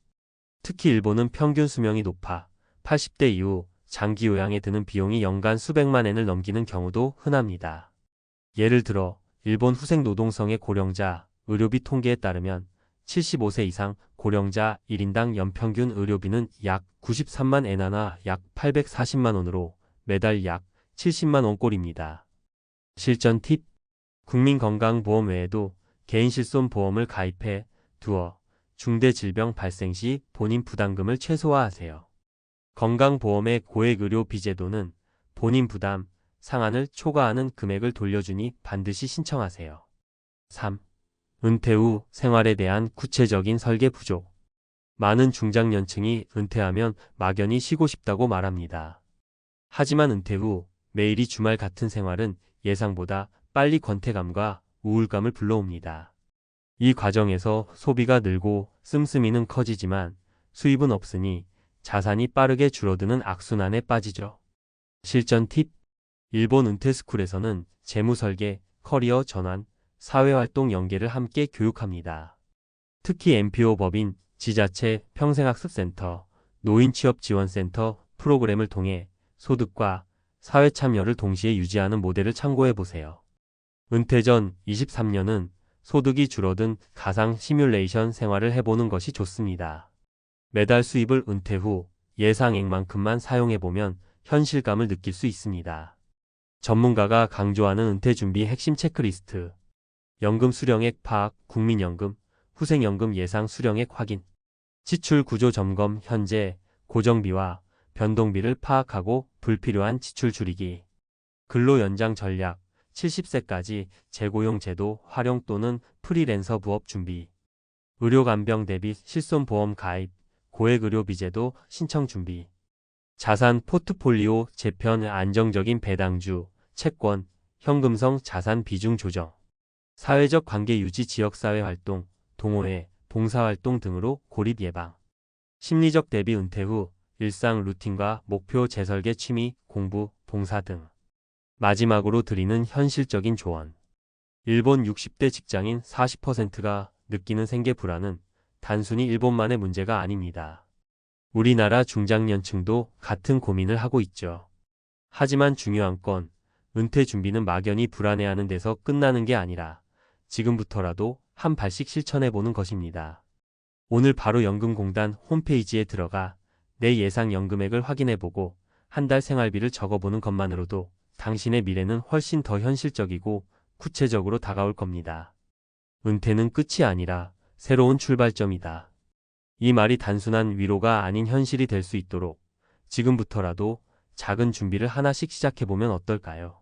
특히 일본은 평균 수명이 높아 80대 이후 장기 요양에 드는 비용이 연간 수백만 엔을 넘기는 경우도 흔합니다. 예를 들어 일본 후생 노동성의 고령자 의료비 통계에 따르면 75세 이상 고령자 1인당 연평균 의료비는 약 93만 엔 하나 약 840만 원으로 매달 약 70만 원꼴입니다. 실전 팁. 국민건강보험 외에도 개인실손보험을 가입해 두어 중대질병 발생 시 본인 부담금을 최소화하세요. 건강보험의 고액의료비 제도는 본인 부담 상한을 초과하는 금액을 돌려주니 반드시 신청하세요. 3. 은퇴 후 생활에 대한 구체적인 설계 부족. 많은 중장년층이 은퇴하면 막연히 쉬고 싶다고 말합니다. 하지만 은퇴 후 매일이 주말 같은 생활은 예상보다 빨리 권태감과 우울감을 불러옵니다. 이 과정에서 소비가 늘고 씀씀이는 커지지만 수입은 없으니 자산이 빠르게 줄어드는 악순환에 빠지죠. 실전 팁. 일본 은퇴스쿨에서는 재무설계, 커리어 전환, 사회활동 연계를 함께 교육합니다. 특히 MPO 법인, 지자체, 평생학습센터, 노인취업지원센터 프로그램을 통해 소득과 사회참여를 동시에 유지하는 모델을 참고해보세요. 은퇴 전 23년은 소득이 줄어든 가상 시뮬레이션 생활을 해보는 것이 좋습니다. 매달 수입을 은퇴 후 예상액만큼만 사용해보면 현실감을 느낄 수 있습니다. 전문가가 강조하는 은퇴 준비 핵심 체크리스트. 연금 수령액 파악, 국민연금, 후생연금 예상 수령액 확인. 지출 구조 점검, 현재 고정비와 변동비를 파악하고 불필요한 지출 줄이기. 근로 연장 전략, 70세까지 재고용 제도 활용 또는 프리랜서 부업 준비. 의료 간병 대비 실손보험 가입, 고액의료비 제도 신청 준비. 자산 포트폴리오 재편 안정적인 배당주, 채권, 현금성 자산 비중 조정. 사회적 관계 유지 지역사회 활동, 동호회, 봉사활동 등으로 고립 예방. 심리적 대비 은퇴 후 일상 루틴과 목표 재설계 취미, 공부, 봉사 등. 마지막으로 드리는 현실적인 조언. 일본 60대 직장인 40%가 느끼는 생계 불안은 단순히 일본만의 문제가 아닙니다. 우리나라 중장년층도 같은 고민을 하고 있죠. 하지만 중요한 건 은퇴 준비는 막연히 불안해하는 데서 끝나는 게 아니라 지금부터라도 한 발씩 실천해보는 것입니다. 오늘 바로 연금공단 홈페이지에 들어가 내 예상 연금액을 확인해보고 한 달 생활비를 적어보는 것만으로도 당신의 미래는 훨씬 더 현실적이고 구체적으로 다가올 겁니다. 은퇴는 끝이 아니라 새로운 출발점이다. 이 말이 단순한 위로가 아닌 현실이 될 수 있도록 지금부터라도 작은 준비를 하나씩 시작해보면 어떨까요?